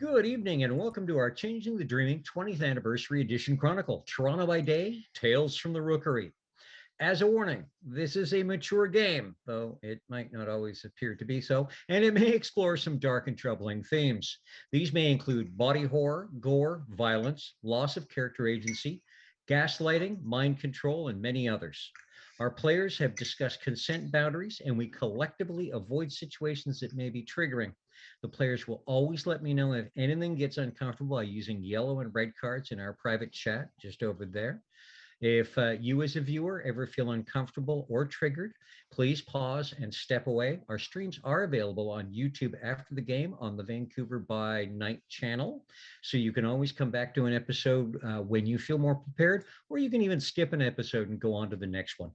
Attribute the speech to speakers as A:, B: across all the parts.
A: Good evening and welcome to our Changing the Dreaming 20th Anniversary Edition Chronicle. Toronto by Day, Tales from the Rookery. As a warning, this is a mature game, though it might not always appear to be so, and it may explore some dark and troubling themes. These may include body horror, gore, violence, loss of character agency, gaslighting, mind control, and many others. Our players have discussed consent boundaries, and we collectively avoid situations that may be triggering. The players will always let me know if anything gets uncomfortable by using yellow and red cards in our private chat just over there. If you as a viewer ever feel uncomfortable or triggered, please pause and step away. Our streams are available on YouTube after the game on the Vancouver by Night channel. So you can always come back to an episode when you feel more prepared, or you can even skip an episode and go on to the next one.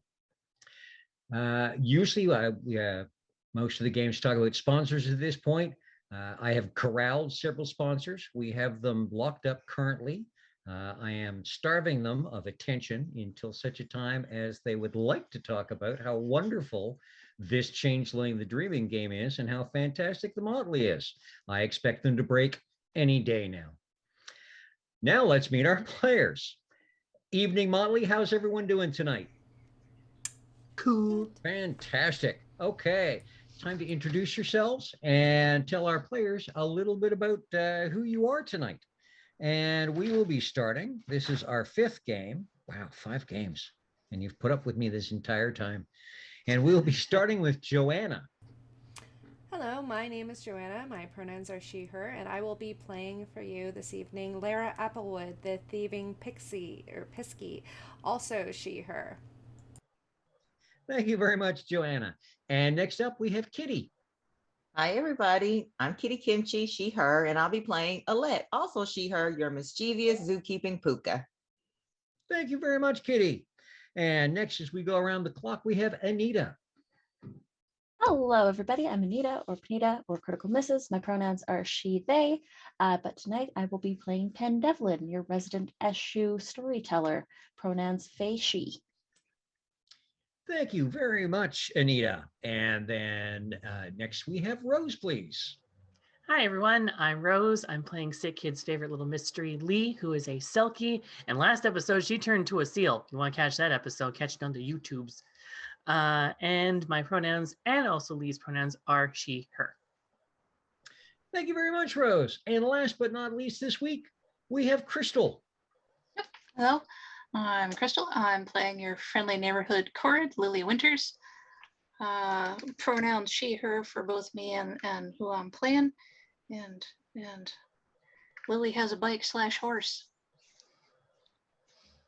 A: Usually, most of the games talk about sponsors at this point. I have corralled several sponsors. We have them locked up currently. I am starving them of attention until such a time as they would like to talk about how wonderful this Changeling the Dreaming game is and how fantastic the Motley is. I expect them to break any day now. Now let's meet our players. Evening, Motley. How's everyone doing tonight?
B: Cool.
A: Fantastic. Okay. Time to introduce yourselves and tell our players a little bit about who you are tonight. And we will be starting. This is our 5th game. Wow, 5 games. And you've put up with me this entire time. And we'll be starting with Joanna.
C: Hello, my name is Joanna. My pronouns are she, her, and I will be playing for you this evening Lara Applewood, the thieving pixie, or pisky, also she, her.
A: Thank you very much, Joanna. And next up, we have Kitty.
B: Hi, everybody. I'm Kitty Kimchi, she, her, and I'll be playing Alette, also she, her, your mischievous zookeeping puka.
A: Thank you very much, Kitty. And next, as we go around the clock, we have Anita.
D: Hello, everybody. I'm Anita, or Panita, or Critical Misses. My pronouns are she, they, but tonight I will be playing Pen Devlin, your resident Eshu storyteller. Pronouns Faye, she.
A: Thank you very much, Anita. And then next we have Rose, please.
E: Hi, everyone. I'm Rose. I'm playing Sick Kid's favorite little mystery, Lee, who is a Selkie. And last episode, she turned into a seal. If you want to catch that episode, catch it on the YouTubes. And my pronouns and also Lee's pronouns are she, her.
A: Thank you very much, Rose. And last but not least this week, we have Crystal.
F: Yep. Hello. I'm Crystal. I'm playing your friendly neighborhood Corid, Lily Winters. Pronouns she, her for both me and who I'm playing. And Lily has a bike / horse.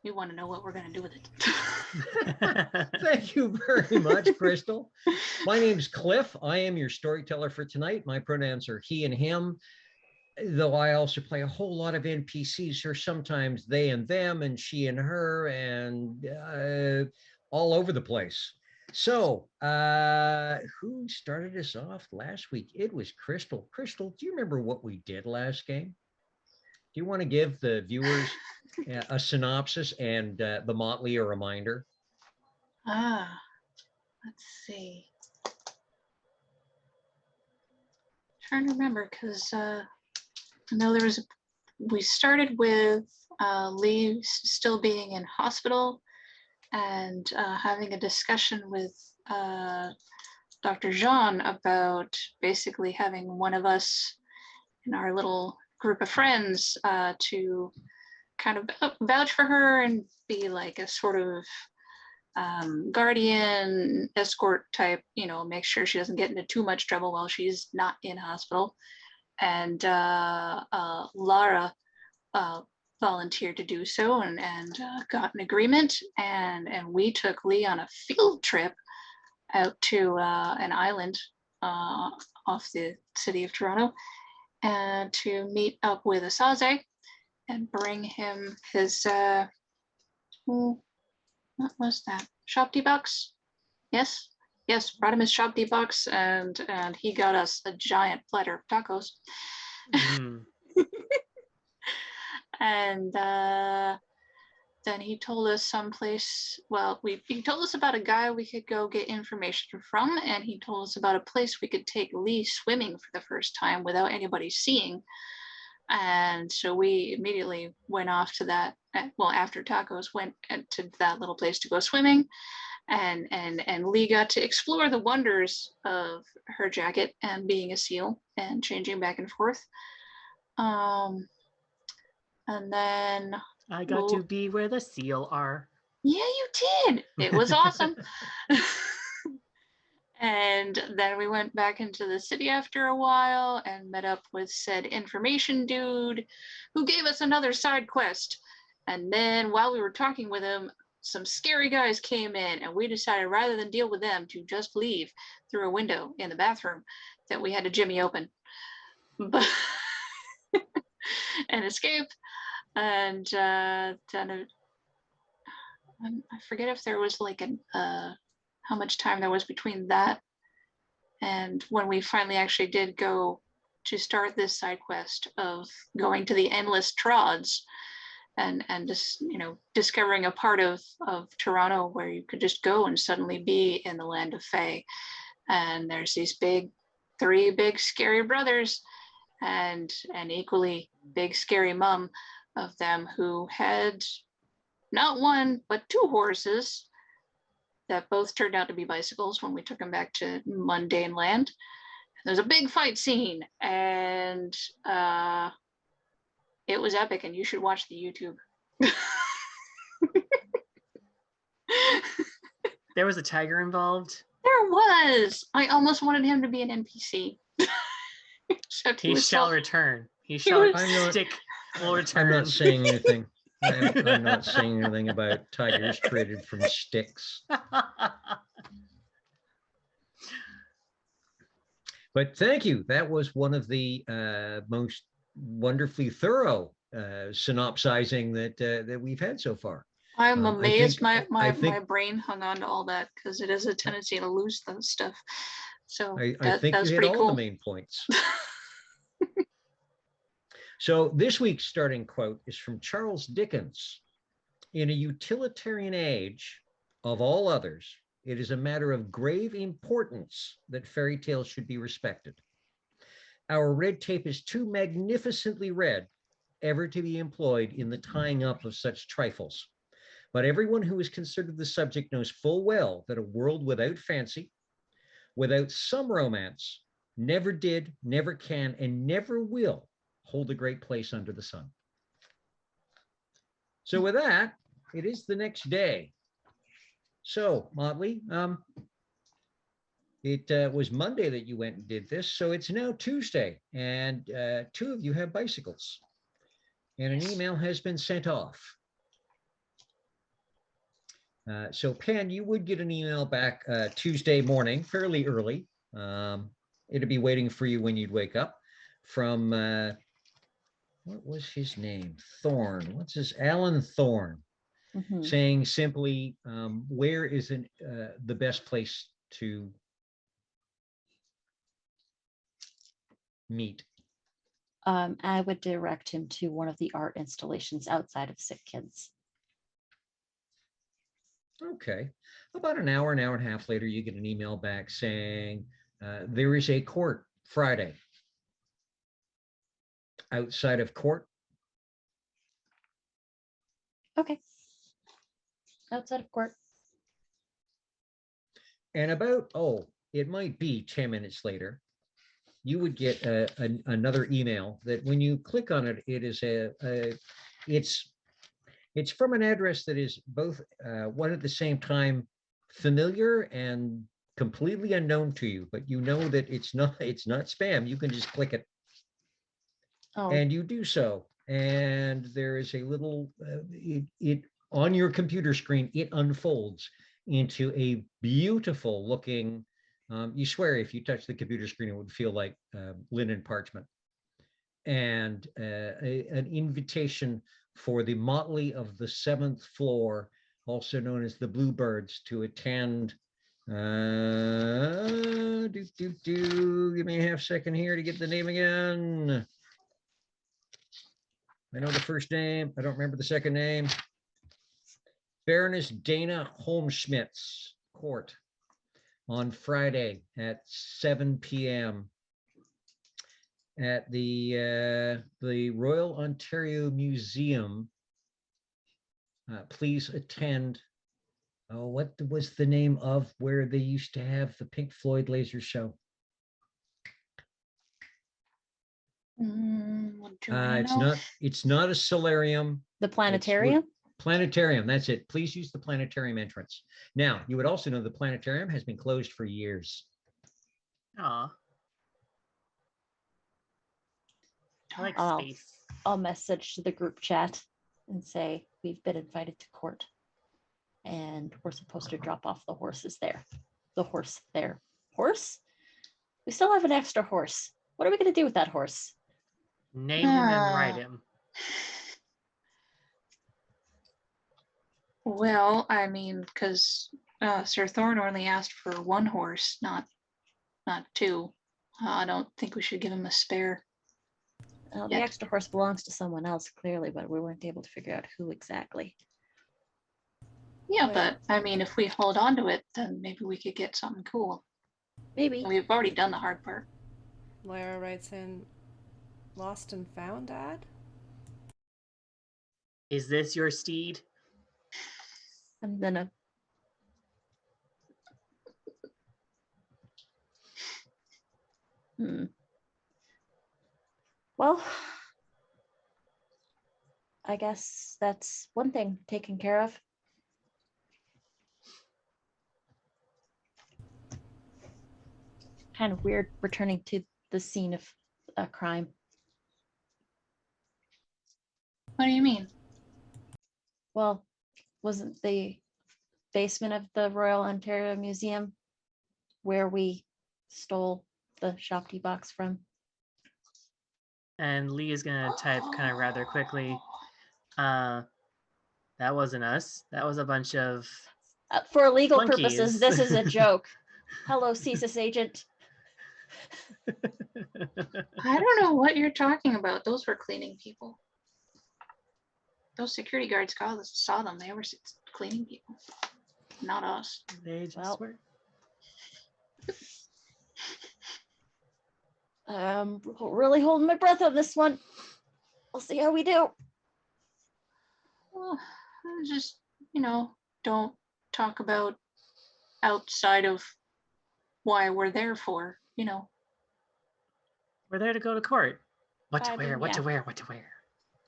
F: You want to know what we're going to do with it.
A: Thank you very much, Crystal. My name's Cliff. I am your storyteller for tonight. My pronouns are he and him, though I also play a whole lot of NPCs who are sometimes they and them and she and her and all over the place. So who started us off last week? It was Crystal. Crystal, do you remember what we did last game? Do you want to give the viewers a synopsis and the Motley a reminder?
F: Let's see. Trying to remember because I know we started with Lee still being in hospital and having a discussion with Dr. Jean about basically having one of us in our little group of friends to kind of vouch for her and be like a sort of guardian escort type, make sure she doesn't get into too much trouble while she's not in hospital. And Lara volunteered to do so and got an agreement, and we took Lee on a field trip out to an island off the city of Toronto and to meet up with Asaze and bring him his what was that, shop debucks? Yes, brought him his shop debucks, and he got us a giant platter of tacos. And then he told us someplace, he told us about a guy we could go get information from, and he told us about a place we could take Lee swimming for the first time without anybody seeing. And so we immediately went off to that. Well, after tacos, went to that little place to go swimming, and Lee got to explore the wonders of her jacket and being a seal and changing back and forth. And then
E: I got to be where the seal are.
F: yeah, you did. It was awesome. And then we went back into the city after a while and met up with said information dude who gave us another side quest. And then while we were talking with him, some scary guys came in, and we decided rather than deal with them to just leave through a window in the bathroom that we had to jimmy open but and escape. And then I forget if there was like how much time there was between that and when we finally actually did go to start this side quest of going to the endless trods and just, you know, discovering a part of Toronto where you could just go and suddenly be in the land of Fae. And there's these three big scary brothers and an equally big scary mom of them who had not one but two horses that both turned out to be bicycles when we took them back to mundane land. There's a big fight scene, and it was epic, and you should watch the YouTube.
E: There was a tiger involved.
F: There was. I almost wanted him to be an NPC. Except
E: He shall return. He shall stick will return.
A: I'm not saying anything. I'm not saying anything about tigers created from sticks. But thank you. That was one of the most wonderfully thorough synopsizing that we've had so far.
F: I'm amazed
A: I
F: my
A: think
F: brain hung on to all that because it has a tendency to lose that stuff. So
A: I think
F: that was
A: you hit
F: pretty
A: all
F: cool.
A: the main points. So this week's starting quote is from Charles Dickens. In a utilitarian age, of all others, it is a matter of grave importance that fairy tales should be respected. Our red tape is too magnificently red ever to be employed in the tying up of such trifles. But everyone who has considered the subject knows full well that a world without fancy, without some romance, never did, never can, and never will hold a great place under the sun. So with that, it is the next day. So Motley, it was Monday that you went and did this, so it's now Tuesday, and two of you have bicycles, and an email has been sent off. So Pen, you would get an email back Tuesday morning, fairly early. It'll be waiting for you when you'd wake up from, what was his name? Thorne. What's his? Alan Thorne.
D: Mhm.
A: Saying simply, where is the best place to meet?
D: I would direct him to one of the art installations outside of Sick Kids.
A: Okay. About an hour and a half later, you get an email back saying there is a court Friday outside of court.
D: Okay. Outside of court.
A: And about, it might be 10 minutes later, you would get another email that when you click on it, it is it's from an address that is both one at the same time familiar and completely unknown to you, but you know that it's not spam. You can just click it.
D: Oh.
A: And you do so. And there is a little, it on your computer screen, it unfolds into a beautiful looking, you swear if you touch the computer screen, it would feel like linen parchment. And an invitation for the Motley of the 7th floor, also known as the Bluebirds, to attend. Give me a half second here to get the name again. I know the first name. I don't remember the second name. Baroness Dana Holmschmidt's court on Friday at 7 p.m. at the Royal Ontario Museum, please attend. Oh, what was the name of where they used to have the Pink Floyd laser show?
F: Do I
A: It's
F: know?
A: not a solarium.
D: The
A: It's
D: planetarium?
A: planetarium. That's it. Please use the planetarium entrance. Now, you would also know the planetarium has been closed for years.
E: Aw. I like
D: Oh.
E: space.
D: I'll message to the group chat and say we've been invited to court and we're supposed to drop off the horses there. The horse there. Horse? We still have an extra horse. What are we going to do with that horse?
E: Name him and ride him.
F: Well, I mean, because Sir Thorn only asked for one horse, not two. I don't think we should give him a spare.
D: Well, the
F: Yet.
D: extra horse belongs to someone else, clearly, but we weren't able to figure out who exactly.
F: Yeah,
C: Well-
F: but I mean, if we hold on to it, then maybe we could get something cool.
D: Maybe.
F: We've already done the hard part.
C: Lara writes in, lost and found, Dad?
E: Is this your steed?
D: I'm gonna. Well, I guess that's one thing taken care of. Kind of weird returning to the scene of a crime.
F: What do you mean?
D: Well, wasn't the basement of the Royal Ontario Museum where we stole the Shopty box from?
E: And Lee is gonna type kind of rather quickly. That wasn't us. That was a bunch of
D: For legal
E: Flunkies.
D: purposes, this is a joke. Hello, CSIS agent.
F: I don't know what you're talking about. Those were cleaning people. Those security guards saw them. They were cleaning people, not us.
E: They just
D: Well.
E: were.
D: Really holding my breath on this one. We'll see how we do.
F: Well, just, don't talk about outside of why we're there for,
E: We're there to go to court. What to
D: I
E: wear,
D: mean,
E: what to
D: yeah.
E: wear, what to wear.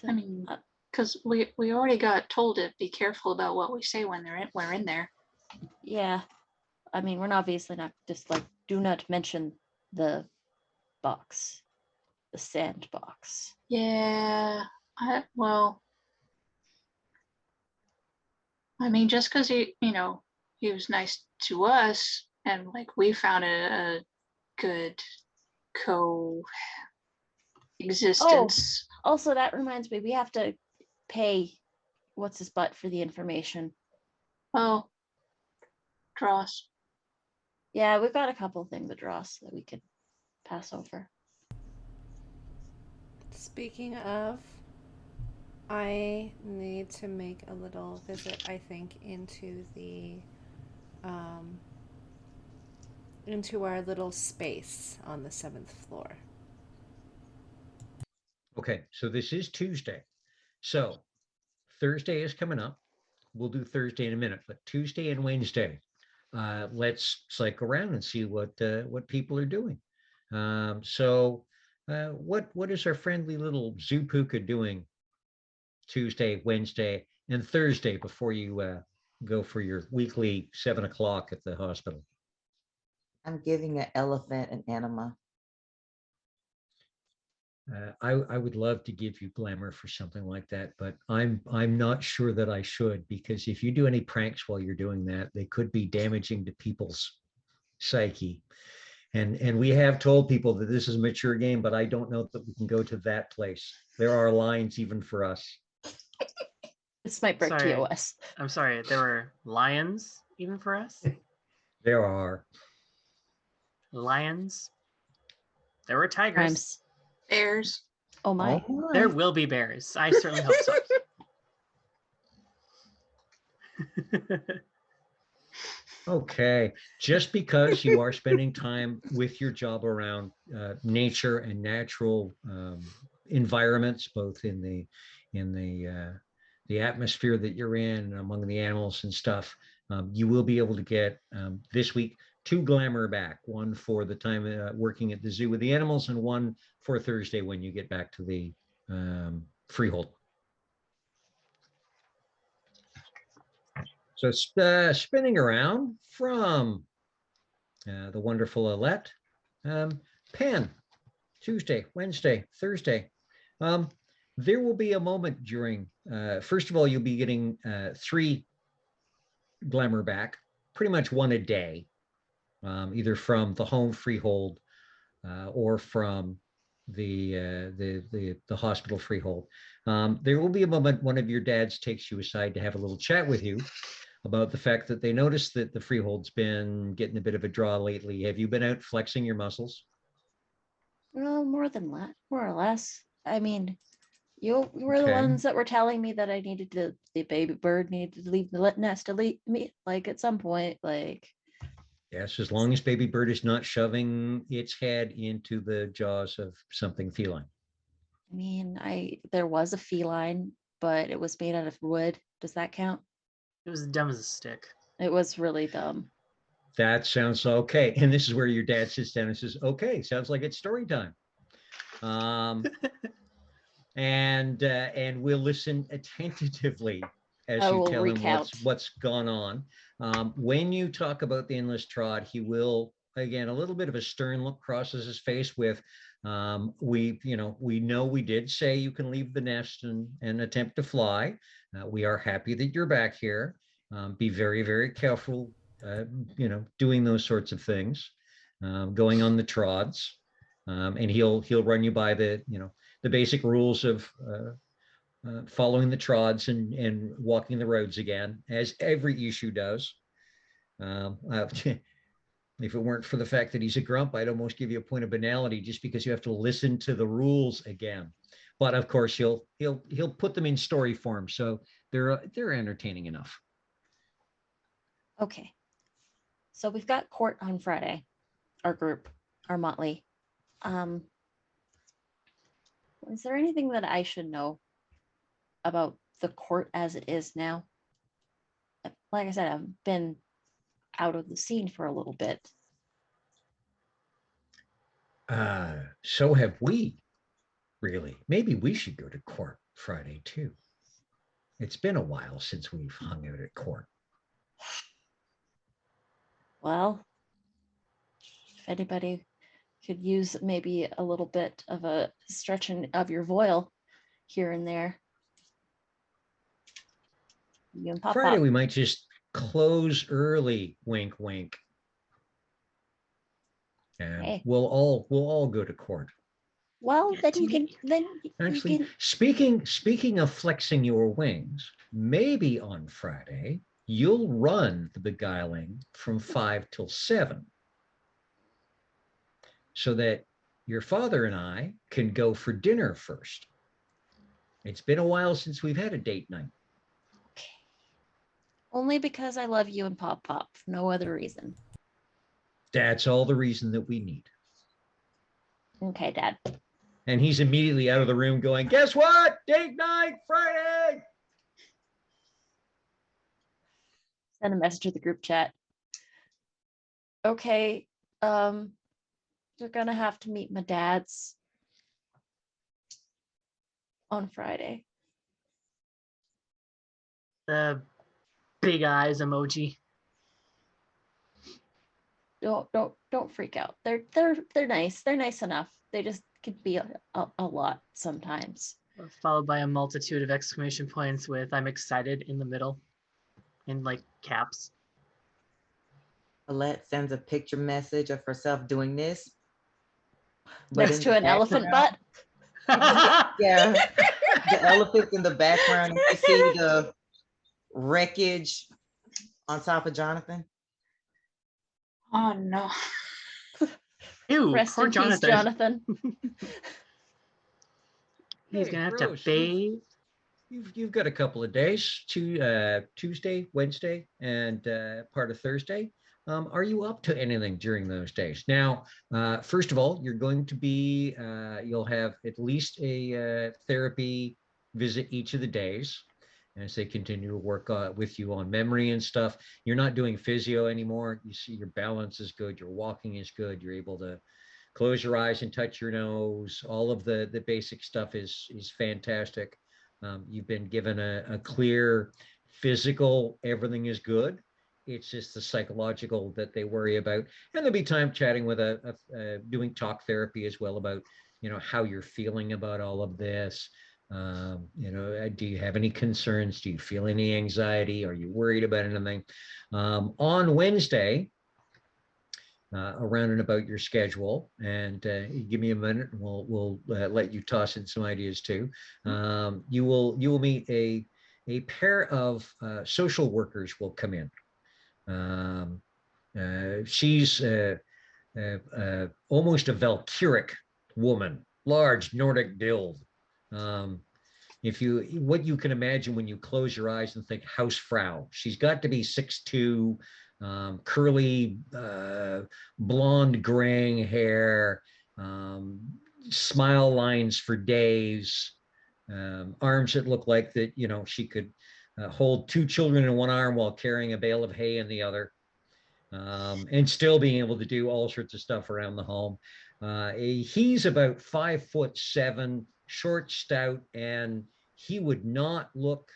F: I mean,
D: Uh,
F: because we already got told to be careful about what we say when we're in there.
D: yeah. I mean, we're obviously not just like, do not mention the box, the sandbox.
F: Yeah, I mean, just because he was nice to us and like we found a good coexistence.
D: Also, that reminds me, we have to pay what's his butt for the information.
F: Oh, Dross.
D: Yeah, we've got a couple things with Ross that we could pass over.
C: Speaking of, I need to make a little visit, I think, into the into our little space on the 7th floor.
A: Okay, so this is Tuesday. So Thursday is coming up. We'll do Thursday in a minute, but Tuesday and Wednesday, let's cycle around and see what people are doing. What is our friendly little Zoopuka doing Tuesday, Wednesday, and Thursday before you go for your weekly 7 o'clock at the hospital?
B: I'm giving an elephant an enema.
A: I would love to give you glamour for something like that, but I'm not sure that I should, because if you do any pranks while you're doing that, they could be damaging to people's psyche. And we have told people that this is a mature game, but I don't know that we can go to that place. There are lines even for us.
D: This might break
E: Sorry.
D: TOS.
E: I'm sorry, there were lions even for us?
A: There are.
E: Lions? There were tigers.
D: Crimes.
F: Bears.
D: Oh my.
E: There will be bears. I certainly hope so.
A: Okay, just because you are spending time with your job around nature and natural environments, both in the atmosphere that you're in and among the animals and stuff, you will be able to get this week 2 glamour back, one for the time working at the zoo with the animals and one for Thursday when you get back to the freehold. So spinning around from the wonderful Alette, Pen, Tuesday, Wednesday, Thursday. There will be a moment during, first of all, you'll be getting 3 glamour back, pretty much 1 a day, either from the home freehold or from the hospital freehold. There will be a moment one of your dads takes you aside to have a little chat with you about the fact that they noticed that the freehold's been getting a bit of a draw lately. Have you been out flexing your muscles?
D: Well, more or less. I mean, you were the
A: Okay.
D: ones that were telling me that the baby bird needed to leave the nest to leave me, like at some point, like.
A: Yes, as long as baby bird is not shoving its head into the jaws of something feline.
D: I mean, there was a feline, but it was made out of wood. Does that count?
E: It was dumb as a stick.
D: It was really dumb.
A: That sounds okay. And this is where your dad sits down and says, okay, sounds like it's story time. And we'll listen attentively as
D: I
A: you
D: will
A: tell him
D: recount.
A: what's gone on. When you talk about the endless trot, he will, again, a little bit of a stern look crosses his face with, we know we did say you can leave the nest and attempt to fly. We are happy that you're back here. Be very, very careful, doing those sorts of things, going on the trods. And he'll run you by the basic rules of following the trods and walking the roads again, as every issue does. If it weren't for the fact that he's a grump, I'd almost give you a point of banality just because you have to listen to the rules again. But of course, he'll put them in story form, so they're entertaining enough.
D: Okay. So we've got court on Friday, our group, our Motley. Is there anything that I should know about the court as it is now? Like I said, I've been out of the scene for a little bit.
A: So have we, really. Maybe we should go to court Friday too. It's been a while since we've hung out at court.
D: Well, if anybody could use maybe a little bit of a stretching of your voil here and there. You can pop
A: Friday,
D: up.
A: we might just close early, wink, wink. And
D: Hey.
A: we'll all go to court.
D: Well,
E: Yeah,
D: then you can,
A: Actually,
D: you can,
A: speaking of flexing your wings, maybe on Friday, you'll run the beguiling from 5 till 7 so that your father and I can go for dinner first. It's been a while since we've had a date night.
D: only because I love you and Pop Pop, for no other reason.
A: That's all the reason that we need.
D: Okay, Dad.
A: And he's immediately out of the room going, guess what? Date night, Friday.
D: Send a message to the group chat. Okay, you're gonna have to meet my dad's on Friday.
E: The big eyes emoji.
D: Don't freak out. They're nice. They're nice enough. They just could be a lot sometimes.
E: Followed by a multitude of exclamation points with "I'm excited" in the middle, in like caps.
B: Alette sends a picture message of herself doing this.
D: Next
B: in
D: to
B: the
D: an elephant
B: background-
D: butt.
B: Yeah, the elephants in the background. You see the wreckage on top of Jonathan.
F: Oh no.
E: Ew,
D: Rest
E: poor
D: in peace,
E: Jonathan.
D: Jonathan.
E: He's
A: Hey,
E: gonna have
A: Rose,
E: to bathe.
A: You've got a couple of days, Tuesday, Wednesday, and part of Thursday. Are you up to anything during those days? Now, first of all, you're going to be, you'll have at least a therapy visit each of the days as they continue to work with you on memory and stuff. You're not doing physio anymore. You see your balance is good. Your walking is good. You're able to close your eyes and touch your nose. All of the basic stuff is fantastic. You've been given a clear physical, everything is good. It's just the psychological that they worry about. And there'll be time chatting with doing talk therapy as well about, how you're feeling about all of this. Do you have any concerns? Do you feel any anxiety? Are you worried about anything? On Wednesday, around and about your schedule, and give me a minute, and we'll let you toss in some ideas too. You will meet a pair of social workers will come in. She's almost a Valkyric woman, large Nordic build. What you can imagine when you close your eyes and think Hausfrau, she's got to be 6'2", curly, blonde graying hair, smile lines for days, arms that look like that, she could hold two children in one arm while carrying a bale of hay in the other, and still being able to do all sorts of stuff around the home. He's about 5'7", short, stout, and he would not look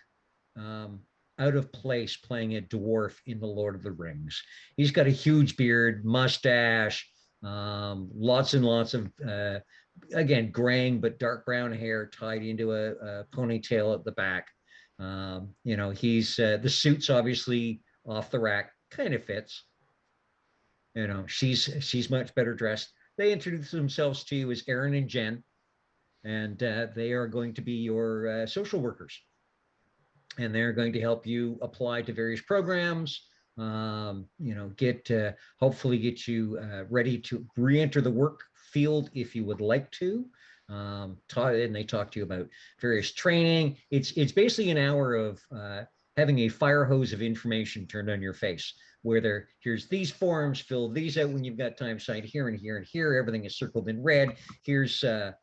A: out of place playing a dwarf in the Lord of the Rings. He's got a huge beard, mustache, lots and lots of, again, graying but dark brown hair tied into a ponytail at the back. He's the suit's obviously off the rack, kind of fits. She's much better dressed. They introduce themselves to you as Aaron and Jen, and they are going to be your social workers. And they're going to help you apply to various programs, hopefully get you ready to re-enter the work field if you would like to. And they talk to you about various training. It's basically an hour of having a fire hose of information turned on your face, where here's these forms, fill these out when you've got time, signed here and here and here. Everything is circled in red. Here's the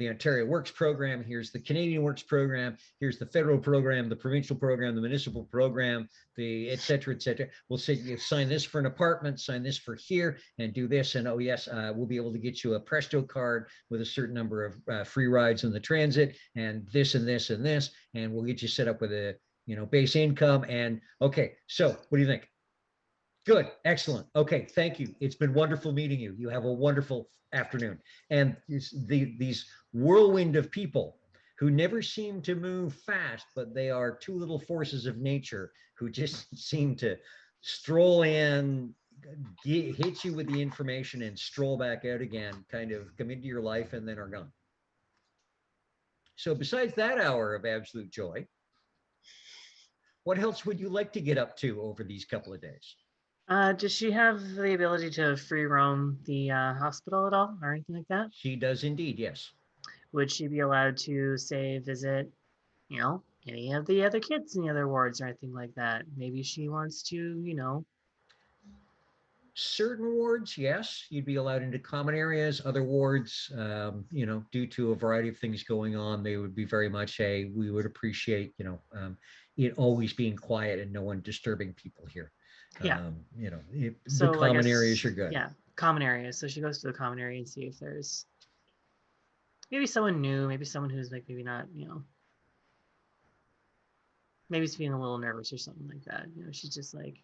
A: Ontario Works program. Here's the Canadian Works program. Here's the federal program, the provincial program, the municipal program, the et cetera, et cetera. We'll say you sign this for an apartment, sign this for here, and do this. And oh yes, we'll be able to get you a Presto card with a certain number of free rides in the transit, and this and this and this, and we'll get you set up with a base income. And okay, so what do you think? Good, excellent. Okay, thank you. It's been wonderful meeting you. You have a wonderful afternoon. And these whirlwind of people who never seem to move fast, but they are two little forces of nature who just seem to stroll in, hit you with the information and stroll back out again, kind of come into your life and then are gone. So besides that hour of absolute joy, what else would you like to get up to over these couple of days?
E: Does she have the ability to free roam the hospital at all or anything like that?
A: She does indeed, yes.
E: Would she be allowed to, say, visit, any of the other kids in the other wards or anything like that? Maybe she wants to,
A: Certain wards, yes, you'd be allowed into common areas. Other wards, due to a variety of things going on, they would be very much we would appreciate, it always being quiet and no one disturbing people here.
E: Yeah.
A: The common areas are good.
E: Yeah, common areas. So she goes to the common area and see if there's maybe someone new, maybe someone who's like maybe not, maybe he's feeling a little nervous or something like that. She's just like,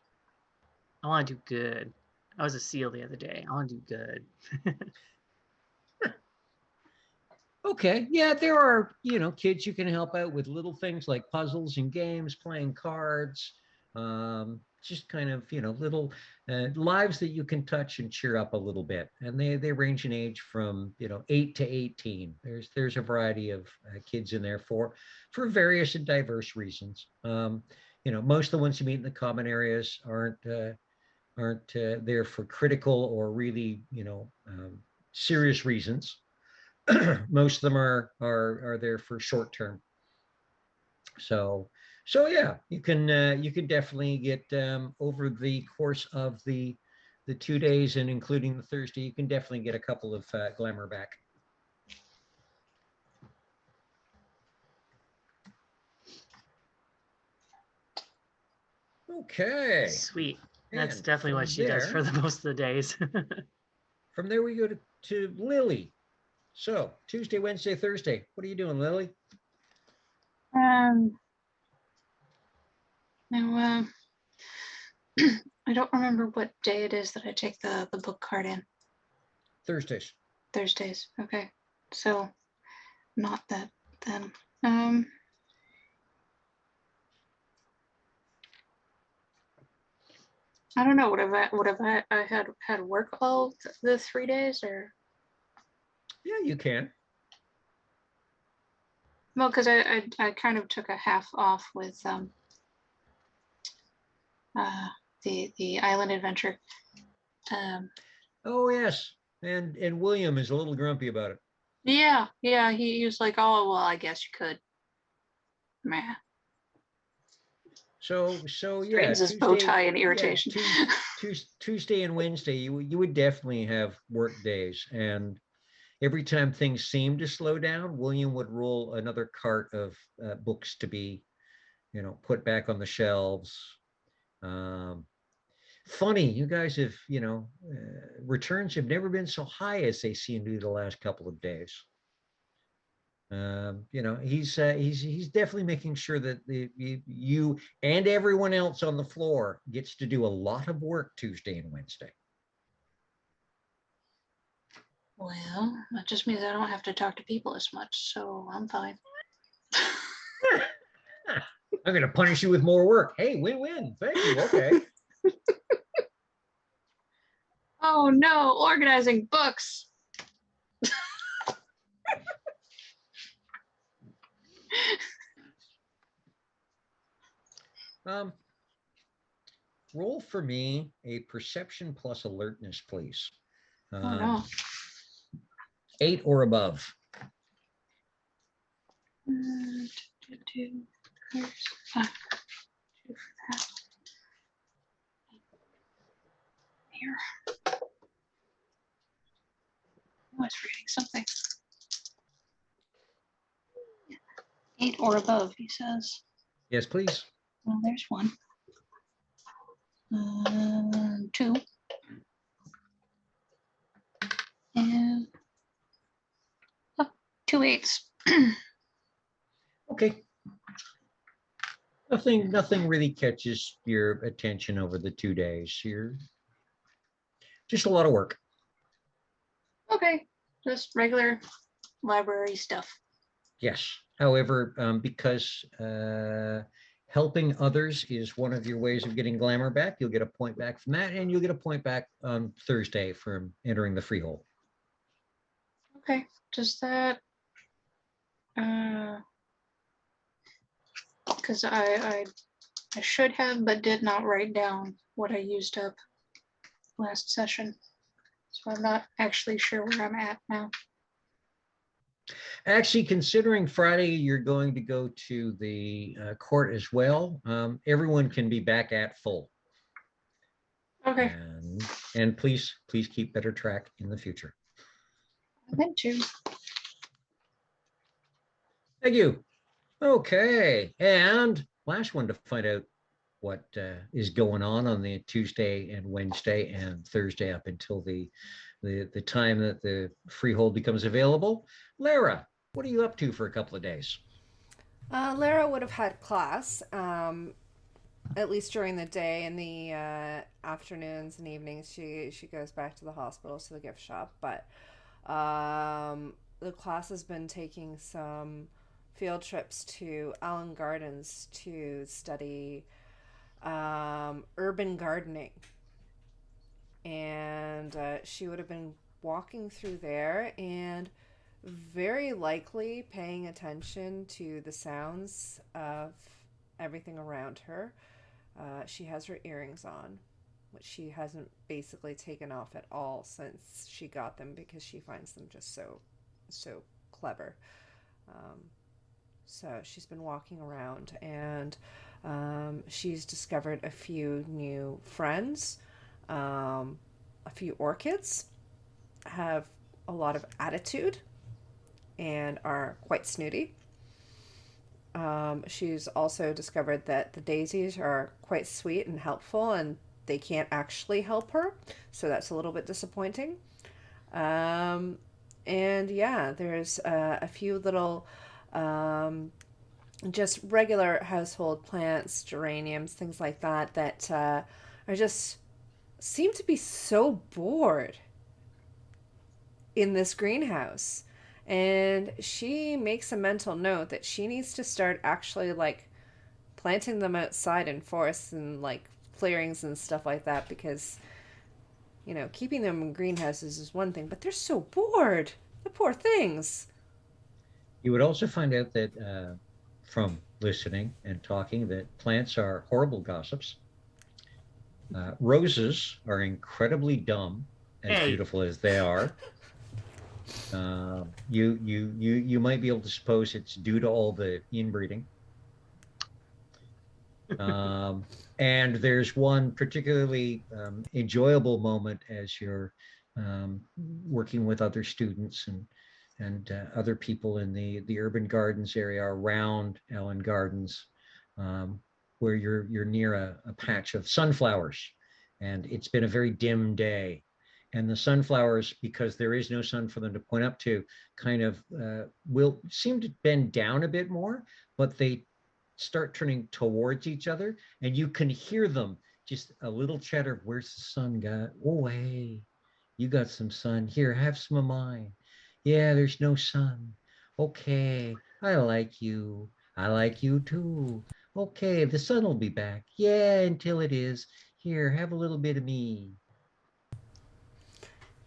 E: I want to do good. I was a SEAL the other day. I want to do good.
A: Okay. Yeah, there are, kids you can help out with little things like puzzles and games, playing cards, just kind of, little lives that you can touch and cheer up a little bit. And they range in age from, 8 to 18. There's a variety of kids in there for various and diverse reasons. Most of the ones you meet in the common areas aren't there for critical or really, serious reasons. Most of them are there for short term. So yeah, you can definitely get over the course of the the 2 days and including the Thursday, you can definitely get a couple of glamour back. Okay.
E: Sweet. That's
A: And
E: definitely what
A: from
E: she does for
A: there-
E: the most of the days.
A: From there, we go to Lily. So Tuesday, Wednesday, Thursday. What are you doing, Lily?
F: Now, I don't remember what day it is that I take the book card in.
A: Thursdays.
F: Thursdays. Okay. So not that then. I don't know. Would have I had work all the 3 days or?
A: Yeah, you can.
F: Well, because I kind of took a half off with the island adventure.
A: Oh yes. And William is a little grumpy about it.
F: Yeah, he was like, oh well, I guess you could. Meh.
A: So yeah,
F: Straightens his bow tie in
A: yeah,
F: irritation.
A: Tuesday and Wednesday, you would definitely have work days. And every time things seemed to slow down, William would roll another cart of books to be, put back on the shelves. Funny, you guys have, returns have never been so high as they seem to be the last couple of days. He's definitely making sure that you and everyone else on the floor gets to do a lot of work Tuesday and Wednesday.
F: Well, that just means I don't have to talk to people as much, so I'm fine.
A: I'm going to punish you with more work. Hey, win-win. Thank you. Okay.
F: Oh no, organizing books.
A: Roll for me a perception plus alertness, please.
F: Oh no.
A: 8 or above.
F: Here's 5. 2 for that. Here. I was reading something. 8 or above, he says.
A: Yes, please.
F: Well, there's 1. 2. And 2 8s.
A: Okay. Nothing really catches your attention over the 2 days. You're just a lot of work.
F: Okay, just regular library stuff.
A: Yes. However, because helping others is one of your ways of getting glamour back, you'll get a point back from that, and you'll get a point back on Thursday from entering the freehold.
F: Okay, just that. Because I should have, but did not write down what I used up last session. So I'm not actually sure where I'm at now.
A: Actually, considering Friday you're going to go to the court as well, everyone can be back at full.
F: Okay.
A: And please keep better track in the future.
F: I meant to.
A: Thank you. Okay, and last one to find out what is going on the Tuesday and Wednesday and Thursday up until the time that the freehold becomes available. Lara, what are you up to for a couple of days?
C: Lara would have had class, at least during the day. In the afternoons and evenings, she goes back to the hospital, to the gift shop. But the class has been taking some field trips to Allen Gardens to study urban gardening. And she would have been walking through there and very likely paying attention to the sounds of everything around her. She has her earrings on, which she hasn't basically taken off at all since she got them, because she finds them just so clever. So she's been walking around, and she's discovered a few new friends. a few orchids have a lot of attitude and are quite snooty. She's also discovered that the daisies are quite sweet and helpful, and they can't actually help her, so that's a little bit disappointing. Um, and yeah, there's a few little just regular household plants, geraniums, things like that, that are just seem to be so bored in this greenhouse. And she makes a mental note that she needs to start actually like planting them outside in forests and like clearings and stuff like that, because keeping them in greenhouses is one thing, but they're so bored. The poor things.
A: You would also find out that from listening and talking that plants are horrible gossips. Roses are incredibly dumb, as
E: Hey.
A: beautiful as they are. You might be able to suppose it's due to all the inbreeding. And there's one particularly enjoyable moment as you're working with other students and other people in the urban gardens area around Allen Gardens, where you're near a patch of sunflowers, and it's been a very dim day. And the sunflowers, because there is no sun for them to point up to, kind of will seem to bend down a bit more, but they start turning towards each other, and you can hear them just a little chatter. Where's the sun got? Oh, hey, you got some sun. Here, have some of mine. Yeah, there's no sun. Okay, I like you. I like you too. Okay, the sun will be back. Yeah, until it is. Here, have a little bit of me.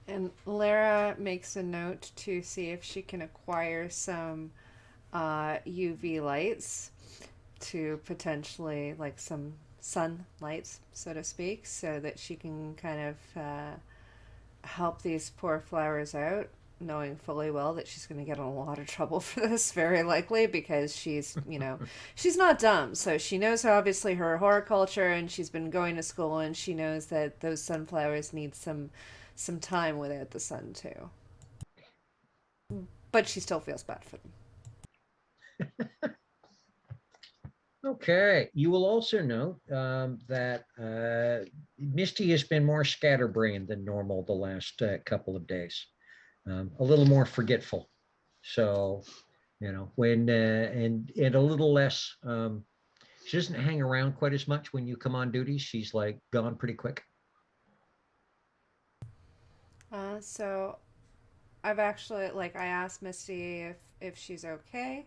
C: And Lara makes a note to see if she can acquire some UV lights to potentially, like some sunlights, so to speak, so that she can kind of help these poor flowers out, knowing fully well that she's going to get in a lot of trouble for this, very likely, because she's not dumb. So she knows obviously her horticulture, and she's been going to school, and she knows that those sunflowers need some time without the sun too. But she still feels bad for them.
A: Okay, you will also note that Misty has been more scatterbrained than normal the last couple of days, a little more forgetful. So, when and a little less. She doesn't hang around quite as much when you come on duty. She's like gone pretty quick.
C: So I've actually, like, I asked Misty if she's okay,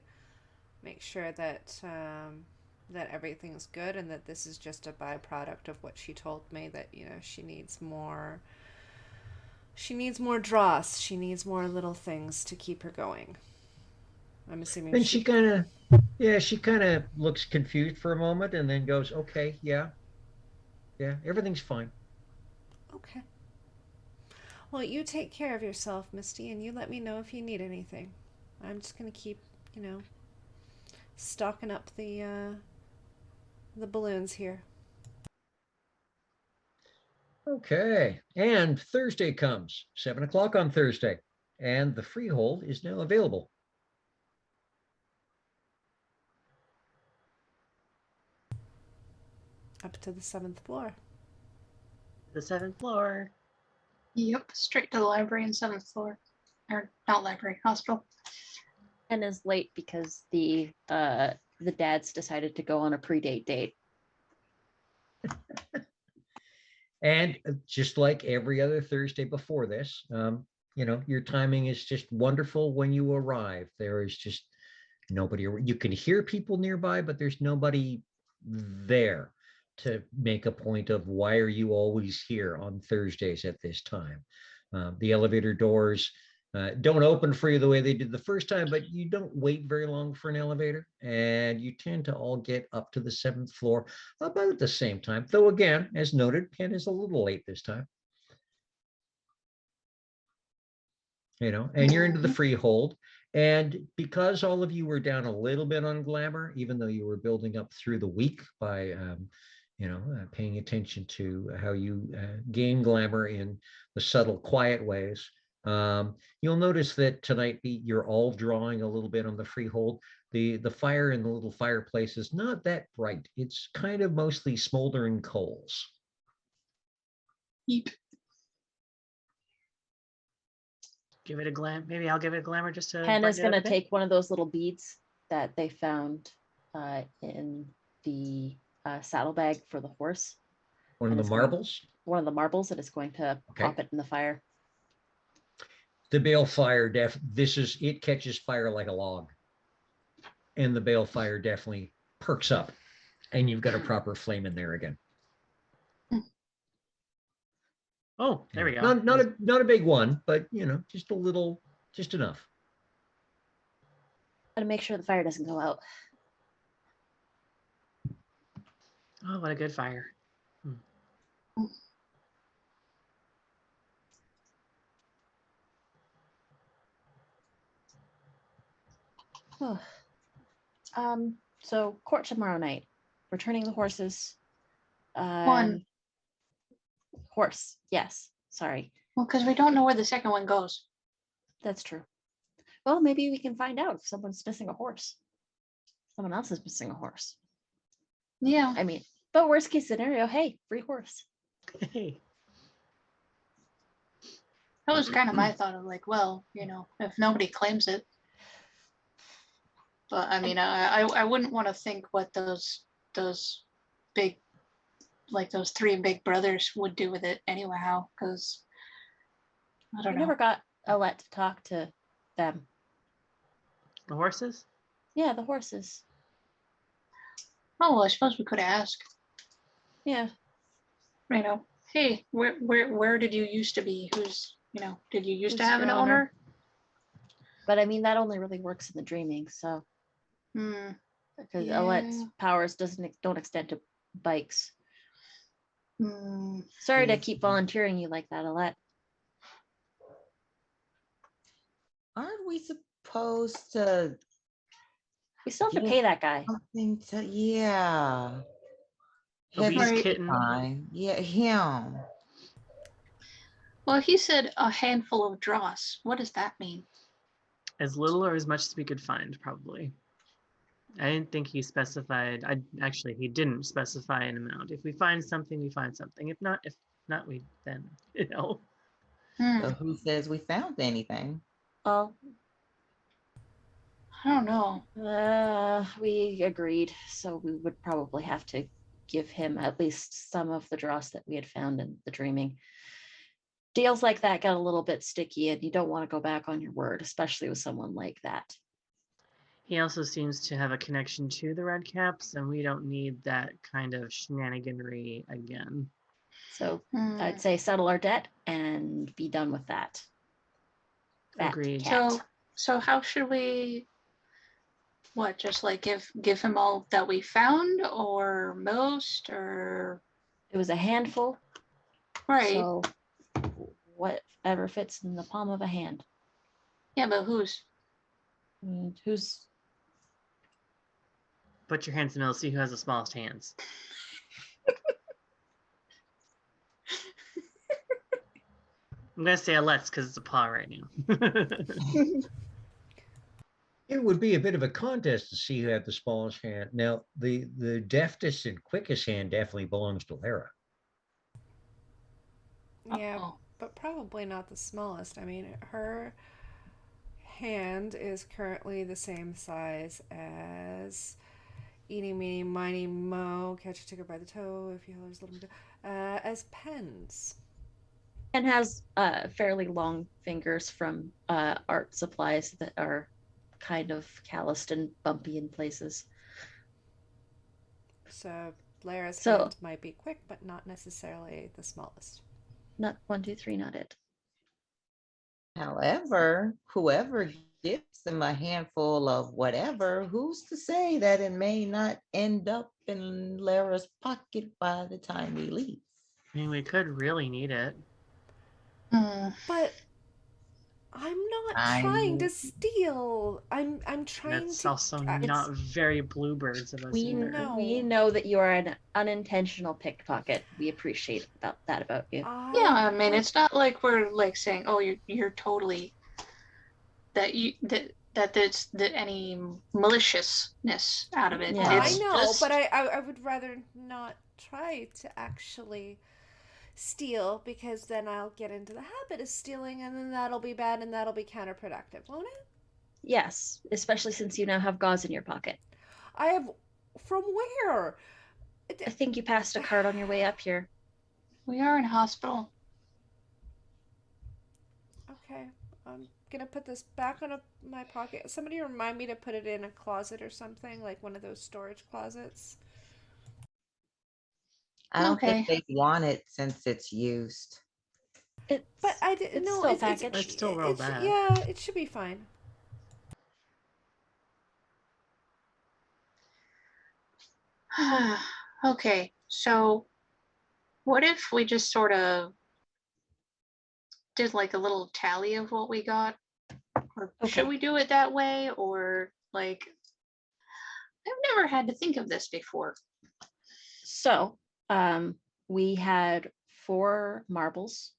C: make sure that that everything's good, and that this is just a byproduct of what she told me, that she needs more dross, she needs more little things to keep her going. I'm assuming
A: And she kind of, she kind of looks confused for a moment and then goes, okay, yeah, everything's fine.
C: Okay. Well, you take care of yourself, Misty, and you let me know if you need anything. I'm just gonna keep, stocking up the balloons here.
A: Okay. And Thursday comes, 7 o'clock on Thursday, and the freehold is now available.
C: Up to the 7th floor.
E: The 7th floor.
F: Yep, straight to the library and 7th floor. Or not library, hospital.
D: And is late because the dads decided to go on a pre-date date.
A: And just like every other Thursday before this, your timing is just wonderful when you arrive. There is just nobody. You can hear people nearby, but there's nobody there to make a point of why are you always here on Thursdays at this time. The elevator doors don't open for you the way they did the first time, but you don't wait very long for an elevator, and you tend to all get up to the 7th floor about the same time. Though again, as noted, Penn is a little late this time. And you're into the freehold. And because all of you were down a little bit on glamour, even though you were building up through the week by paying attention to how you gain glamour in the subtle, quiet ways. You'll notice that tonight you're all drawing a little bit on the freehold. The fire in the little fireplace is not that bright. It's kind of mostly smoldering coals.
F: Yeep.
E: Give it a glam. Maybe I'll give it a glamour just to.
D: Hannah's
E: brighten it
D: going
E: up
D: to
E: a bit.
D: take one of those little beads that they found in the saddlebag for the horse.
A: One of
D: And
A: the
D: it's going-
A: marbles.
D: One of the marbles, and is going to
A: Okay.
D: pop it in the fire.
A: The bale fire it catches fire like a log. And the bale fire definitely perks up. And you've got a proper flame in there again.
E: Oh, there we go.
A: Not a big one, but just a little, just enough.
D: Got to make sure the fire doesn't go out.
E: Oh, what a good fire.
D: So court tomorrow night. Returning the horses.
F: One.
D: Horse. Yes. Sorry.
F: Well, because we don't know where the second one goes.
D: That's true. Well, maybe we can find out if someone's missing a horse. Someone else is missing a horse.
F: Yeah.
D: I mean, but worst case scenario, hey, free horse.
E: Hey.
F: That was kind of my thought of like, well, if nobody claims it. But I mean, I wouldn't want to think what those big, like those three big brothers would do with it anyhow, because I don't
D: We
F: know.
D: never got Alette to talk to them.
E: The horses?
D: Yeah, the horses.
F: Oh, well, I suppose we could ask.
D: Yeah.
F: Hey, where did you used to be? Who's, did you used to
D: Who's
F: have an
D: your
F: owner?
D: owner? But I mean, that only really works in the dreaming. So because Alette's
F: Yeah.
D: powers don't extend to bikes.
F: Hmm.
D: Sorry to
B: Yes.
D: keep volunteering you like that, Alette.
B: Aren't we supposed to
D: We still have to
B: Yeah.
D: pay that guy.
B: something to yeah.
E: Obese
B: Heavy
E: kitten.
B: time. Yeah, him.
F: Well, he said a handful of dross. What does that mean?
E: As little or as much as we could find, probably. I didn't think he specified. He didn't specify an amount. If we find something, we find something. If not, we then.
F: Hmm.
B: So who says we found anything?
D: Well,
F: I don't know.
D: we agreed, so we would probably have to give him at least some of the dross that we had found in the dreaming. Deals like that got a little bit sticky, and you don't want to go back on your word, especially with someone like that.
E: He also seems to have a connection to the Red Caps, and we don't need that kind of shenaniganry again.
D: So
F: Hmm.
D: I'd say settle our debt and be done with that. Fat
E: Agreed.
D: cat.
F: So how should we? What? Just like give him all that we found, or most, or
D: It was a handful.
F: right?
D: So whatever fits in the palm of a hand.
F: Yeah, but whose?
D: Who's
E: Put your hands in the middle, see who has the smallest hands. I'm gonna say Alette's because it's a paw right now.
A: It would be a bit of a contest to see who had the smallest hand. Now, the deftest and quickest hand definitely belongs to Lara.
C: Yeah,
F: Uh-oh.
C: but probably not the smallest. I mean, her hand is currently the same size as Eeny, Meeny, Miny, Mo, catch a ticker by the toe, if you hollers let him go, as Pens.
D: and has fairly long fingers from art supplies that are kind of calloused and bumpy in places.
C: So Lara's
D: So-
C: hand might be quick, but not necessarily the smallest.
D: Not 1, 2, 3, not it.
B: However, whoever gives them a handful of whatever, who's to say that it may not end up in Lara's pocket by the time we leave?
E: I mean, we could really need it.
F: Hmm.
C: But I'm not
B: I
C: trying to steal. I'm trying
E: That's
C: to.
E: also
C: I-
E: not very bluebirds of us
D: We
E: either.
C: No.
D: we know that you are an unintentional pickpocket. We appreciate that about you.
F: Yeah, I mean,
C: would-
F: it's not like we're like saying, "Oh, you're totally that there's any maliciousness out of it."
D: Yeah.
C: I
F: It's
C: know,
F: just,
C: but I would rather not try to actually steal because then I'll get into the habit of stealing and then that'll be bad and that'll be counterproductive, won't it?
D: Yes, especially since you now have gauze in your pocket.
C: I have. From where?
D: I think you passed a card on your way up here.
F: we are in hospital.
C: Okay, I'm gonna put this back on my pocket. Somebody remind me to put it in a closet or something, like one of those storage closets.
B: I don't think
F: Okay.
B: they want it since it's used.
D: It's,
C: But I didn't
D: it's
C: know
D: still
C: it's
D: packaged.
E: Let's still roll that.
C: Yeah, it should be fine.
F: Okay, so what if we just sort of did like a little tally of what we got? Or
D: Okay.
F: should we do it that way? Or like, I've never had to think of this before.
D: So, we had 4 marbles,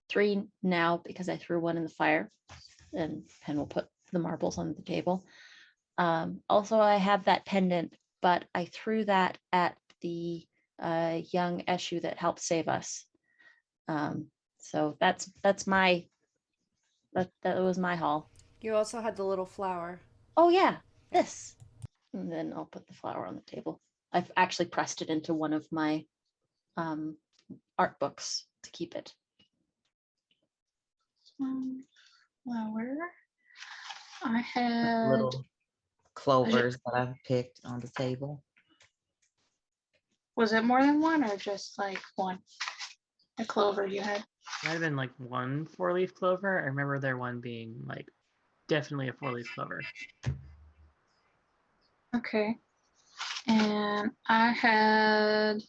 D: 3 now because I threw one in the fire, and Pen will put the marbles on the table. Also, I have that pendant, but I threw that at the young Eshu that helped save us. So that's my that was my haul.
C: You also had the little flower.
D: Oh yeah, this. And then I'll put the flower on the table. I've actually pressed it into one of my art books to keep it.
F: Flower. I had
B: Little clovers that I've picked on the table.
F: Was it more than one or just like one? A clover you had?
E: Might have been like one 4-leaf clover. I remember there one being like definitely a 4-leaf clover.
F: Okay. And I had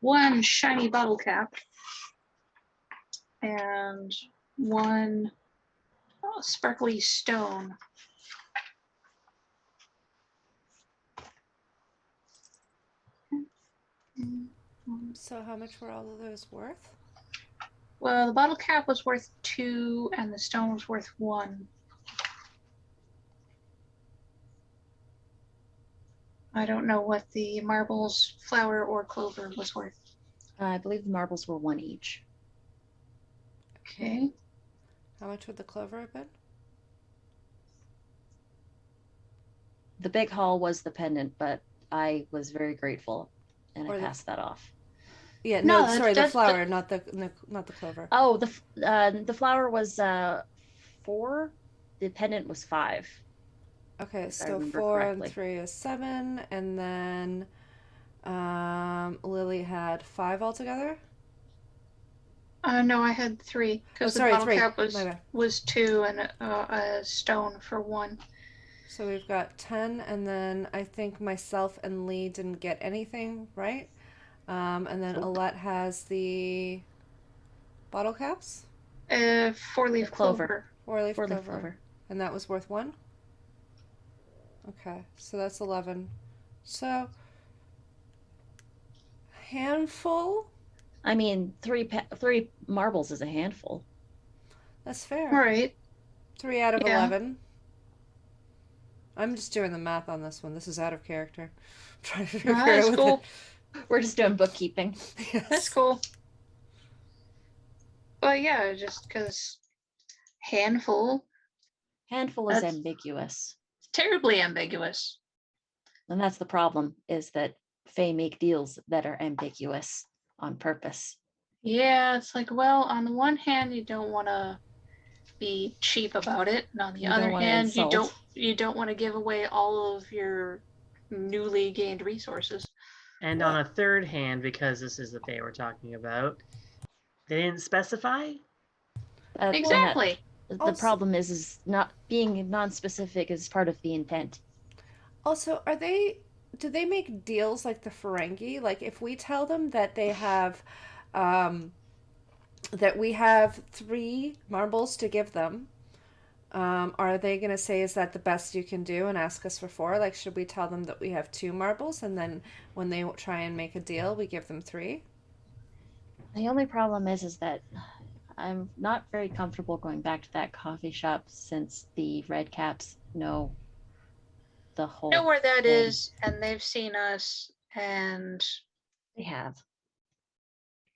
F: one shiny bottle cap and one sparkly stone.
C: So how much were all of those worth?
F: Well, the bottle cap was worth 2 and the stone was worth 1. I don't know what the marbles, flower, or clover was worth.
D: I believe the marbles were 1 each.
F: Okay.
C: How much would the clover have been?
D: The big haul was the pendant, but I was very grateful and I
C: Or the-
D: passed that off.
C: Yeah,
F: No,
C: no, sorry, the
F: that's-
C: flower, not the clover.
D: Oh, the flower was 4. The pendant was 5.
C: Okay,
D: if I
C: so
D: remember
C: 4
D: correctly.
C: and 3 is 7, and then Lily had 5 altogether.
F: No, I had 3 because
C: Oh, sorry,
F: the bottle
C: 3.
F: cap
C: My bad.
F: was 2 and a stone for 1.
C: So we've got 10, and then I think myself and Lee didn't get anything, right? And then
D: Nope.
C: Alette has the bottle caps,
F: 4-leaf
D: The clover.
F: clover.
C: 4-leaf
D: 4-leaf
C: clover,
D: clover.
C: and that was worth 1. Okay, so that's 11. So handful.
D: I mean, 3 marbles is a handful.
C: That's fair.
F: Right.
C: 3 out of
F: Yeah.
C: 11. I'm just doing the math on this one. This is out of character. I'm trying to figure
F: No,
C: out
F: that's
C: what
F: cool.
D: We're just doing bookkeeping.
C: Yes.
F: That's cool. But yeah, just because handful,
D: Handful is
F: That's-
D: ambiguous.
F: terribly ambiguous.
D: And that's the problem, is that Fae make deals that are ambiguous on purpose.
F: Yeah, it's like, well, on the one hand, you don't want to be cheap about it, and on the
D: You don't
F: other
D: wanna
F: hand,
D: insult.
F: you don't want to give away all of your newly gained resources.
E: And on a third hand, because this is the Fae we're talking about, they didn't specify.
D: And
F: Exactly.
D: the
C: Also-
D: problem is not being non-specific is part of the intent.
C: Also, do they make deals like the Ferengi? Like if we tell them that they have that we have 3 marbles to give them. Are they going to say, is that the best you can do, and ask us for 4? Like, should we tell them that we have 2 marbles, and then when they try and make a deal, we give them 3?
D: The only problem is that I'm not very comfortable going back to that coffee shop since the red caps know the whole
F: Know where that
D: thing.
F: is, and they've seen us, and
D: They have.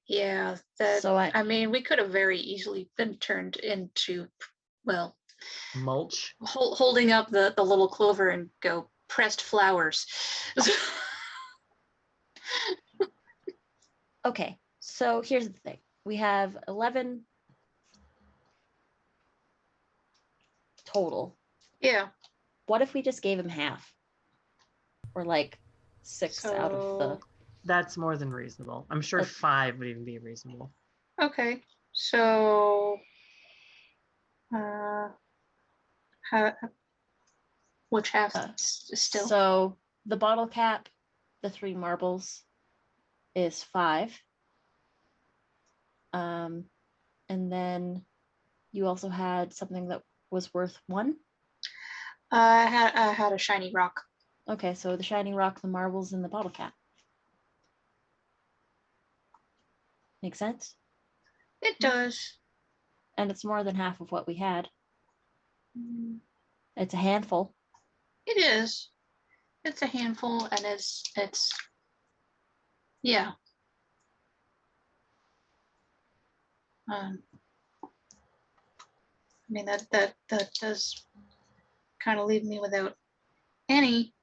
F: yeah, that.
D: So
F: I mean, we could have very easily been turned into, well,
E: Mulch.
F: holding up the little clover and go pressed flowers.
D: okay, so here's the thing. We have 11 total.
F: Yeah.
D: What if we just gave him half? Or like 6 out of the.
F: So
E: That's more than reasonable. I'm sure
D: That's-
E: 5 would even be reasonable.
F: okay, so how, which half still?
D: So the bottle cap, the 3 marbles, is 5. And then you also had something that was worth 1.
F: I had a shiny rock.
D: Okay, so the shiny rock, the marbles, and the bottle cap. Make sense?
F: It does.
D: And it's more than half of what we had.
F: Mm,
D: It's a handful.
F: It is. It's a handful, and it's yeah. I mean that does kind of leave me without any.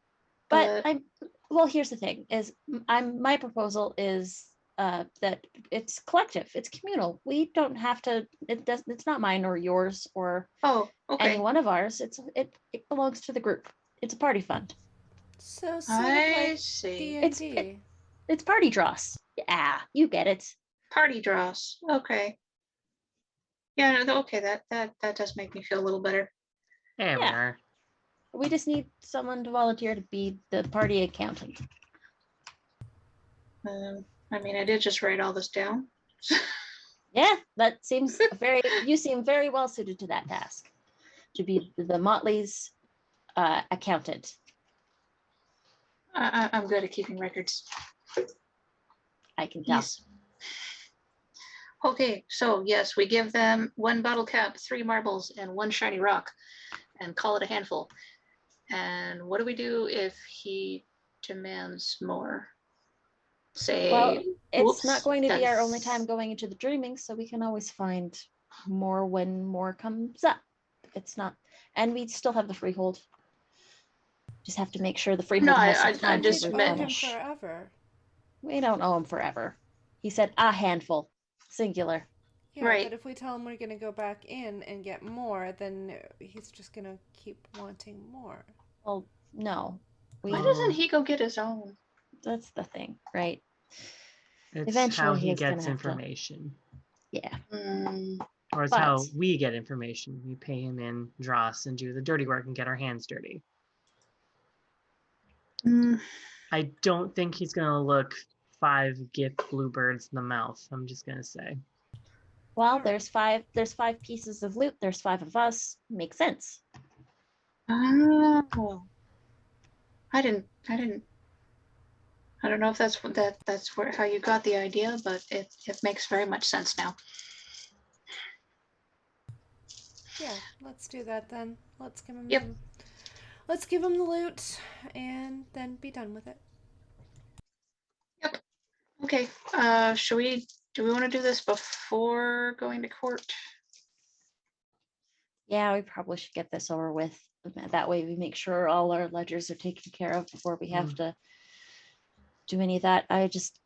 D: But well, here's the thing: is my proposal is that it's collective, it's communal. We don't have to. It's not mine or yours or
F: Oh, okay.
D: any one of ours. It belongs to the group. It's a party fund.
C: So sort
F: I
C: of like
F: see.
C: D&D.
D: It's party dross. Yeah, you get it.
F: Party draws. Okay. Yeah. No, okay. That does make me feel a little better.
E: There we
D: Yeah.
E: are.
D: We just need someone to volunteer to be the party accountant.
F: I mean, I did just write all this down.
D: Yeah, that seems you seem very well suited to that task, to be the Motley's accountant.
F: I'm good at keeping records.
D: I can tell.
F: Yes. Okay, so yes, we give them 1 bottle cap, 3 marbles, and 1 shiny rock, and call it a handful. And what do we do if he demands more? Say,
D: Well, it's
F: whoops,
D: not going to be our only
F: that's-
D: time going into the dreaming, so we can always find more when more comes up. It's not, and we still have the freehold. Just have to make sure the freehold
F: No,
D: has some
F: I
D: time
F: just
D: to
C: We've
F: meant-
C: owned him
D: replenish.
C: forever.
D: We don't owe him forever. He said a handful, singular.
C: Yeah,
F: Right.
C: but if we tell him we're going to go back in and get more, then he's just going to keep wanting more.
D: Well, no,
F: Why doesn't he go get his own?
D: that's the thing, right?
E: It's
D: Eventually
E: how he
D: he's gonna
E: gets
D: have to-
E: information.
D: Yeah.
E: Or it's how
D: But-
E: we get information. We pay him in dross and do the dirty work and get our hands dirty. I don't think he's going to look 5 gift bluebirds in the mouth. I'm just going to say.
D: Well, there's 5 pieces of loot. There's 5 of us. Makes sense.
F: Oh, I don't know if that's how you got the idea, but it makes very much sense now.
C: Yeah, let's do that then. Let's give him
F: Yep.
C: let's give him the loot and then be done with it.
F: Okay, do we want to do this before going to court?
D: Yeah, we probably should get this over with. That way we make sure all our ledgers are taken care of before we have to do any of that. I just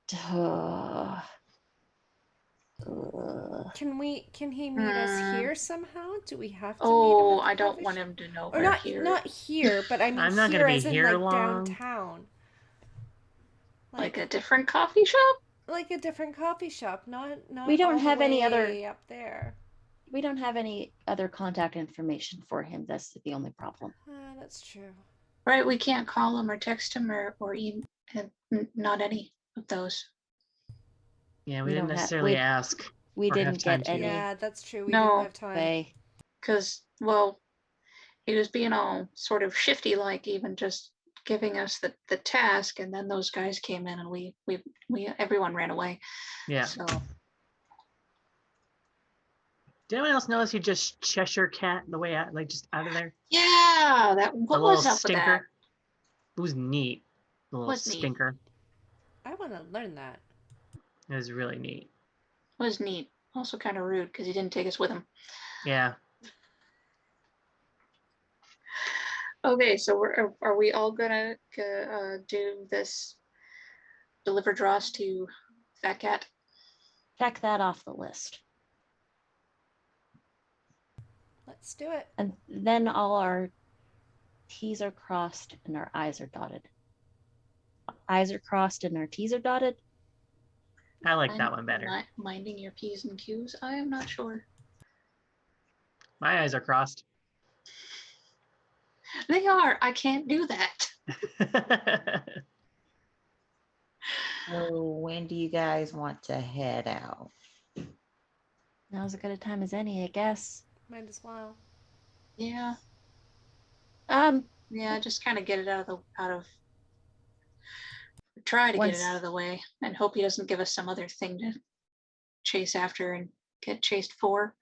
C: Can he meet us here somehow? Do we have to meet him
F: Oh,
C: at the
F: I don't
C: coffee
F: want
C: shop?
F: him to know
C: Or
F: we're
C: not
F: here.
C: not here, but I mean
E: I'm not
C: here
E: gonna be
C: as in
E: here
C: like
E: long.
C: downtown.
F: Like a different coffee shop?
C: Like a different coffee shop, not
D: We don't
C: all the
D: have any other-
C: way up there.
D: we don't have any other contact information for him. That's the only problem.
C: That's true.
F: Right, we can't call him or text him or not any of those.
E: Yeah,
D: We
E: we didn't
D: don't have-
E: necessarily
D: we-
E: ask.
D: We
E: Or
D: didn't
E: halftime
D: get
E: tea.
D: any
C: Yeah, that's true. We
F: No.
C: didn't have time.
D: way.
F: Because, well, he was being all sort of shifty, like even just giving us the task, and then those guys came in and we everyone ran away.
E: Yeah.
F: So
E: Did anyone else notice he just Cheshire cat the way out, like just out of there?
F: yeah, that
E: The
F: what
E: little
F: was up with that?
E: stinker. It was neat. The little
F: Was neat.
E: stinker.
C: I want to learn that.
E: It was really neat.
F: It was neat. Also kind of rude because he didn't take us with him.
E: Yeah.
F: Okay, so are we all gonna do this? Deliver dross to Fat Cat.
D: Check that off the list.
C: Let's do it.
D: And then all our T's are crossed and our I's are dotted. I's are crossed and our T's are dotted.
E: I like that one better.
F: Not minding your P's and Q's. I am not sure.
E: My eyes are crossed.
F: They are. I can't do that.
B: So when do you guys want to head out?
D: Now's as good a time as any, I guess.
C: Might as well.
F: Yeah. Yeah. Just kind of get it try to get it out of the way and hope he doesn't give us some other thing to chase after and get chased for.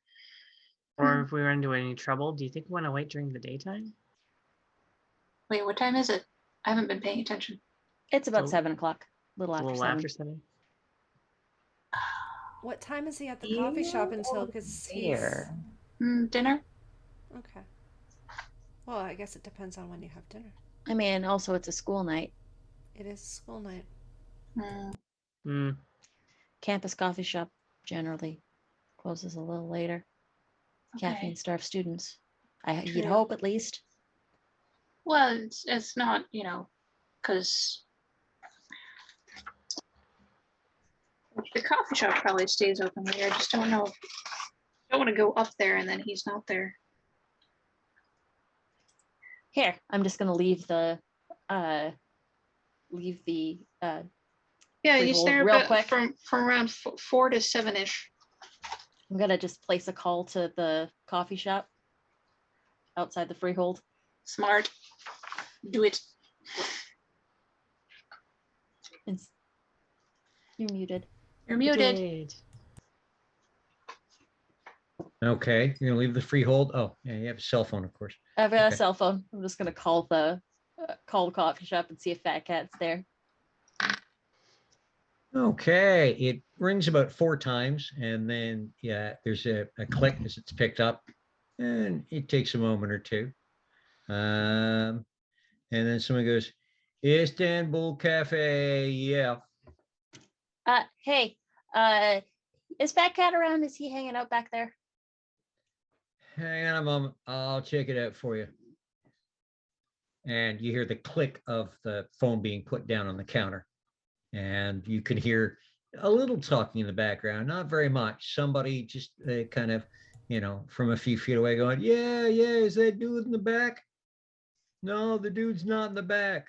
E: Or if we run into any trouble, do you think we want to wait during the daytime?
F: Wait, what time is it? I haven't been paying attention.
D: It's about
E: So-
D: 7 o'clock. A little
E: A
D: after
E: little
D: 7.
E: after 7?
C: What time is he at the coffee shop until? Because he's
B: Here.
F: Dinner?
C: okay. Well, I guess it depends on when you have dinner.
D: I mean, also it's a school night.
C: It is school night.
E: Hmm.
D: Campus coffee shop generally closes a little later.
F: Okay.
D: Caffeine starved students. You'd
F: True.
D: hope at least.
F: Well, it's not, because the coffee shop probably stays open later. I just don't know. I don't want to go up there and then he's not there.
D: Here, I'm just gonna leave the
F: Yeah,
D: Freehold
F: he's there
D: real
F: about
D: quick.
F: from around 4 to 7-ish.
D: I'm gonna just place a call to the coffee shop outside the freehold.
F: Smart. Do it.
D: You're muted.
F: You're muted.
A: Okay, you're gonna leave the freehold. Oh, yeah, you have a cell phone, of course.
D: I have a
A: Okay.
D: cell phone. I'm just gonna call the coffee shop and see if Fat Cat's there.
A: Okay, it rings about 4 times, and then there's a click as it's picked up, and it takes a moment or two. And then someone goes, Istanbul Cafe, yeah.
D: Hey, is Fat Cat around? Is he hanging out back there?
A: Hang on a moment, I'll check it out for you. And you hear the click of the phone being put down on the counter. And you can hear a little talking in the background, not very much. Somebody just kind of, from a few feet away going, yeah, is that dude in the back? No, the dude's not in the back.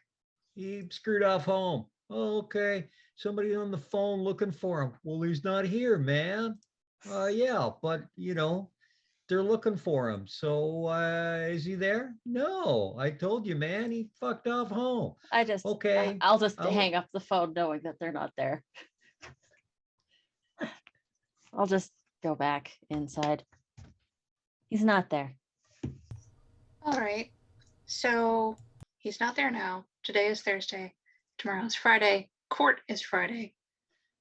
A: He screwed off home. Oh, okay. Somebody on the phone looking for him. Well, he's not here, man. Yeah, but they're looking for him. So is he there? No, I told you, man, he fucked off home. Okay.
D: I'll just hang up the phone knowing that they're not there. I'll just go back inside. He's not there.
F: All right. So he's not there now. Today is Thursday. Tomorrow's Friday. Court is Friday.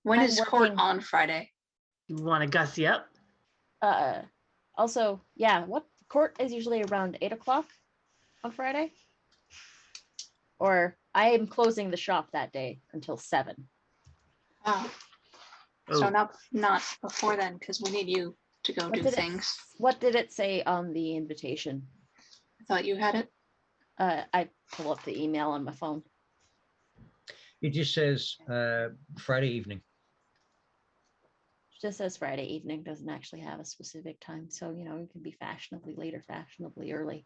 F: When
D: I'm
F: is court
D: working-
F: on Friday?
E: You want to gussy up?
D: Also, yeah, what court is usually around 8 o'clock on Friday? Or I am closing the shop that day until 7.
F: Oh. So not before then, because we need you to go do things.
D: What did it say on the invitation?
F: I thought you had it.
D: I pull up the email on my phone.
A: It just says Friday evening.
D: It just says Friday evening, doesn't actually have a specific time. So, it can be fashionably late or fashionably early.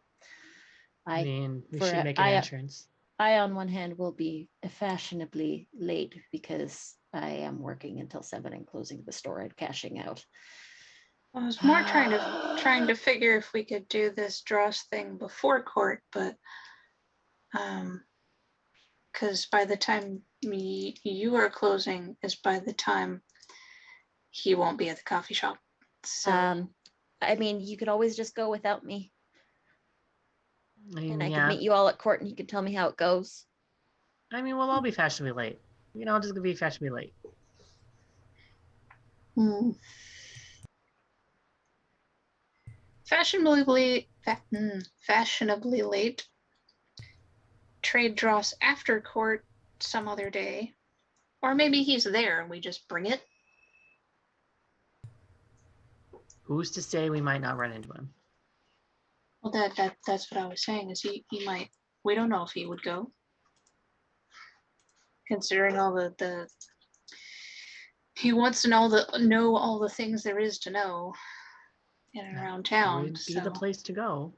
E: I mean, we
D: for
E: should
D: a-
E: make an entrance.
D: I, on one hand, will be fashionably late because I am working until 7 and closing the store and cashing out.
F: I was more trying to figure if we could do this Dross thing before court, but because by the time you are closing is by the time he won't be at the coffee shop. So
D: I mean, you could always just go without me,
E: I mean,
D: and I
E: yeah.
D: could meet you all at court, and you could tell me how it goes.
E: I mean, we'll all be fashionably late. You know, just gonna be fashionably late.
F: Fashionably late. Trade Dross after court some other day, or maybe he's there and we just bring it.
E: Who's to say we might not run into him?
F: Well, that's what I was saying. Is he might? We don't know if he would go, considering all the he wants to know all the things there is to know in and around town.
E: Would be the place to go,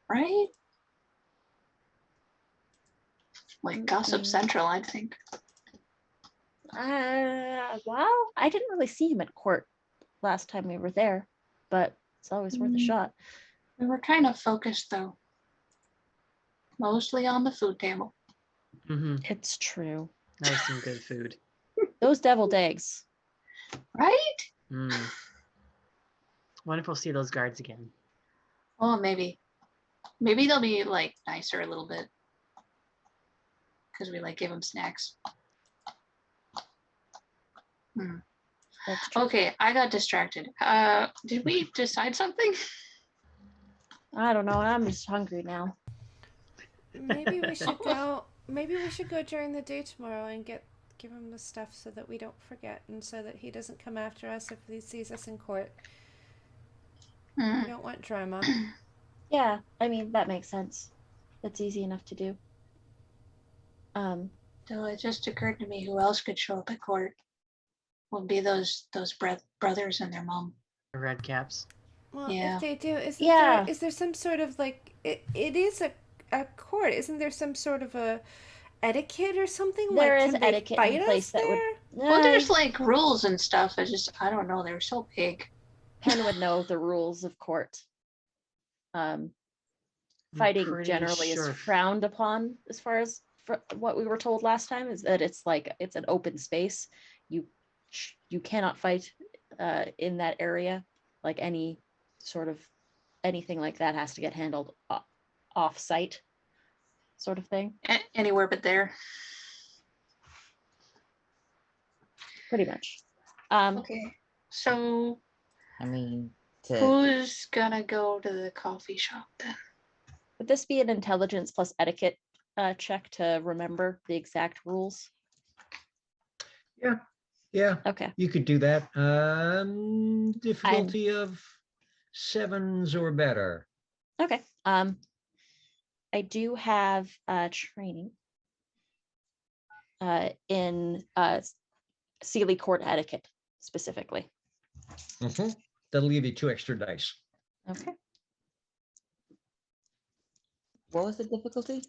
F: right? Like Gossip Central, I think.
D: Well, I didn't really see him at court last time we were there, but it's always worth a shot.
F: We were kind of focused though, mostly on the food table.
D: It's true.
E: That was some good food.
D: Those deviled eggs.
F: Right?
E: Wonder if we'll see those guards again.
F: Oh, maybe they'll be like nicer a little bit because we like give them snacks.
D: That's true.
F: Okay, I got distracted. Did we decide something?
D: I don't know. I'm just hungry now.
C: Maybe we should go. Maybe we should go during the day tomorrow and give him the stuff so that we don't forget, and so that he doesn't come after us if he sees us in court. We don't want drama.
D: Yeah, I mean, that makes sense. That's easy enough to do.
F: So it just occurred to me who else could show up at court would be those brothers and their mom.
E: The red caps.
C: Well,
F: Yeah.
C: if they do,
D: Yeah.
C: is there some sort of like it is a court? Isn't there some sort of a etiquette or something?
D: There
C: like,
D: is
C: can they
D: etiquette
C: fight
D: in
C: us
D: place that would.
C: there?
F: Well, there's like rules and stuff. I don't know. They're so big.
D: Penn would know the rules of court. Fighting
E: pretty
D: generally
E: sure.
D: is frowned upon, as far as what we were told last time, is that it's an open space. You cannot fight in that area. Like any sort of anything like that has to get handled off site, sort of thing.
F: Anywhere but there.
D: Pretty much.
F: Okay. So
B: I mean,
F: who's gonna go to the coffee shop then?
D: Would this be an intelligence plus etiquette check to remember the exact rules?
A: Yeah,
D: Okay.
A: you could do that. Difficulty of 7s or better.
D: Okay. I do have training in Sealy court etiquette specifically.
A: That'll give you 2 extra dice.
D: Okay.
B: what was the difficulty?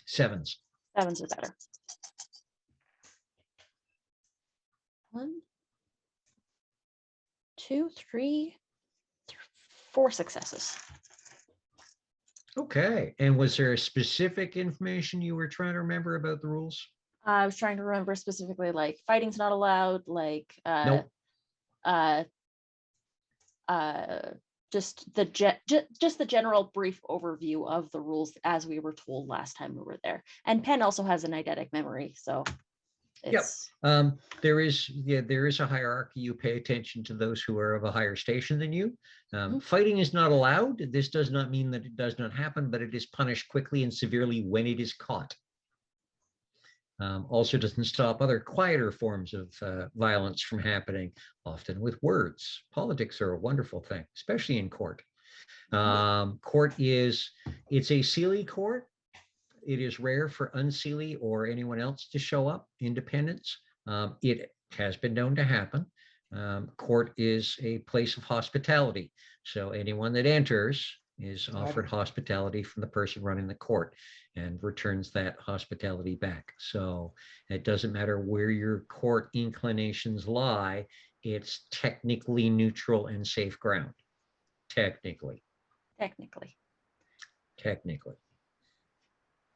A: 7s.
D: 7s are better. 1, 2, 3, 4 successes.
A: Okay. And was there specific information you were trying to remember about the rules?
D: I was trying to remember specifically, like fighting's not allowed, like
A: Nope.
D: Just the general brief overview of the rules as we were told last time we were there. And Penn also has an eidetic memory, so it's
A: There is a hierarchy. You pay attention to those who are of a higher station than you. Fighting is not allowed. This does not mean that it does not happen, but it is punished quickly and severely when it is caught. Also doesn't stop other quieter forms of violence from happening, often with words. Politics are a wonderful thing, especially in court. Court it's a Sealy court. It is rare for unsealy or anyone else to show up, independents. It has been known to happen. Court is a place of hospitality. So anyone that enters is
B: Right.
A: offered hospitality from the person running the court and returns that hospitality back. So it doesn't matter where your court inclinations lie, it's technically neutral and safe ground. Technically.
D: Technically.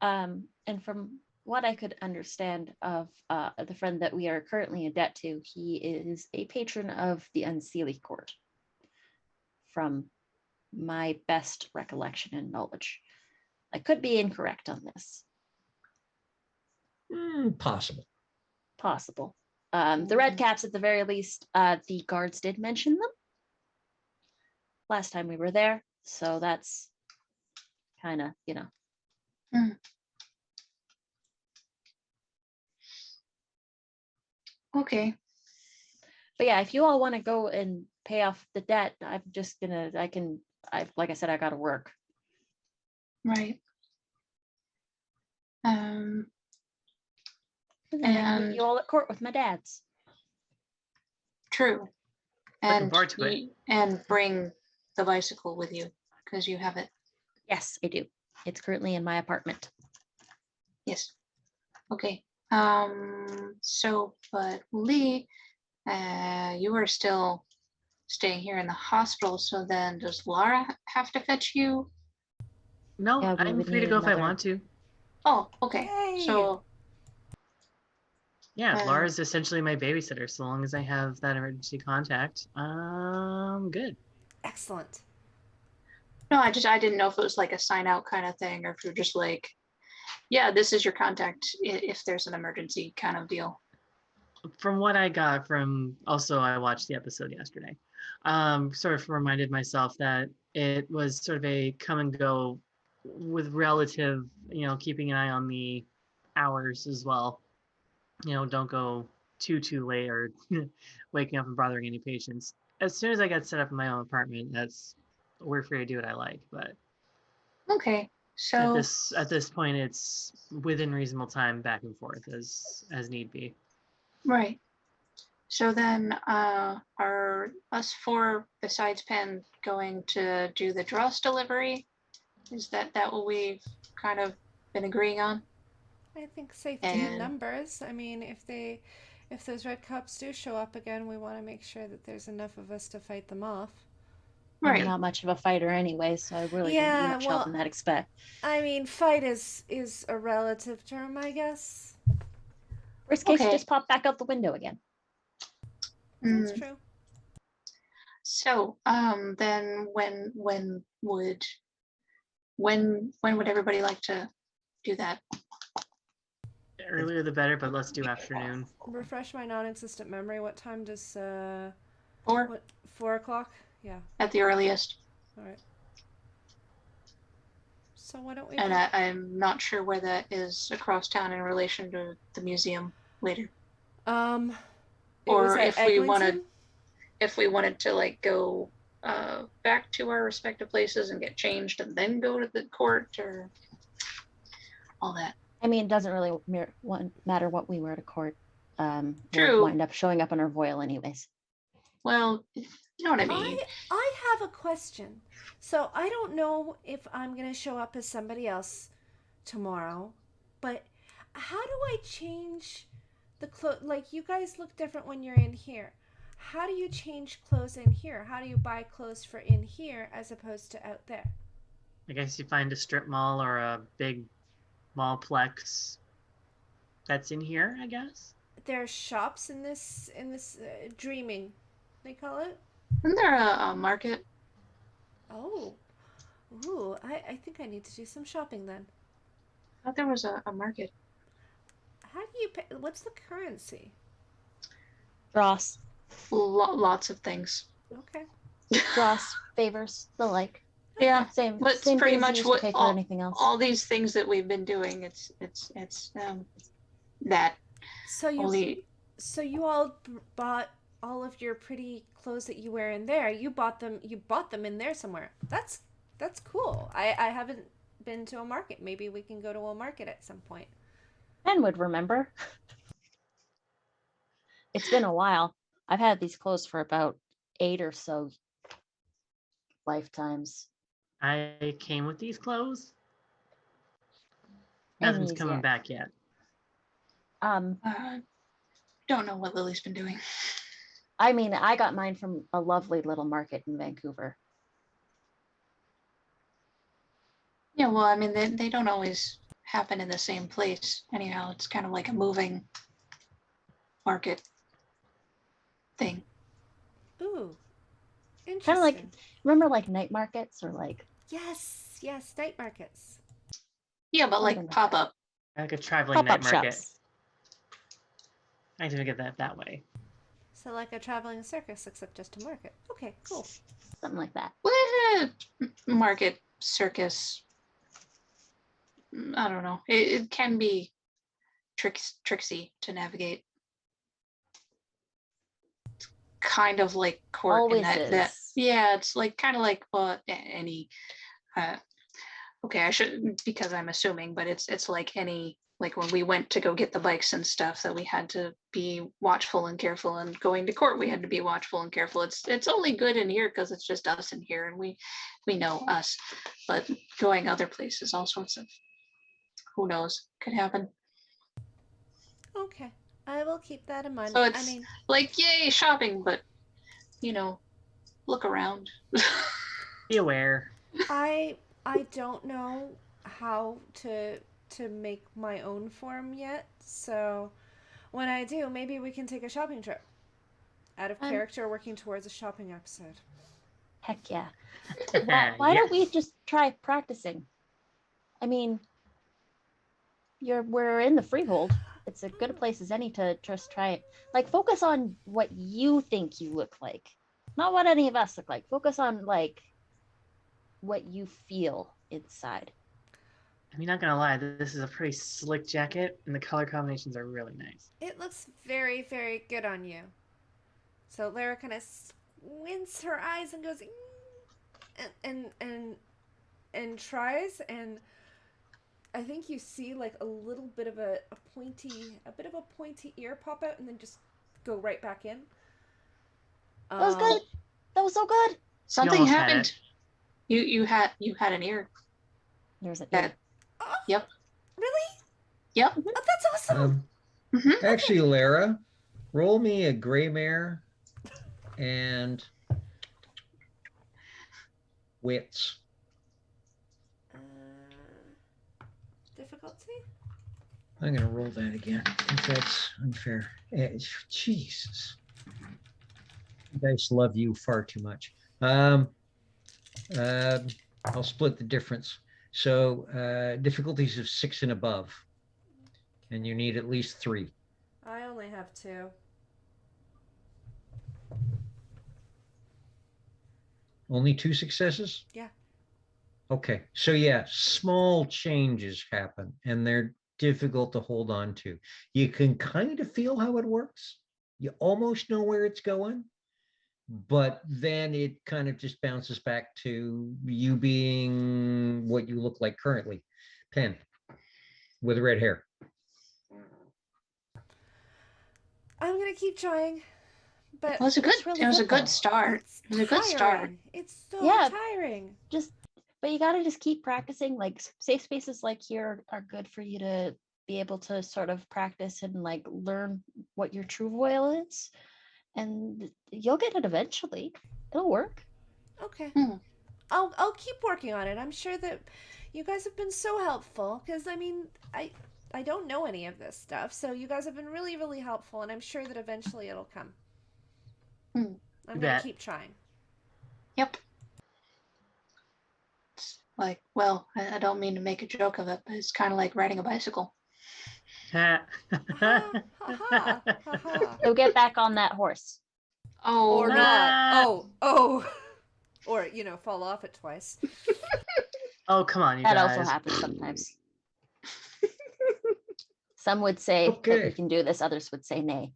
D: And from what I could understand of the friend that we are currently in debt to, he is a patron of the Unseelie Court, from my best recollection and knowledge. I could be incorrect on this.
A: Possible.
D: Possible. The red caps, at the very least, the guards did mention them last time we were there. So that's kind of,
F: Okay.
D: But yeah, if you all want to go and pay off the debt, I'm just gonna, like I said, I gotta work.
F: Right.
D: And then I can meet
F: And
D: you all at court with my dads.
F: true.
E: Looking
F: And
E: forward to it.
F: and bring the bicycle with you because you have it.
D: Yes, I do. It's currently in my apartment.
F: Yes. Okay. So, but Lee, you are still staying here in the hospital. So then, does Lara have to fetch you?
E: No,
D: Yeah, we
E: I'm
D: would
E: free to
D: need
E: go if I
D: another-
E: want to.
F: Oh, okay.
C: Yay.
F: So,
E: Yeah,
F: Uh,
E: Laura's essentially my babysitter. So long as I have that emergency contact, good.
C: Excellent.
F: no, I didn't know if it was like a sign out kind of thing, or if you're just like, yeah, this is your contact if there's an emergency kind of deal.
E: From what I got from, also I watched the episode yesterday, sort of reminded myself that it was sort of a come and go with relative, keeping an eye on the hours as well. Don't go too late or waking up and bothering any patients. As soon as I got set up in my own apartment, we're free to do what I like. But
F: Okay. So
E: at this point, it's within reasonable time back and forth as need be.
F: right. So then, are us four besides Penn going to do the dross delivery? Is that what we've kind of been agreeing on?
C: I think safety in
F: And-
C: numbers. I mean, if those red cops do show up again, we want to make sure that there's enough of us to fight them off.
D: I'm
F: Right.
D: not much of a fighter anyway, so I really
C: Yeah,
D: wouldn't be much help
C: well-
D: in that expect.
C: I mean, fight is a relative term, I guess.
D: Worst case,
F: Okay.
D: just pop back out the window again.
C: That's
F: Mm,
C: true.
F: So, then when would everybody like to do that?
E: The earlier the better, but let's do afternoon.
C: Refresh my non-existent memory. What time does
F: 4
C: 4 o'clock? Yeah.
F: at the earliest.
C: All right. So why don't we?
F: And I'm not sure where that is across town in relation to the museum later.
C: It was
F: Or
C: at
F: if we
C: Eglinton?
F: wanted to like go back to our respective places and get changed and then go to the court or all that.
D: I mean, it doesn't really matter what we wear to court.
F: True.
D: We'll wind up showing up on our voil anyways.
F: Well, you know what I mean.
C: I have a question. So I don't know if I'm gonna show up as somebody else tomorrow, but how do I change the clothes? Like, you guys look different when you're in here. How do you change clothes in here? How do you buy clothes for in here as opposed to out there?
E: I guess you find a strip mall or a big mallplex that's in here, I guess.
C: There are shops in this dreaming, they call it.
F: Isn't there a market?
C: Oh, ooh, I think I need to do some shopping then.
F: I thought there was a market.
C: How do you pay? What's the currency?
D: Dross,
F: Lots of things.
C: Okay.
D: dross, favors, the like.
F: Yeah,
D: Same.
F: but it's
D: same
F: pretty
D: things you
F: much
D: used to
F: what
D: pay for anything else.
F: all these things that we've been doing. It's that
C: So you
F: only.
C: so you all bought all of your pretty clothes that you wear in there. You bought them in there somewhere. That's cool. I haven't been to a market. Maybe we can go to a market at some point.
D: Ben would remember. It's been a while. I've had these clothes for about 8 or so lifetimes.
E: I came with these clothes.
D: And
E: Nothing's
D: these,
E: coming
D: yeah.
E: back yet.
F: Don't know what Lily's been doing.
D: I mean, I got mine from a lovely little market in Vancouver.
F: Yeah, well, I mean, they don't always happen in the same place. Anyhow, it's kind of like a moving market thing.
C: Ooh,
D: Kind of
C: interesting.
D: like, remember like night markets or like,
C: Yes, night markets.
F: Yeah, but
D: Something
F: like
D: like
F: pop up.
E: Like a traveling
D: pop-up
E: night market.
D: shops.
E: I didn't get that way.
C: So like a traveling circus, except just a market. Okay, cool.
D: Something like that.
F: Market, circus. I don't know. It can be tricksy to navigate. It's kind of like court
D: Always
F: in that
D: is.
F: yeah, it's like kind of like any okay, I shouldn't because I'm assuming, but it's like any like when we went to go get the bikes and stuff that we had to be watchful and careful, and going to court we had to be watchful and careful. It's only good in here because it's just us in here and we know us, but going other places, all sorts of who knows could happen.
C: Okay, I will keep that in mind.
F: So
C: I
F: it's
C: mean,
F: like yay shopping, but look around.
E: Be aware.
C: I don't know how to make my own form yet. So when I do, maybe we can take a shopping trip. Out of character, working towards a shopping episode.
D: Heck yeah. Why don't we
E: Yes.
D: just try practicing? I mean, we're in the freehold. It's a good place as any to just try it. Like, focus on what you think you look like, not what any of us look like. Focus on like what you feel inside.
E: I'm not gonna lie, this is a pretty slick jacket, and the color combinations are really nice.
C: It looks very, very good on you. So Lara kind of squints her eyes and goes, and tries, and I think you see like a little bit of a pointy ear pop out, and then just go right back in.
D: That was good. That was so good.
F: Something
E: almost had
F: happened. You had an ear.
D: There's an
F: That-
D: ear.
C: Oh,
F: Yep.
C: really?
F: Yep.
C: Oh, that's awesome.
A: Actually, Lara, roll me a gray mare and wits.
C: Difficulty?
A: I'm going to roll that again. I think that's unfair. Jesus. You guys love you far too much. I'll split the difference. So difficulties of 6 and above. And you need at least 3.
C: I only have 2.
A: Only 2 successes?
C: Yeah.
A: Okay. So yeah, small changes happen and they're difficult to hold on to. You can kind of feel how it works. You almost know where it's going, but then it kind of just bounces back to you being what you look like currently. Pen with red hair.
C: I'm gonna keep trying, but
F: It was a good.
D: really
F: It was a
D: good, though.
F: good start.
C: it's
F: It was a good start.
C: tiring. It's so
D: Yeah.
C: tiring.
D: But you gotta just keep practicing. Like, safe spaces like here are good for you to be able to sort of practice and like learn what your true voil is, and you'll get it eventually. It'll work.
C: Okay.
F: Hmm.
C: I'll keep working on it. I'm sure that you guys have been so helpful, because I mean, I don't know any of this stuff, so you guys have been really, really helpful, and I'm sure that eventually it'll come.
F: Hmm.
C: I'm
E: You
C: gonna
E: bet.
C: keep trying.
F: Yep. It's like, well, I don't mean to make a joke of it, but it's kind of like riding a bicycle.
C: Ha ha ha ha.
D: So get back on that horse.
F: Oh,
C: Or not. Oh. Or fall off it twice.
E: Oh, come on, you
D: That
E: guys.
D: also happens sometimes. Some would say that we
A: Okay.
D: can do this. Others would say nay.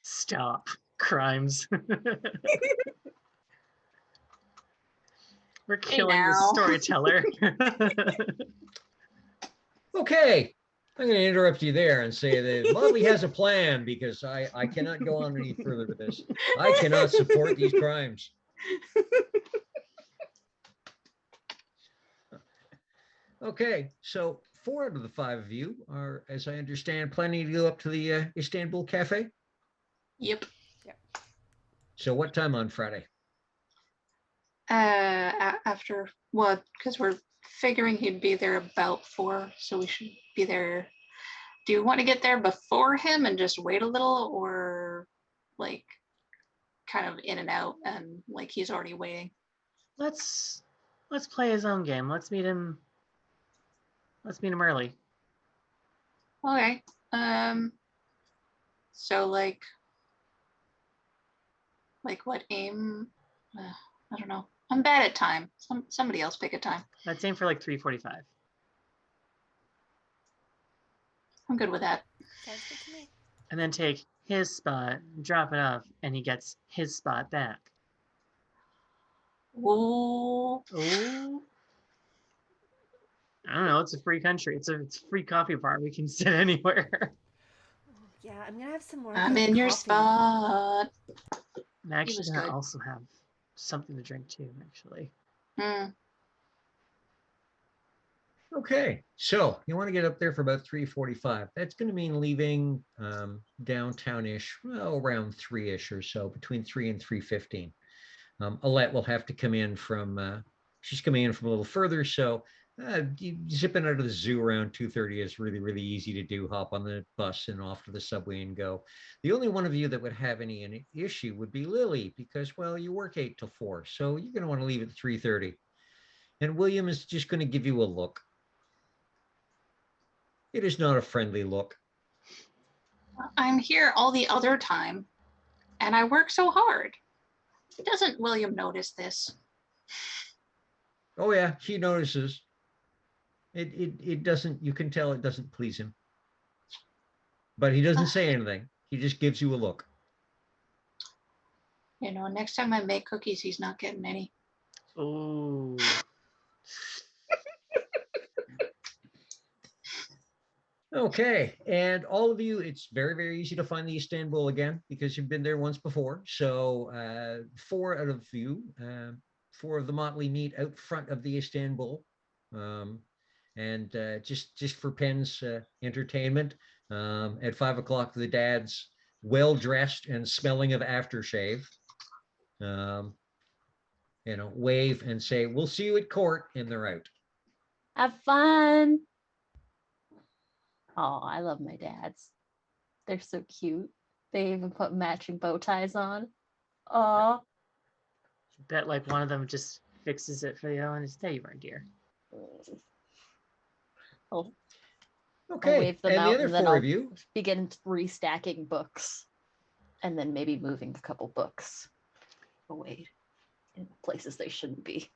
E: Stop. Crimes. We're killing the
F: now.
E: storyteller.
A: Okay. I'm going to interrupt you there and say that Motley has a plan because I cannot go on any further with this. I cannot support these crimes. Okay, so 4 out of the 5 of you are, as I understand, planning to go up to the Istanbul Cafe.
F: Yep.
A: So what time on Friday?
F: After what? Because we're figuring he'd be there about 4, so we should be there. Do you want to get there before him and just wait a little, or like kind of in and out and like he's already waiting?
E: Let's play his own game. Let's meet him early.
F: Okay. So like what aim? I don't know. I'm bad at time. Somebody else pick a time.
E: Let's aim for like 3:45.
F: I'm good with that.
C: Sounds good to me.
E: And then take his spot, drop it off, and he gets his spot back.
F: Ooh.
E: Oh. I don't know. It's a free country. It's a free coffee bar. We can sit anywhere.
C: Yeah, I'm gonna have some more.
F: I'm
C: good
F: in your
C: coffee.
F: spot.
E: I'm actually
F: was
E: gonna
F: good.
E: also have something to drink too, actually.
F: Hmm.
A: Okay, so you want to get up there for about 3:45. That's going to mean leaving downtown-ish, well, around 3-ish or so, between 3 and 3:15. Alette will have to come in from, she's coming in from a little further, so zipping out of the zoo around 2:30 is really, really easy to do. Hop on the bus and off to the subway and go. The only one of you that would have any issue would be Lily, because, well, you work 8 till 4, so you're going to want to leave at 3:30. And William is just going to give you a look. It is not a friendly look.
F: I'm here all the other time, and I work so hard. Doesn't William notice this?
A: Oh yeah, he notices. It doesn't, you can tell it doesn't please him. But he doesn't say anything. He just gives you a look.
F: You know, next time I make cookies, he's not getting any.
E: Oh.
A: Okay, and all of you, it's very, very easy to find the Istanbul again because you've been there once before. So 4 out of you, 4 of the Motley meet out front of the Istanbul. And just for Penn's entertainment, at 5 o'clock, the dad's well dressed and smelling of aftershave. Wave and say, "We'll see you at court," and they're out.
D: Have fun. Oh, I love my dads. They're so cute. They even put matching bow ties on. Oh.
E: Bet like one of them just fixes it for the other one. There you are, dear.
D: I'll
A: Okay,
D: wave them
A: and
D: out
A: the other
D: and then
A: 4
D: I'll
A: of you,
D: begin restacking books and then maybe moving a couple books away in places they shouldn't be.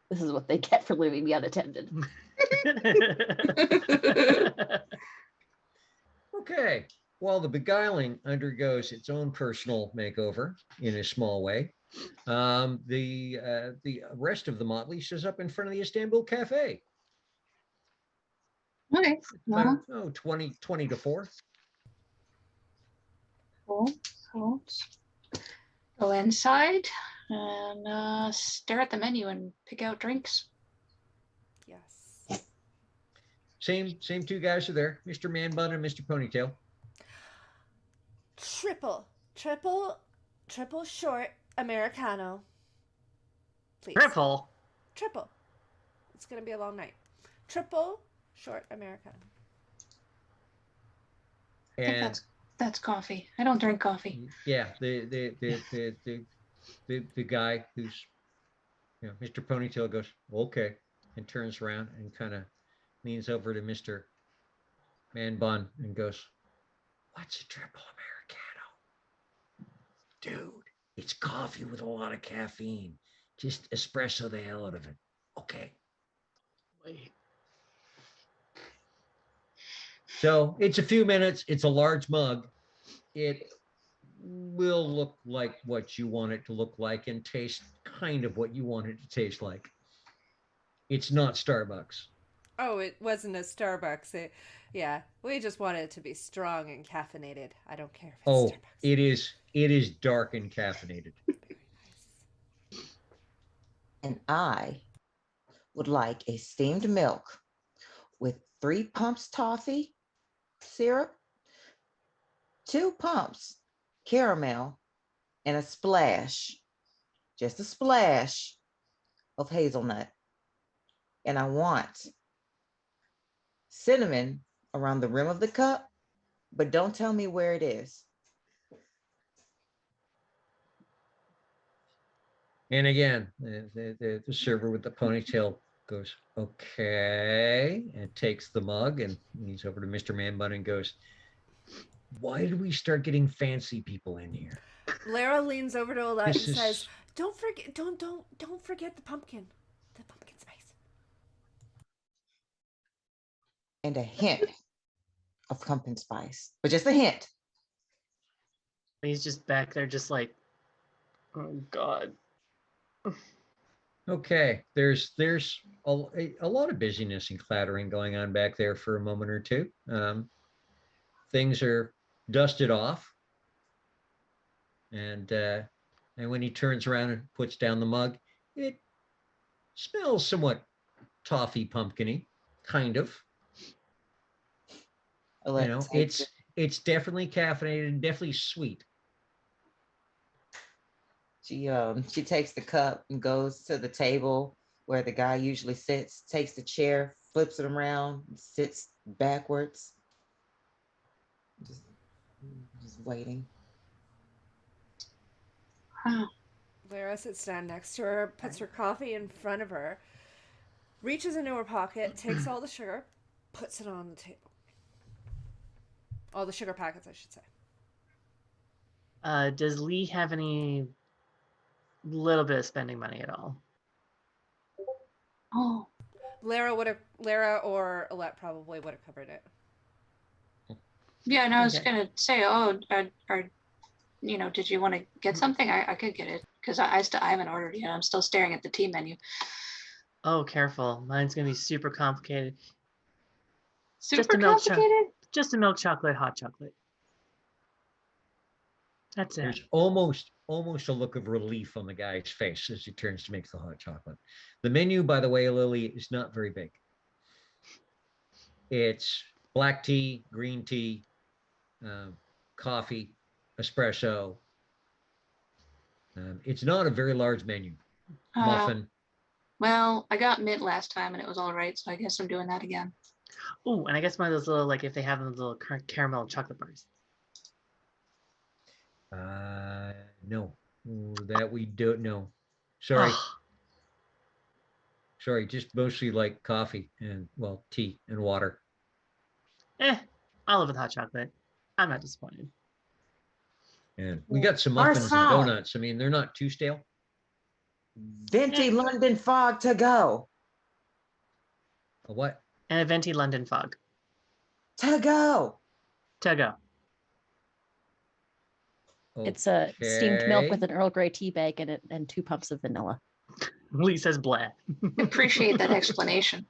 D: This is what they get for leaving me unattended.
A: okay, while the beguiling undergoes its own personal makeover in a small way, the rest of the Motley shows up in front of the Istanbul Cafe.
F: Okay. Well,
A: About 20 to 4.
F: cool. Go inside and stare at the menu and pick out drinks.
C: Yes.
A: Same 2 guys are there, Mr. Man Bun and Mr. Ponytail.
C: Triple short Americano. Please.
E: Triple.
C: It's gonna be a long night. Triple short Americano.
F: I think that's coffee. I don't drink coffee.
A: Yeah, the guy who's, Mr. Ponytail goes, "Okay," and turns around and kind of leans over to Mr. Man Bun and goes, "What's a triple Americano?" "Dude, it's coffee with a lot of caffeine. Just espresso the hell out of it." "Okay."
E: Wait.
A: So it's a few minutes. It's a large mug. It will look like what you want it to look like and taste kind of what you want it to taste like. It's not Starbucks.
C: Oh, it wasn't a Starbucks. Yeah, we just wanted it to be strong and caffeinated. I don't care if it's Starbucks.
A: It is dark and caffeinated.
C: Very nice.
B: And I would like a steamed milk with 3 pumps toffee syrup, 2 pumps caramel, and a splash, just a splash of hazelnut. And I want cinnamon around the rim of the cup, but don't tell me where it is.
A: And again, the server with the ponytail goes, okay, and takes the mug and leans over to Mr. Man Bun and goes, why did we start getting fancy people in here?
C: Lara leans over to Alette
A: This
C: and
A: is
C: says, "Don't forget the pumpkin spice."
B: And a hint of pumpkin spice, but just a hint.
E: He's just back there, just like, oh God.
A: okay. There's a lot of busyness and clattering going on back there for a moment or two. Things are dusted off, and when he turns around and puts down the mug, it smells somewhat toffee pumpkiny, kind of. You know, it's definitely caffeinated and definitely sweet.
B: She takes the cup and goes to the table where the guy usually sits, takes the chair, flips it around, sits backwards, just waiting.
F: Huh.
C: Lara sits down next to her, puts her coffee in front of her, reaches into her pocket, takes all the sugar, puts it on the table. All the sugar packets, I should say.
E: Does Lee have any little bit of spending money at all?
F: Oh,
C: Lara or Alette probably would have covered it.
F: yeah. And I was
E: Okay.
F: gonna say, did you want to get something? I could get it because I haven't ordered yet. I'm still staring at the tea menu.
E: Oh, careful. Mine's gonna be super complicated.
F: Super complicated.
E: Just a milk chocolate, hot chocolate. That's it.
A: There's almost a look of relief on the guy's face as he turns to make the hot chocolate. The menu, by the way, Lily, is not very big. It's black tea, green tea, coffee, espresso. It's not a very large menu. Muffin.
F: Well, I got mint last time and it was all right, so I guess I'm doing that again.
E: Oh, and I guess one of those little, like, if they have those little caramel chocolate bars.
A: No, that we don't know. Sorry.
E: Oh,
A: Sorry, just mostly like coffee and, well, tea and water.
E: I'll live with hot chocolate. I'm not disappointed.
A: And we got some muffins and
B: Marcel.
A: donuts. I mean, they're not too stale.
B: Venti London fog to go.
A: A what?
E: And a venti London fog
B: To go.
E: to go.
D: It's a steamed milk with
A: Okay.
D: an Earl Grey tea bag in it and 2 pumps of vanilla.
E: Lee says blah.
F: Appreciate that explanation.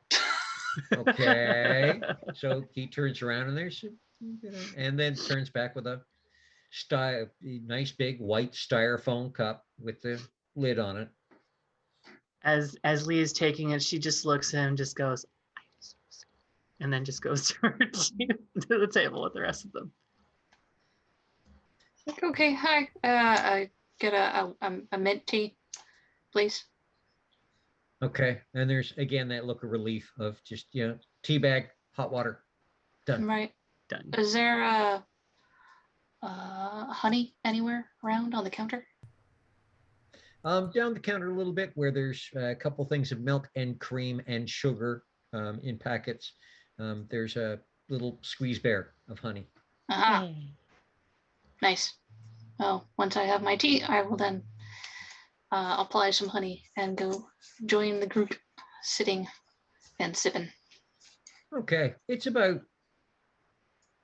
A: Okay. So he turns around and there's, and then turns back with a nice big white styrofoam cup with the lid on it.
E: As Lee is taking it, she just looks at him and just goes, and then just goes to the table with the rest of them.
F: Like, okay, hi. I get a mint tea, please.
A: Okay. And there's again that look of relief of just, tea bag, hot water, done.
F: Right.
E: Done.
F: Is there honey anywhere around on the counter?
A: Down the counter a little bit where there's a couple things of milk and cream and sugar in packets. There's a little squeeze bear of honey.
F: Aha. Nice. Well, once I have my tea, I will then apply some honey and go join the group sitting and sipping.
A: Okay, it's about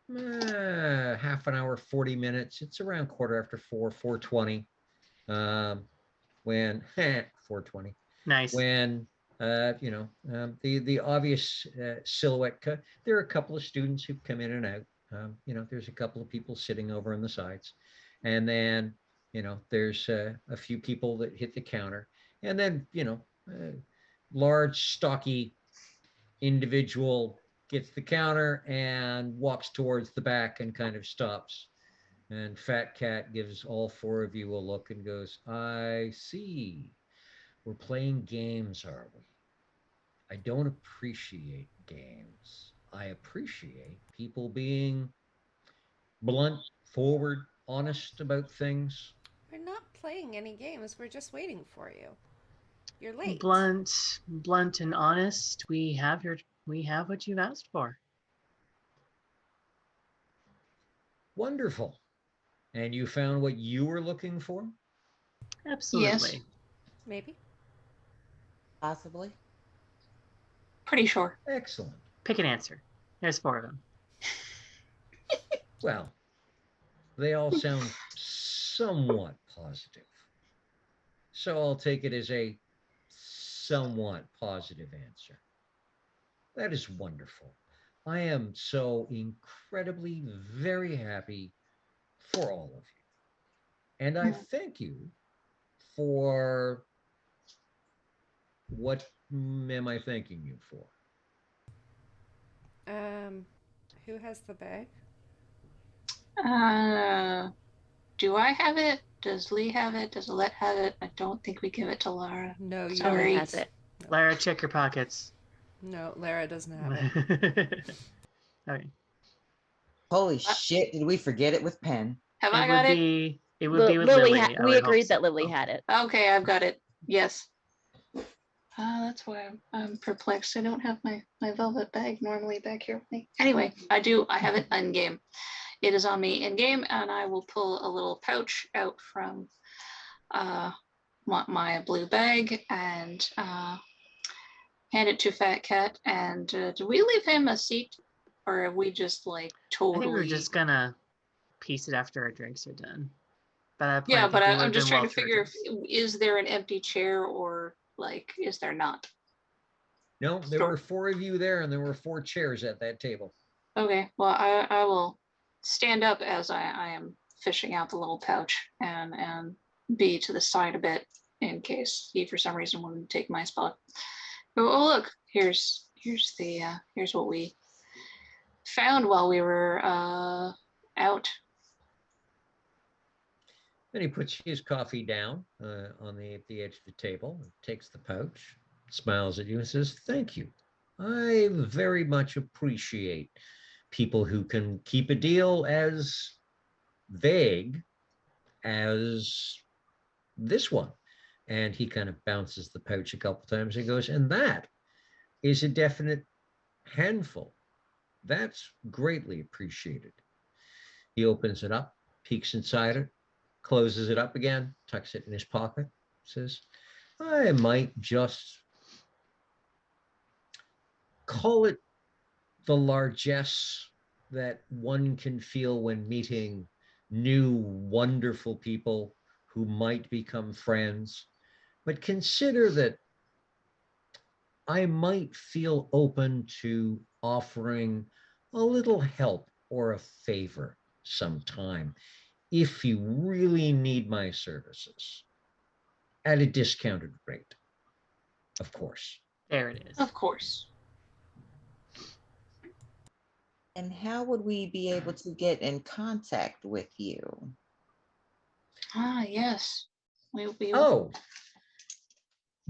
A: half an hour, 40 minutes. It's around 4:15, 4:20. When 4:20.
E: Nice.
A: When the obvious silhouette. There are a couple of students who've come in and out. There's a couple of people sitting over on the sides, and then there's a few people that hit the counter, and then large, stocky individual gets the counter and walks towards the back and kind of stops. And Fat Cat gives all four of you a look and goes, I see. We're playing games, are we? I don't appreciate games. I appreciate people being blunt, forward, honest about things.
C: We're not playing any games. We're just waiting for you. You're late.
E: Blunt and honest. We have what you've asked for.
A: Wonderful. And you found what you were looking for?
E: Absolutely.
C: Maybe.
B: Possibly.
F: Pretty sure.
A: Excellent.
E: Pick an answer. There's 4 of them.
A: Well, they all sound somewhat positive. So I'll take it as a somewhat positive answer. That is wonderful. I am so incredibly very happy for all of you. And I thank you for what am I thanking you for?
C: Who has the bag?
F: Do I have it? Does Lee have it? Does Alette have it? I don't think we give it to Lara.
C: No, you
F: Sorry.
D: Lara has it.
E: Lara, check your pockets.
C: No, Lara doesn't have it.
E: Okay.
B: Holy shit, did we forget it with pen?
F: Have I got it?
E: It would be with Lily. I
D: We
E: would hope
D: agreed
E: so.
D: that Lily had it.
F: Okay, I've got it. Yes. That's why I'm perplexed. I don't have my velvet bag normally back here with me. Anyway, I do. I have it in game. It is on me in game, and I will pull a little pouch out from my blue bag and hand it to Fat Cat. And do we leave him a seat, or are we just like
E: I
F: totally?
E: think we're just gonna piece it after our drinks are done. But
F: Yeah, but I'm
E: I'm
F: just trying to figure is there an empty chair or like is there not?
A: No, there were 4 of you there, and there were 4 chairs at that table.
F: Okay, well, I will stand up as I am fishing out the little pouch and be to the side a bit in case he for some reason wanted to take my spot. Oh look, here's what we found while we were out.
A: Then he puts his coffee down on the edge of the table, and takes the pouch, smiles at you, and says, "Thank you. I very much appreciate people who can keep a deal as vague as this one." And he kind of bounces the pouch a couple times and goes, "And that is a definite handful. That's greatly appreciated." He opens it up, peeks inside it, closes it up again, tucks it in his pocket, says, "I might just call it the largesse that one can feel when meeting new, wonderful people who might become friends. But consider that I might feel open to offering a little help or a favor sometime if you really need my services at a discounted rate, of course."
E: There it is.
F: Of course.
B: And how would we be able to get in contact with you?
F: Yes. We
A: Oh,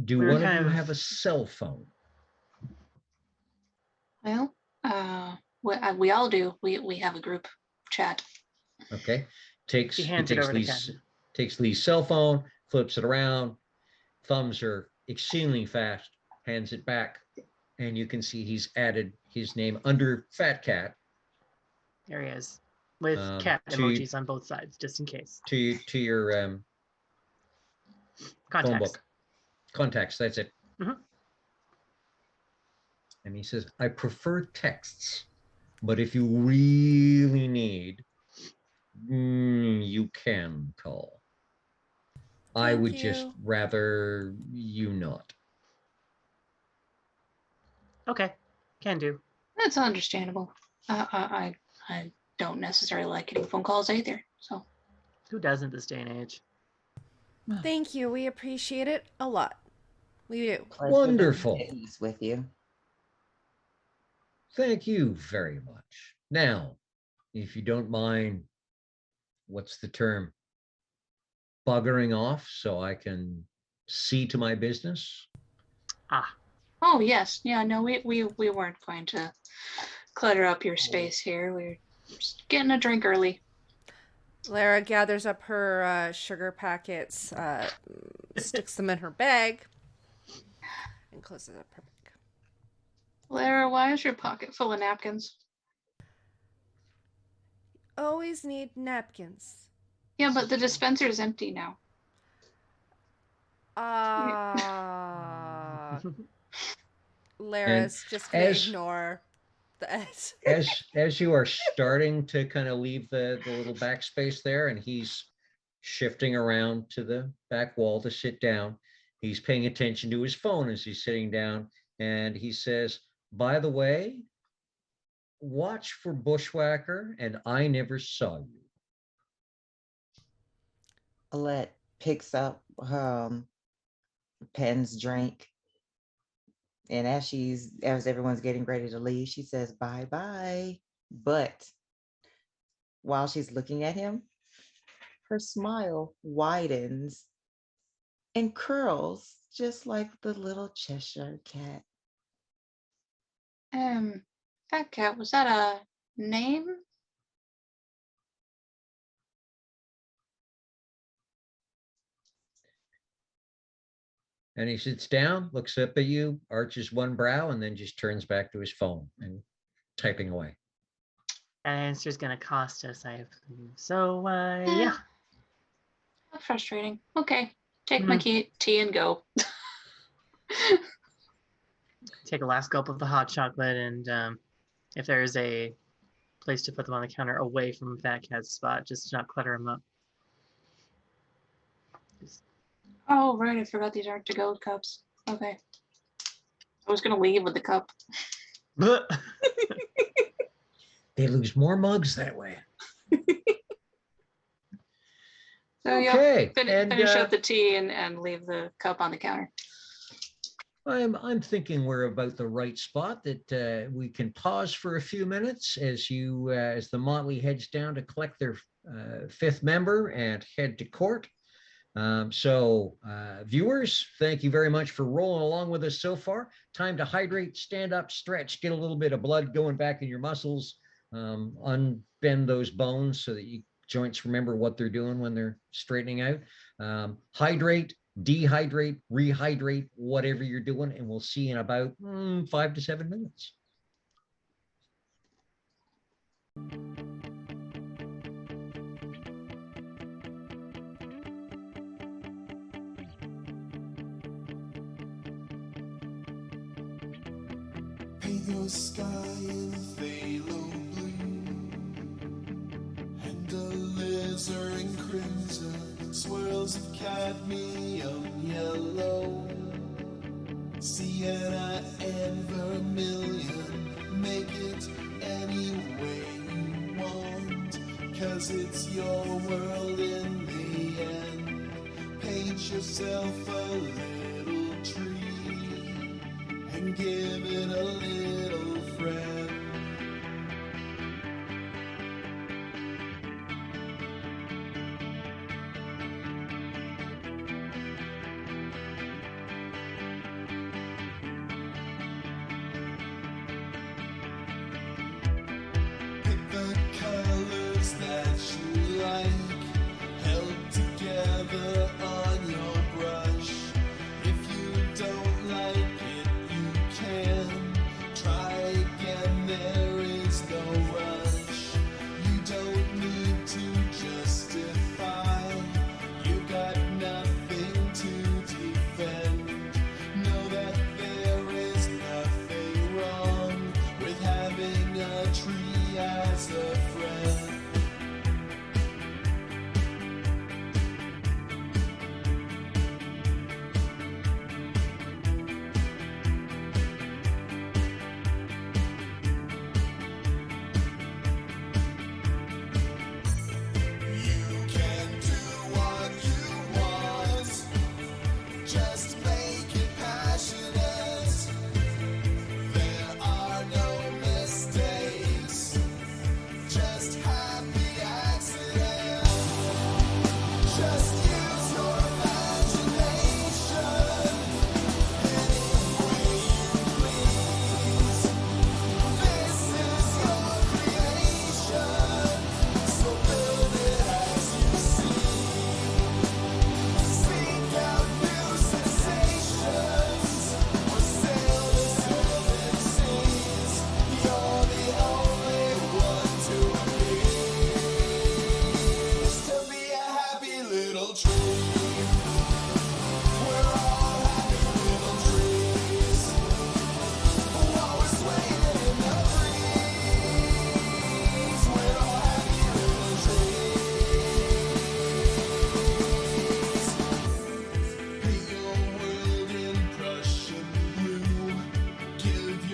A: do
E: We were
A: one of
E: kind
A: you
E: of-
A: have a cell phone?
F: Well, we all do. We have a group chat.
A: Okay.
E: He hands it over to Ken.
A: Takes Lee's cell phone, flips it around, thumbs are extremely fast, hands it back, and you can see he's added his name under Fat Cat
E: There he is. With cat emojis on both sides, just in case.
A: to your phone
E: Contacts.
A: book. Contacts, that's it.
E: Mhm.
A: And he says, "I prefer texts, but if you really need, you can call. I
C: Thank
A: would just
C: you.
A: rather you not."
E: Okay, can do.
F: That's understandable. I don't necessarily like getting phone calls either. So
E: Who doesn't this day and age?
C: Thank you. We appreciate it a lot. We do.
B: Pleasure
A: Wonderful.
B: doing business with you.
A: Thank you very much. Now, if you don't mind, what's the term? Buggering off so I can see to my business.
E: Ah,
F: Oh yes, yeah. No, we weren't going to clutter up your space here. We're just getting a drink early.
C: Lara gathers up her sugar packets, sticks them in her bag, and closes up her bag.
F: Lara, why is your pocket full of napkins?
C: Always need napkins.
F: Yeah, but the dispenser is empty now.
C: Lara's just gonna
A: as-
C: ignore the S.
A: As you are starting to kind of leave the little backspace there, and he's shifting around to the back wall to sit down, he's paying attention to his phone as he's sitting down, and he says, by the way, watch for Bushwhacker and I never saw you.
B: Alette picks up Pen's drink. And as everyone's getting ready to leave, she says, bye-bye. But while she's looking at him, her smile widens and curls just like the little Cheshire cat.
F: Fat Cat, was that a name?
A: And he sits down, looks up at you, arches one brow, and then just turns back to his phone and typing away.
E: that answer's gonna cost us, I believe. So yeah.
F: How frustrating. Okay, take my tea and go.
E: Take a last gulp of the hot chocolate, and if there is a place to put them on the counter away from Fat Cat's spot, just to not clutter them up.
F: Oh, right, I forgot these aren't to-go cups. Okay. I was gonna leave with the cup.
A: They lose more mugs that way.
F: So
A: Okay,
F: yeah,
A: and
F: finish up the tea and leave the cup on the counter.
A: I'm thinking we're about the right spot that we can pause for a few minutes as the Motley heads down to collect their fifth member and head to court. So viewers, thank you very much for rolling along with us so far. Time to hydrate, stand up, stretch, get a little bit of blood going back in your muscles, unbend those bones so that your joints remember what they're doing when they're straightening out. Hydrate, dehydrate, rehydrate, whatever you're doing, and we'll see you in about 5 to 7 minutes.
G: Paint your sky in phthalo blue and alizarin crimson, swirls of cadmium yellow, sienna and vermilion. Make it any way you want, 'cause it's your world in the end. Paint yourself a little tree and give it a little friend. Pick the colors that you like, held together on your brush. If you don't like it, you can try again, there is no rush. You don't need to justify, you got nothing to defend. Know that there is nothing wrong with having a tree as a friend.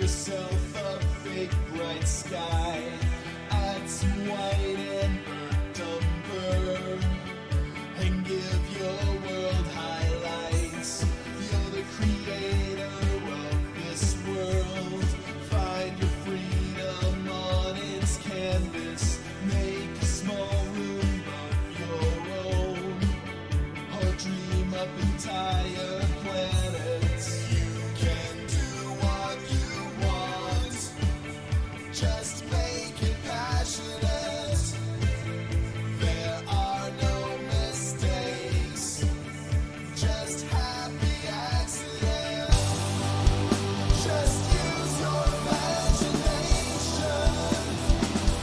G: yourself a big bright sky. Add some white and burnt umber and give your world highlights. You're the creator of this world. Find your freedom on its canvas. Make a small room of your own, or dream up entire planets. You can do what you want. Just make it passionate. There are no mistakes, just happy accidents. Just use your imagination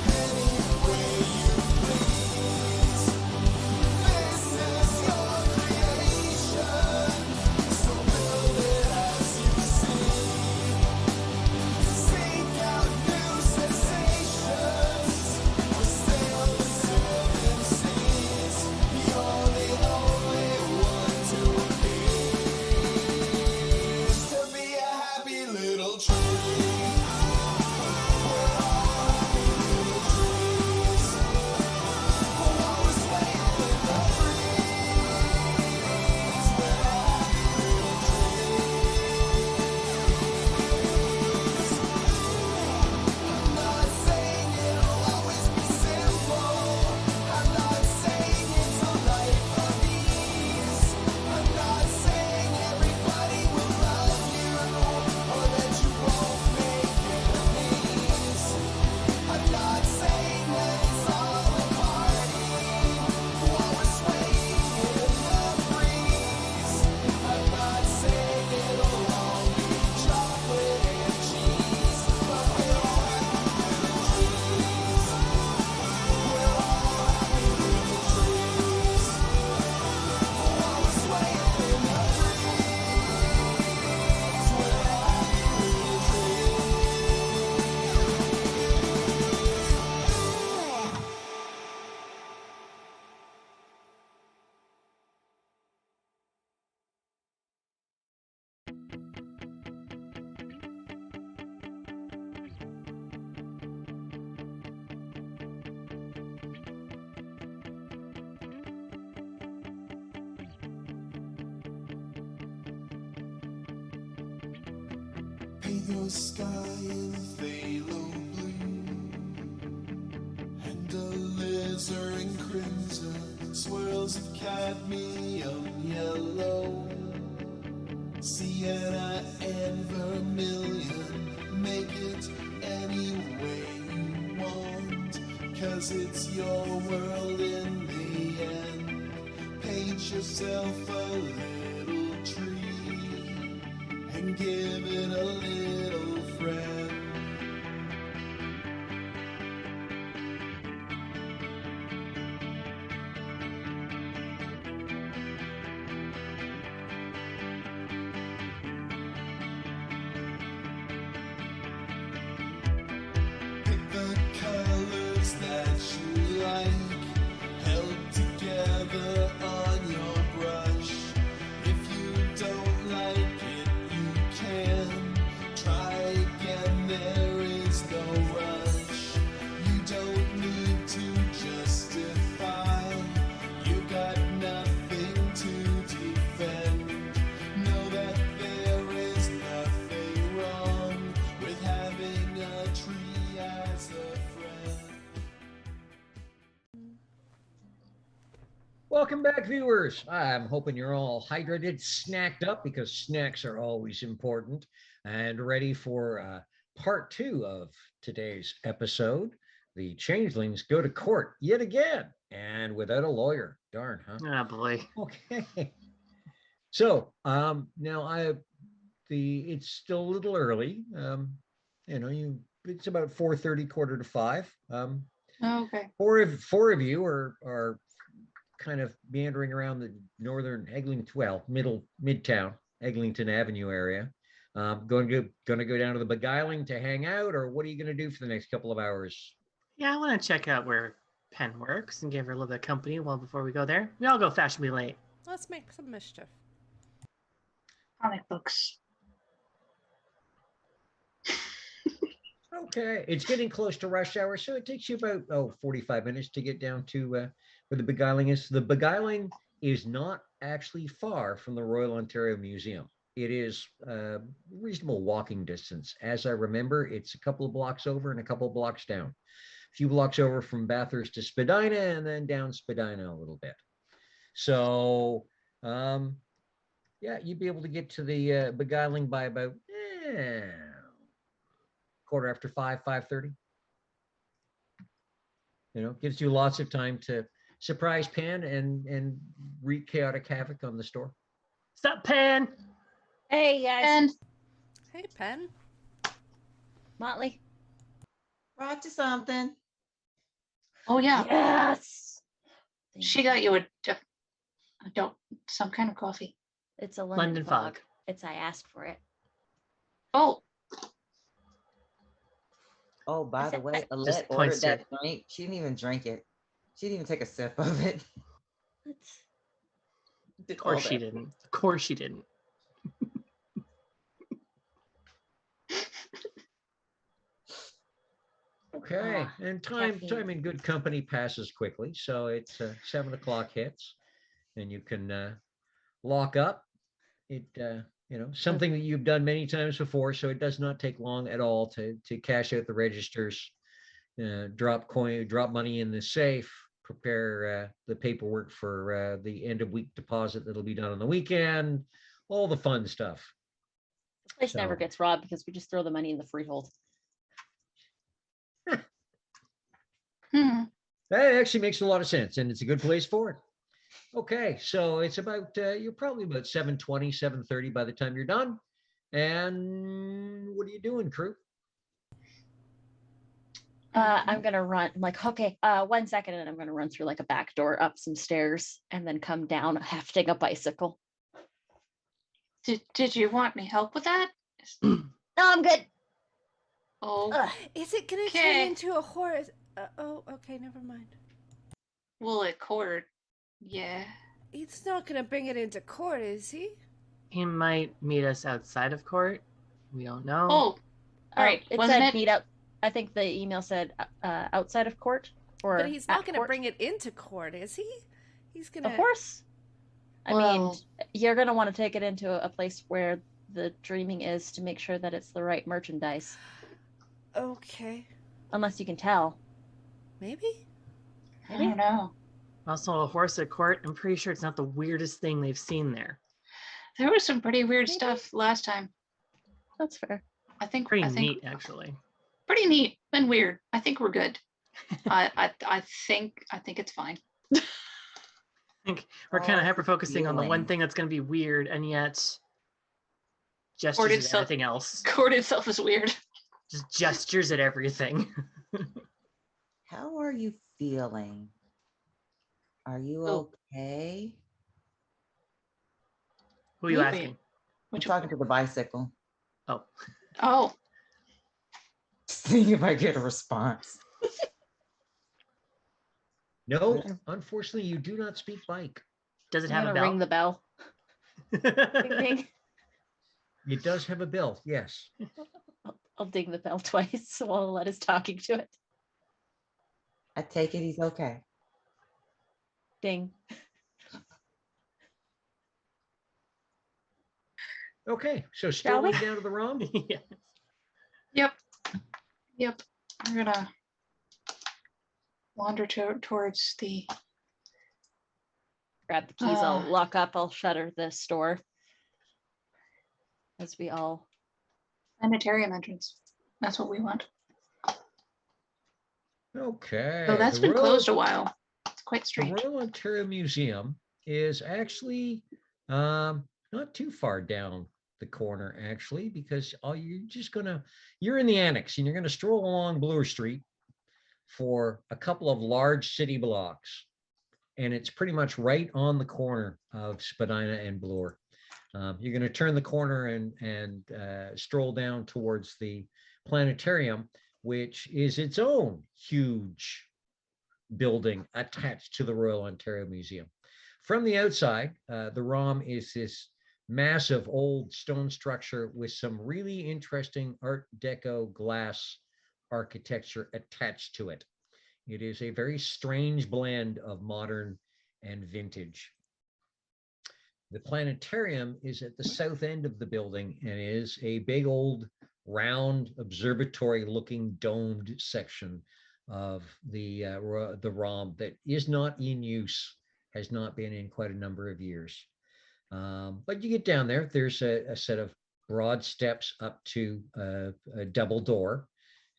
G: any way you please. This is your creation, so build it as you see. Seek out new sensations, or sail the sylvan seas. You're the only one to be a happy little tree. We're all happy little trees. Always swaying in the breeze. We're all happy little trees. I'm not saying it'll always be simple. I'm not saying it's a life of ease. I'm not saying everybody will love you, or that you won't make enemies. I'm not saying that it's all a party, while we're swaying in the breeze. I'm not saying it'll all be chocolate and cheese, but we're all happy little trees. We're all happy little trees. While we're swaying in the breeze, we're all happy little trees. Paint your sky in phthalo blue and alizarin crimson, swirls of cadmium yellow, sienna and vermilion. Make it any way you want, 'cause it's your world in the end. Paint yourself a little tree and give it a little friend. Pick the colors that you like, held together on your brush. If you don't like it, you can try again. There is no rush. You don't need to justify. You got nothing to defend. Know that there is nothing wrong with having a tree as a friend.
A: Welcome back, viewers. I'm hoping you're all hydrated, snacked up, because snacks are always important, and ready for part 2 of today's episode. The changelings go to court yet again, and without a lawyer. Darn, huh?
E: Oh boy.
A: Okay. So now it's still a little early. It's about 4:30, 4:45.
F: Okay.
A: Four of you are kind of meandering around the northern midtown Eglinton Avenue area. Going to go down to the Beguiling to hang out, or what are you going to do for the next couple of hours?
E: Yeah, I want to check out where Penn works and give her a little bit of company before we go there. We all go fashionably late.
C: Let's make some mischief.
F: Comic books.
A: Okay, it's getting close to rush hour, so it takes you about 45 minutes to get down to where the beguiling is. The beguiling is not actually far from the Royal Ontario Museum. It is reasonable walking distance. As I remember, it's a couple of blocks over and a couple of blocks down. A few blocks over from Bathurst to Spadina, and then down Spadina a little bit. So, yeah, you'd be able to get to the beguiling by about quarter after 5, 5:30. Gives you lots of time to surprise Pan and wreak chaotic havoc on the store.
E: Stop, Pan.
D: Hey guys,
F: And
C: Hey, Pen.
D: Motley.
B: Brought you something.
F: oh yeah,
D: Yes. Thank
F: she
D: you.
F: got you some kind of coffee.
D: It's a
E: London fog.
D: It's I asked for it.
F: Oh,
B: Oh, by the
D: said-
B: way,
E: Just
B: Alette
E: points
B: ordered
E: to
B: that drink. She didn't even drink it. She didn't even take a sip of it.
D: Let's-
E: Of course she didn't. Of course she didn't.
A: Okay, and time
D: caffeine.
A: in good company passes quickly. So it's 7 o'clock hits, and you can lock up. It something that you've done many times before, so it does not take long at all to cash out the registers, drop money in the safe, prepare the paperwork for the end of week deposit that'll be done on the weekend, all the fun stuff.
D: The place never
A: So-
D: gets robbed because we just throw the money in the freehold.
A: That actually makes a lot of sense, and it's a good place for it. Okay, so it's about you're probably about 7:20, 7:30 by the time you're done. And what are you doing, crew?
D: I'm gonna run. I'm like, okay, 1 second, and I'm gonna run through like a back door, up some stairs, and then come down hefting a bicycle.
F: did you want any help with that?
D: No, I'm good.
F: Oh,
D: Ugh.
C: Is it gonna turn
F: Okay.
C: into a horse? Oh, okay, never mind.
F: well, it quartered. Yeah.
C: He's not gonna bring it into court, is he?
E: He might meet us outside of court. We don't know.
F: Oh, right.
D: It
F: Wasn't
D: said
F: it?
D: meet up. I think the email said outside of court or.
C: But he's not
D: at
C: gonna
D: court.
C: bring it into court, is he? He's gonna.
D: Of course. I mean,
F: Well-
D: you're gonna want to take it into a place where the dreaming is to make sure that it's the right merchandise.
C: Okay,
D: Unless you can tell.
C: maybe.
F: I don't know.
E: Also, a horse at court. I'm pretty sure it's not the weirdest thing they've seen there.
F: There was some pretty weird
D: Maybe.
F: stuff last time.
D: That's fair.
F: I think
E: Pretty
F: I think
E: neat, actually.
F: pretty neat and weird. I think we're good. I think it's fine.
E: I think we're kind
B: Oh,
E: of hyper focusing on the one
B: feeling.
E: thing that's going to be weird, and yet
F: Or
E: gestures
F: did
E: at
F: some-
E: everything else.
F: Court itself is weird.
E: Just gestures at everything.
B: How are you feeling? Are you
F: Oh.
B: okay?
E: Who are you
F: Maybe.
E: asking?
B: I'm
F: Which
B: talking to the bicycle.
E: Oh,
F: oh,
B: Seeing if I get a response.
A: No, unfortunately, you do not speak bike.
E: does it
D: I'm
E: have a
D: gonna ring the bell. Ding, ding.
A: It does have a bill, yes.
D: I'll ding the bell twice while Alette is talking to it.
B: I take it he's okay.
D: Ding.
A: Okay, so
D: Shall we?
A: strolling down to the ROM.
E: Yeah.
F: yep. We're gonna wander towards the.
D: Grab the keys. I'll
F: Ah.
D: lock up. I'll shutter the store. As we all.
F: Planetarium entrance. That's what we want.
A: Okay.
F: So that's
A: the
F: been
A: Royal-
F: closed a while. It's quite
A: The
F: strange.
A: Royal Ontario Museum is actually not too far down the corner, actually, because you're in the annex and you're gonna stroll along Bloor Street for a couple of large city blocks. And it's pretty much right on the corner of Spadina and Bloor. You're going to turn the corner and stroll down towards the planetarium, which is its own huge building attached to the Royal Ontario Museum. From the outside, the ROM is this massive old stone structure with some really interesting Art Deco glass architecture attached to it. It is a very strange blend of modern and vintage. The planetarium is at the south end of the building and is a big old round observatory looking domed section of the ROM that is not in use, has not been in quite a number of years. But you get down there, there's a set of broad steps up to a double door.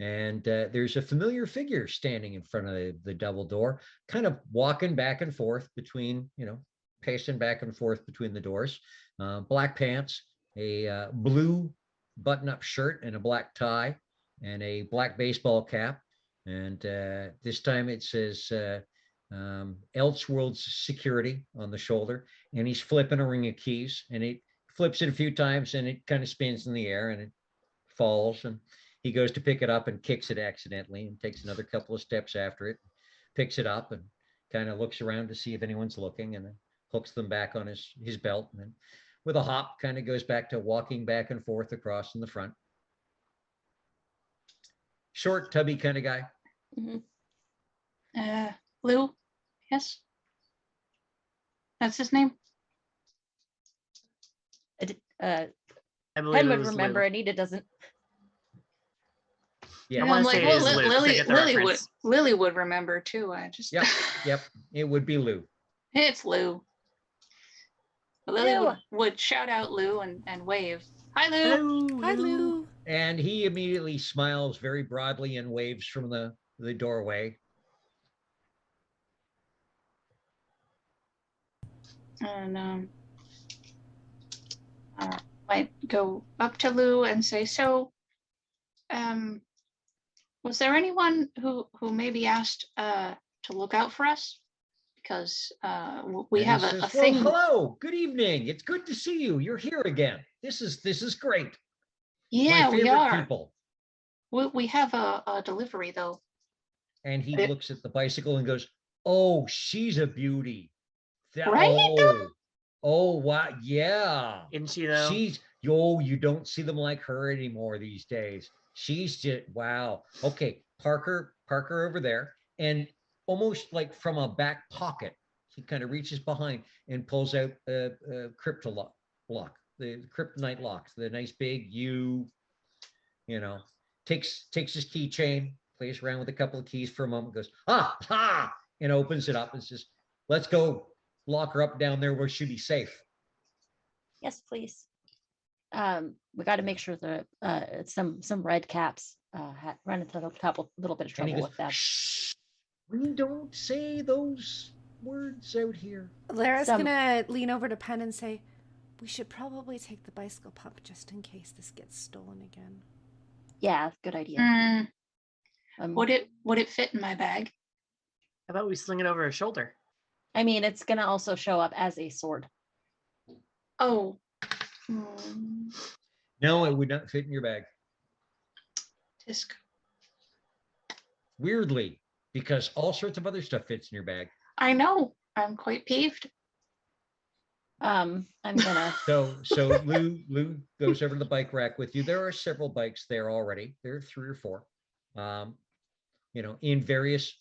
A: And there's a familiar figure standing in front of the double door, kind of walking back and forth between, pacing back and forth between the doors. Black pants, a blue button-up shirt and a black tie, and a black baseball cap. And this time it says Elseworlds Security on the shoulder. And he's flipping a ring of keys, and he flips it a few times and it kind of spins in the air and it falls. And he goes to pick it up and kicks it accidentally and takes another couple of steps after it, picks it up and kind of looks around to see if anyone's looking, and then hooks them back on his belt. And then with a hop kind of goes back to walking back and forth across in the front. Short, tubby kind of guy.
F: Mm-hmm. Lou, yes? That's his name?
E: I believe
D: Pen
E: it
D: would
E: was
D: remember,
E: Lou.
D: Anita doesn't.
A: Yeah.
E: I
F: I'm
E: wanna
F: like,
E: say it
F: well,
E: is Lou, 'cause I
F: Lily,
E: get the
F: Lily would,
E: reference.
F: Lily would remember too. I just,
A: Yep. It would be Lou.
F: it's Lou. Lily
D: Lou.
F: would shout out Lou and wave. Hi, Lou.
E: Hello,
C: Hi, Lou.
A: And he immediately smiles very broadly and waves from the doorway.
F: And might go up to Lou and say, so, was there anyone who maybe asked to look out for us? Because we
A: And
F: have
A: he
F: a
A: says, "Well,
F: thing.
A: hello, good evening. It's good to see you. You're here again. This is great.
F: Yeah,
A: My
F: we
A: favorite
F: are.
A: people."
F: We have a delivery though.
A: And he
F: It-
A: looks at the bicycle and goes, "Oh, she's a beauty.
F: Right?
A: Oh, wow. Yeah.
E: Isn't she though?
A: You don't see them like her anymore these days. She's just, wow. Okay, Parker over there. And almost like from a back pocket, he kind of reaches behind and pulls out a crypto lock, the kryptonite locks, the nice big takes his keychain, plays around with a couple of keys for a moment, goes, and opens it up and says, "Let's go lock her up down there where she'll be safe."
D: Yes, please. We got to make sure that some red caps run into a little bit of
A: And he
D: trouble
A: goes,
D: with that.
A: "Shh, we don't say those words out here."
C: Lara's
D: Some-
C: gonna lean over to Pen and say, we should probably take the bicycle pump just in case this gets stolen again.
D: Yeah, good idea.
F: Mm,
D: Um,
F: would it fit in my bag?
E: How about we sling it over her shoulder?
D: I mean, it's gonna also show up as a sword.
F: Oh.
A: No, it would not fit in your bag.
F: Disc.
A: Weirdly, because all sorts of other stuff fits in your bag.
F: I know. I'm quite peeved.
D: I'm gonna.
A: So Lou goes over to the bike rack with you. There are several bikes there already. There are 3 or 4. In various.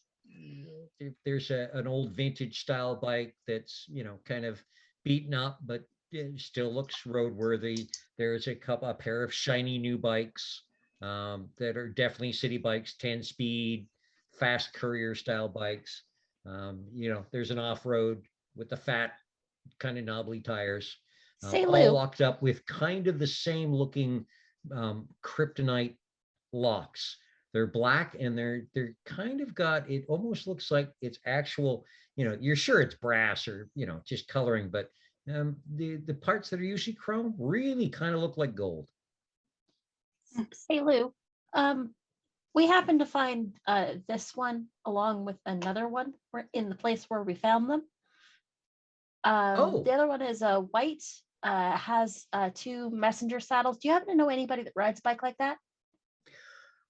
A: There's an old vintage style bike that's kind of beaten up, but it still looks roadworthy. There's a pair of shiny new bikes that are definitely city bikes, 10-speed, fast courier style bikes. There's an off-road with the fat, kind of knobbly tires,
D: Say,
A: all
D: Lou.
A: locked up with kind of the same looking kryptonite locks. They're black and they're kind of got, it almost looks like it's actual, you're sure it's brass or, just coloring, but the parts that are usually chrome really kind of look like gold.
D: Hey, Lou. We happened to find this one along with another one in the place where we found them.
A: Oh.
D: The other one is a white, has 2 messenger saddles. Do you happen to know anybody that rides a bike like that?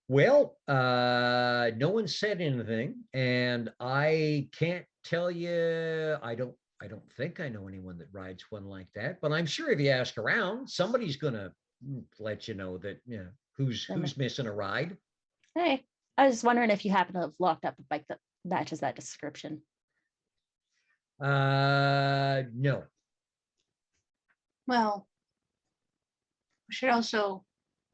A: Well, no one said anything, and I can't tell you. I don't think I know anyone that rides one like that. But I'm sure if you ask around, somebody's gonna let you know that who's missing a ride.
D: Hey, I was just wondering if you happen to have locked up a bike that matches that description.
A: No.
F: Well, we should also,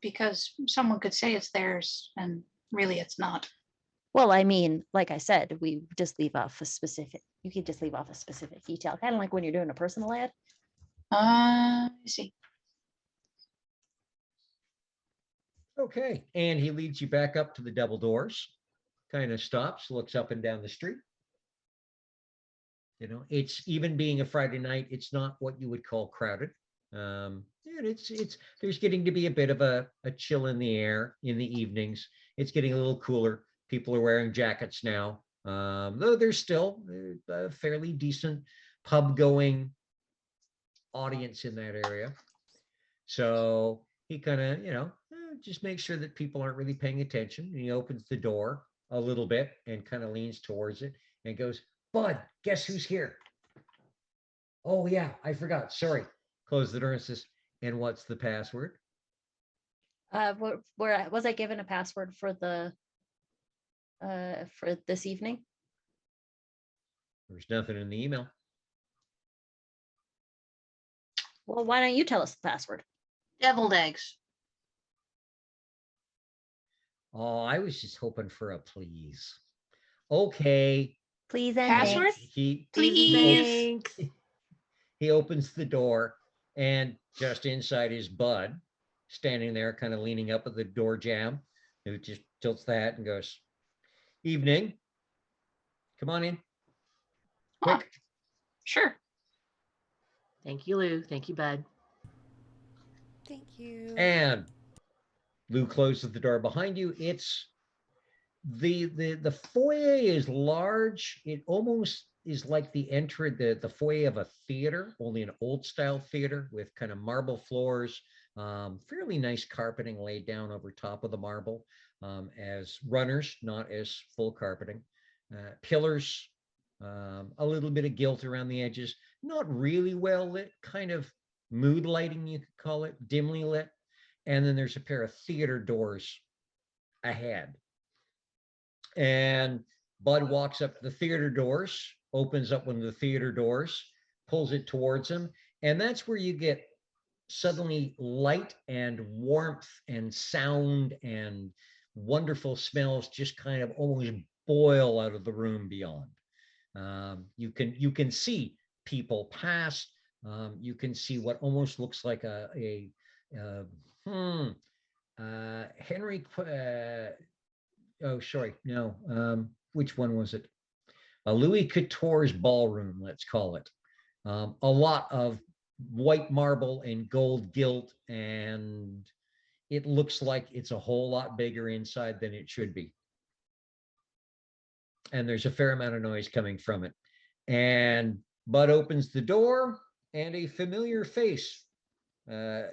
F: because someone could say it's theirs and really it's not.
D: Well, I mean, like I said, we just leave off a specific, you could just leave off a specific detail, kind of like when you're doing a personal ad.
F: I see.
A: Okay. And he leads you back up to the double doors, kind of stops, looks up and down the street. You know, it's even being a Friday night, it's not what you would call crowded. And it's there's getting to be a bit of a chill in the air in the evenings. It's getting a little cooler. People are wearing jackets now. Though there's still a fairly decent pub going audience in that area. So he kind of, just makes sure that people aren't really paying attention. And he opens the door a little bit and kind of leans towards it and goes, Bud, guess who's here? Oh yeah, I forgot. Sorry. Close the door and says, and what's the password?
D: Where was I given a password for this evening?
A: There's nothing in the email.
D: Well, why don't you tell us the password?
F: Deviled eggs.
A: Oh, I was just hoping for a please. Okay.
D: Please and
F: Password?
D: thanks.
F: Please.
A: He opens the door, and just inside is Bud, standing there, kind of leaning up at the door jamb, who just tilts the hat and goes, evening. Come on in.
F: Oh,
A: Quick.
F: sure.
E: Thank you, Lou. Thank you, Bud.
C: Thank you.
A: And Lou closes the door behind you. It's the foyer is large. It almost is like the foyer of a theater, only an old style theater with kind of marble floors, fairly nice carpeting laid down over top of the marble, as runners, not as full carpeting. Pillars, a little bit of gilt around the edges, not really well lit, kind of mood lighting, you could call it, dimly lit. And then there's a pair of theater doors ahead. And Bud walks up to the theater doors, opens up one of the theater doors, pulls it towards him. And that's where you get suddenly light and warmth and sound and wonderful smells just kind of almost boil out of the room beyond. You can see people pass. You can see what almost looks like Henry. Oh, sorry, no. Which one was it? Louis Couture's ballroom, let's call it. A lot of white marble and gold gilt, and it looks like it's a whole lot bigger inside than it should be. And there's a fair amount of noise coming from it. And Bud opens the door, and a familiar face, a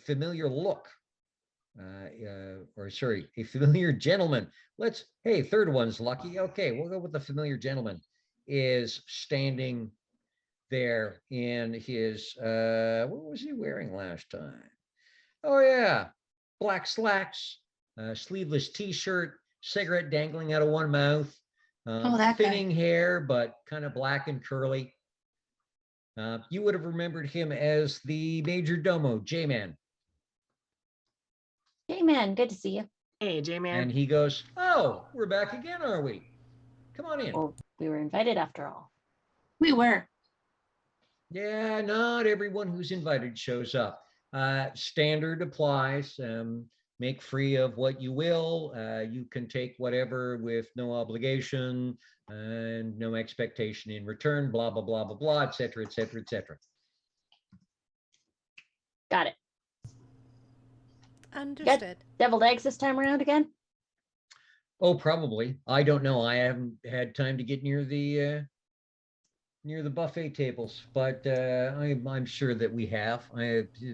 A: familiar look, a familiar gentleman. Hey, third one's lucky. Okay, we'll go with the familiar gentleman, is standing there in his, what was he wearing last time? Oh yeah, black slacks, sleeveless t-shirt, cigarette dangling out of one mouth,
F: That
A: thinning
F: guy.
A: hair, but kind of black and curly. You would have remembered him as the major domo, J-Man.
D: Hey man, good to see you.
E: Hey, J-Man.
A: And he goes, oh, we're back again, are we? Come on in.
D: Well, we were invited after all.
F: We were.
A: Yeah, not everyone who's invited shows up. Standard applies. Make free of what you will. You can take whatever with no obligation and no expectation in return, blah, blah, blah, blah, blah, et cetera, et cetera, et cetera.
D: Got it.
C: Understood.
D: Deviled eggs this time around again?
A: Oh, probably. I don't know. I haven't had time to get near the buffet tables, but I'm sure that we have.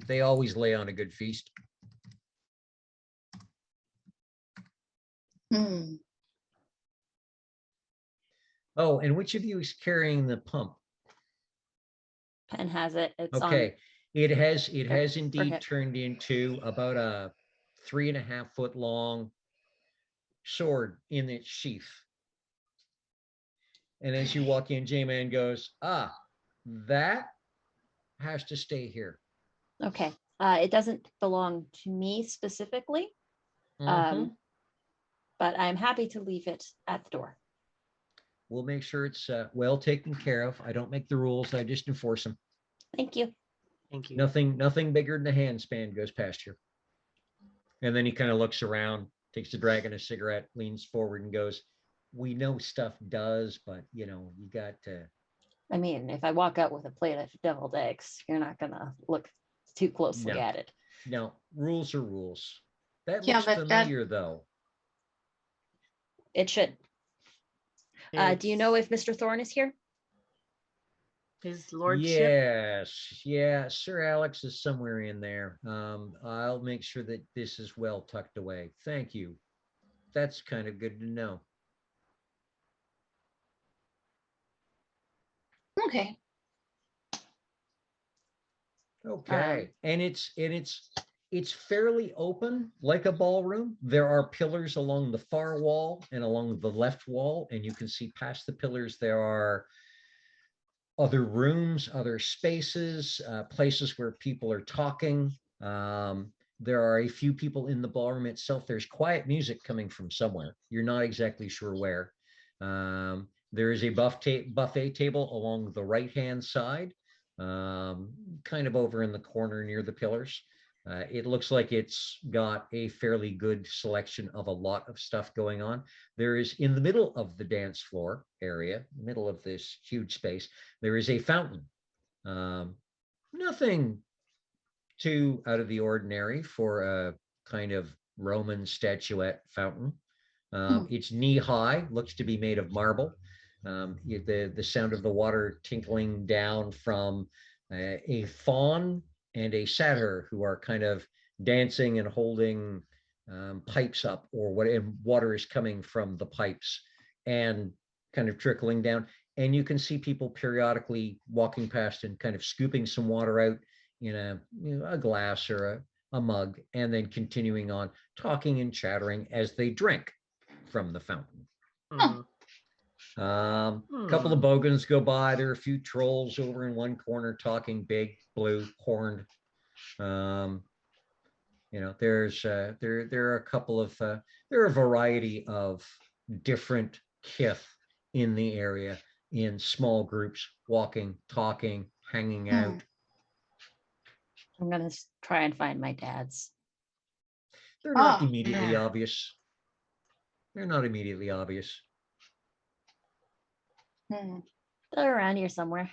A: They always lay on a good feast.
F: Hmm.
A: Oh, and which of you is carrying the pump?
D: Pen has it. It's
A: Okay, it has
D: for
A: indeed
D: him.
A: turned into about a 3.5 foot long sword in its sheath. And as you walk in, J-Man goes, that has to stay here.
D: Okay. It doesn't belong to me specifically,
A: Mhm.
D: but I'm happy to leave it at the door.
A: We'll make sure it's well taken care of. I don't make the rules. I just enforce them.
D: Thank you.
E: Thank you.
A: Nothing bigger than a handspan goes past here. And then he kind of looks around, takes the dragon a cigarette, leans forward and goes, we know stuff does, but you got to.
D: I mean, if I walk out with a plate of deviled eggs, you're not gonna look too closely
A: No.
D: at it.
A: No, rules are rules. That
F: Yeah,
A: looks
F: but that-
A: familiar though.
D: It should. Do you know if Mr. Thorne is here?
E: His lordship?
A: Yes, yeah, Sir Alex is somewhere in there. I'll make sure that this is well tucked away. Thank you. That's kind of good to know.
F: Okay.
A: Okay, and it's fairly open, like a ballroom. There are pillars along the far wall and along the left wall, and you can see past the pillars there are other rooms, other spaces, places where people are talking. There are a few people in the ballroom itself. There's quiet music coming from somewhere. You're not exactly sure where. There is a buffet table along the right-hand side, kind of over in the corner near the pillars. It looks like it's got a fairly good selection of a lot of stuff going on. There is, in the middle of the dance floor area, middle of this huge space, there is a fountain. Nothing too out of the ordinary for a kind of Roman statuette fountain. It's knee high, looks to be made of marble. The sound of the water tinkling down from a faun and a satyr who are kind of dancing and holding pipes up, or what, and water is coming from the pipes and kind of trickling down. And you can see people periodically walking past and kind of scooping some water out in a glass or a mug, and then continuing on talking and chattering as they drink from the fountain.
E: Mhm.
A: Couple of bogans go by. There are a few trolls over in one corner talking, big, blue, horned. There's there are a couple of there are a variety of different kith in the area, in small groups, walking, talking, hanging out.
D: I'm gonna try and find my dad's.
A: They're not
F: Ah.
A: immediately obvious. They're not immediately obvious.
F: Hmm.
D: They're around here somewhere.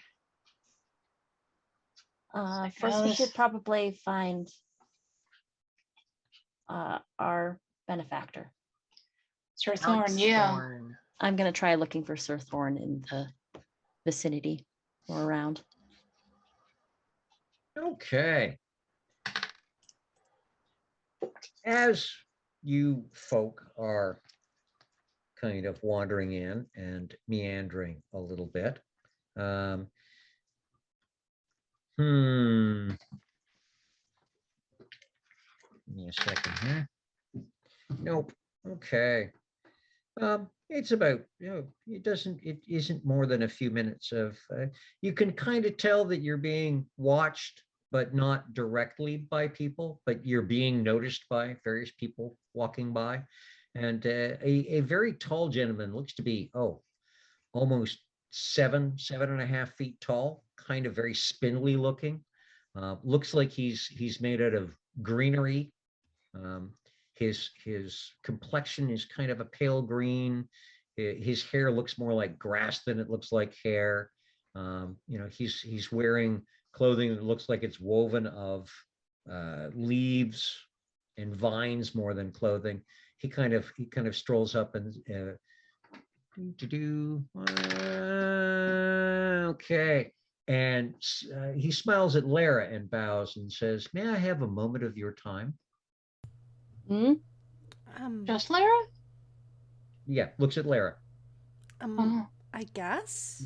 D: First, we should probably find our benefactor.
F: Sir Thorne, yeah.
E: Thorne.
D: I'm gonna try looking for Sir Thorne in the vicinity or around.
A: Okay. As you folk are kind of wandering in and meandering a little bit, give me a second here. Nope. Okay. It's about, it isn't more than a few minutes of, you can kind of tell that you're being watched, but not directly by people, but you're being noticed by various people walking by. And a very tall gentleman, looks to be, almost 7.5 feet tall, kind of very spindly looking. Looks like he's made out of greenery. His complexion is kind of a pale green. His hair looks more like grass than it looks like hair. He's wearing clothing that looks like it's woven of leaves and vines more than clothing. He kind of strolls up and okay. And he smiles at Lara and bows and says, "May I have a moment of your time?"
F: Just Lara?
A: Yeah, looks at Lara.
C: I guess.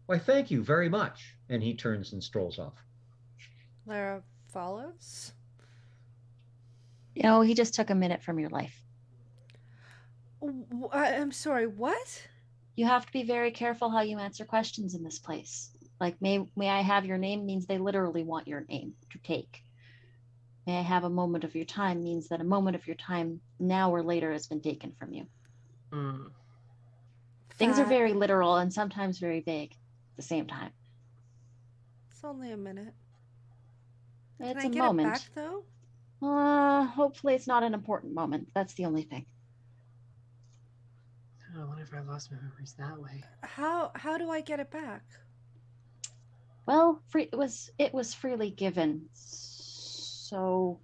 A: Why, thank you very much. And he turns and strolls off.
C: Lara follows.
D: He just took a minute from your life.
C: I'm sorry, what?
D: You have to be very careful how you answer questions in this place. Like, may I have your name means they literally want your name to take. May I have a moment of your time means that a moment of your time now or later has been taken from you.
E: Mm.
D: Things are
C: That-
D: very literal and sometimes very vague at the same time.
C: It's only a minute. Can
D: It's
C: I
D: a
C: get
D: moment.
C: it back though?
D: Hopefully it's not an important moment. That's the only thing.
E: Oh, I wonder if I lost my memories that way.
C: How do I get it back?
D: Well, it was freely given, so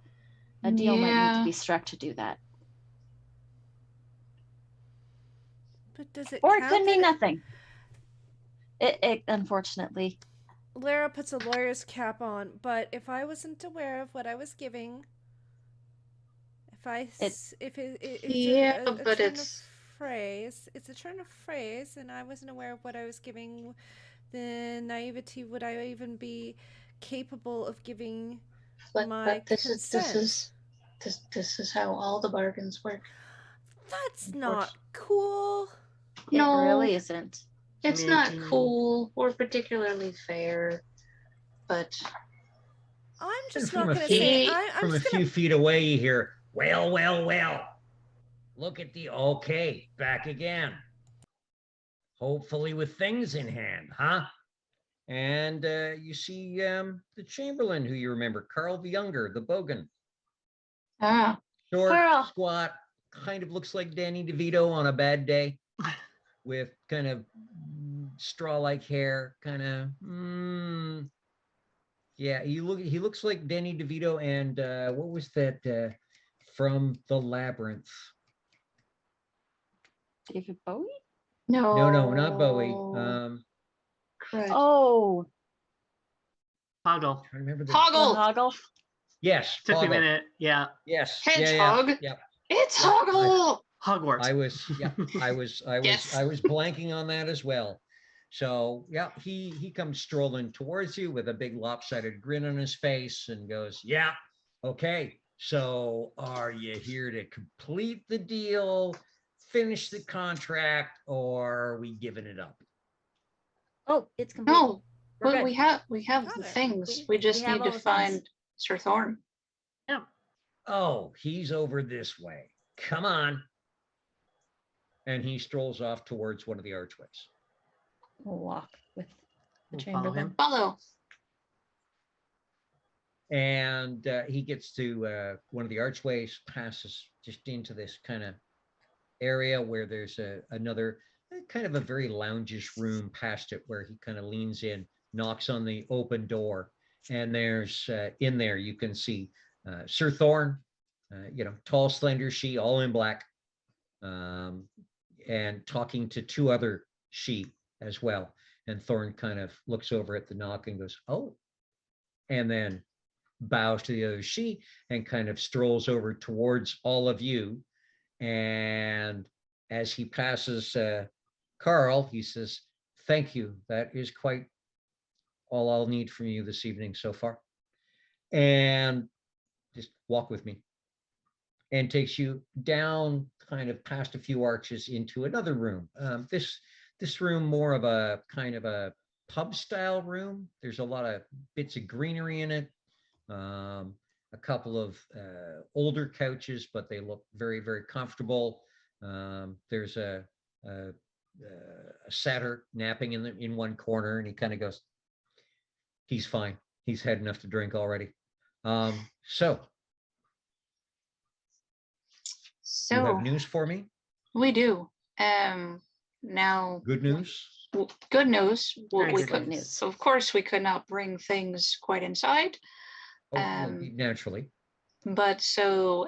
D: a deal might need to
F: Yeah.
D: be struck to do that.
C: But does it
D: Or it
C: count
D: could mean
C: that
D: nothing. It unfortunately.
C: Lara puts a lawyer's cap on, but if I wasn't aware of what I was giving, if it's
F: Yeah,
C: a
F: but
C: turn of
F: it's
C: phrase, it's a turn of phrase, and I wasn't aware of what I was giving, then naivety would I even be capable of giving my
F: but this
C: consent?
F: is how all the bargains work.
C: That's not cool.
D: It
F: No,
D: really isn't.
F: it's not
E: Maybe.
F: cool or particularly fair, but
C: I'm
A: And
C: just
A: from
C: not
A: a
C: gonna
A: few
C: say.
F: He-
C: I'm
A: from a
C: just
A: few
C: gonna.
A: feet away, you hear, well, well, well. Look at the okay, back again. Hopefully with things in hand, huh? And you see the Chamberlain who you remember, Carl the Younger, the Bogan.
F: ah,
A: Short,
D: Carl.
A: squat, kind of looks like Danny DeVito on a bad day with kind of straw-like hair, kind of, yeah, he looks like Danny DeVito and what was that from The Labyrinth?
D: David Bowie?
A: No, not Bowie.
F: correct.
D: Oh,
E: Hoggle.
A: I remember the
F: Hoggle,
D: Hoggle.
A: yes,
E: Took me a
A: Hoggle.
E: minute. Yeah.
A: Yes,
F: Hedgehog.
A: yeah.
F: It's
A: Yeah.
F: Hoggle.
E: Hogwarts.
A: I was
F: Yes.
A: blanking on that as well. So yeah, he comes strolling towards you with a big lopsided grin on his face and goes, yeah, okay. So are you here to complete the deal, finish the contract, or are we giving it up?
D: Oh, it's complete.
F: No,
D: We're
F: but
D: good.
F: we have
C: Got
F: the
C: it.
F: things.
D: We
F: We just
D: have
F: need
D: all
F: to
D: the things.
F: find Sir Thorn.
E: Yeah.
A: Oh, he's over this way. Come on. And he strolls off towards one of the archways.
D: We'll walk with the
E: We'll follow
D: Chamberlain.
E: him.
F: Follow.
A: And he gets to one of the archways, passes just into this kind of area where there's another kind of a very loungish room past it, where he kind of leans in, knocks on the open door, and there's in there you can see Sir Thorn, tall, slender she, all in black, and talking to two other she as well. And Thorn kind of looks over at the knock and goes, oh, and then bows to the other she and kind of strolls over towards all of you. And as he passes Carl, he says, thank you. That is quite all I'll need from you this evening so far. And just walk with me. And takes you down kind of past a few arches into another room. This room more of a kind of a pub style room. There's a lot of bits of greenery in it. A couple of older couches, but they look very, very comfortable. There's a satyr napping in one corner, and he kind of goes, he's fine. He's had enough to drink already. So you have
F: So
A: news for me?
F: we do. Now,
A: Good news?
F: good news.
E: Very
F: We
E: good
F: could,
D: news.
F: of course, we could not bring things quite inside.
A: Oh, well, naturally.
F: But so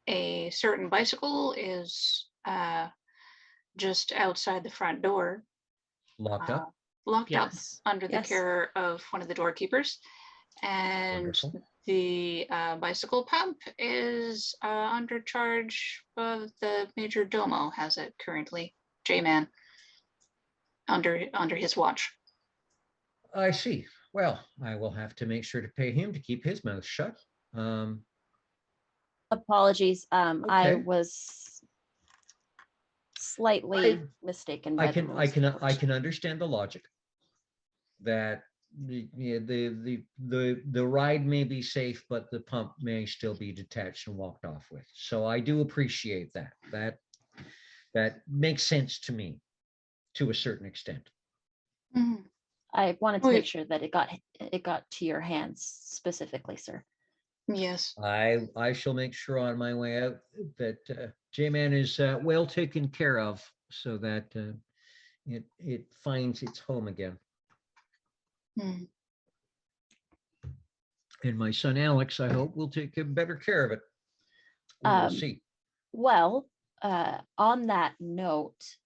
F: a certain bicycle is just outside the front door,
A: Locked up.
F: locked up
E: Yes.
F: under the
D: Yes.
F: care of one of the doorkeepers. And
A: Wonderful.
F: the bicycle pump is under charge of the Major Domo, has it currently, J-Man, under his watch.
A: I see. Well, I will have to make sure to pay him to keep his mouth shut.
D: Apologies. I
A: Okay.
D: was slightly mistaken by the rules, of
A: I
D: course.
A: can understand the logic that the ride may be safe, but the pump may still be detached and walked off with. So I do appreciate that. That makes sense to me to a certain extent.
F: Mhm.
D: I wanted to
F: Okay.
D: make sure that it got to your hands specifically, sir.
F: Yes.
A: I shall make sure on my way out that J-Man is well taken care of so that it finds its home again.
F: Hmm.
A: And my son Alex, I hope, will take better care of it. We will see.
D: Well, on that note,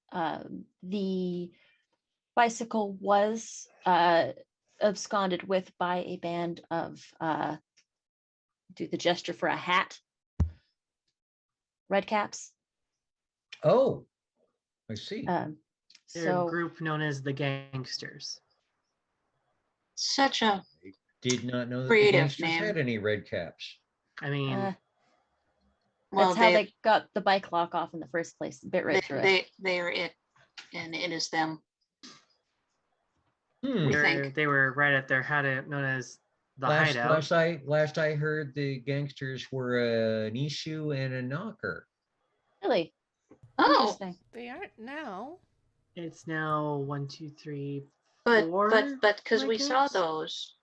D: the bicycle was absconded with by a band of do the gesture for a hat, redcaps.
A: Oh, I see.
E: They're a
D: So
E: group known as the Gangsters.
F: Such a
A: Did not know that the
F: creative
A: gangsters
F: name.
A: had any red caps.
E: I mean,
F: Well,
D: that's how they got the bike lock off in the first place. Bit right through it.
F: they are it, and it is them.
A: Hmm.
F: We think.
E: they were right at their hideout known as the hideout.
A: Last I heard, the gangsters were an issue and a knocker.
D: Really
F: Oh,
D: interesting.
C: They aren't now.
E: It's now 1, 2, 3,
F: but
E: 4.
F: because we saw
E: Redcaps?
F: those,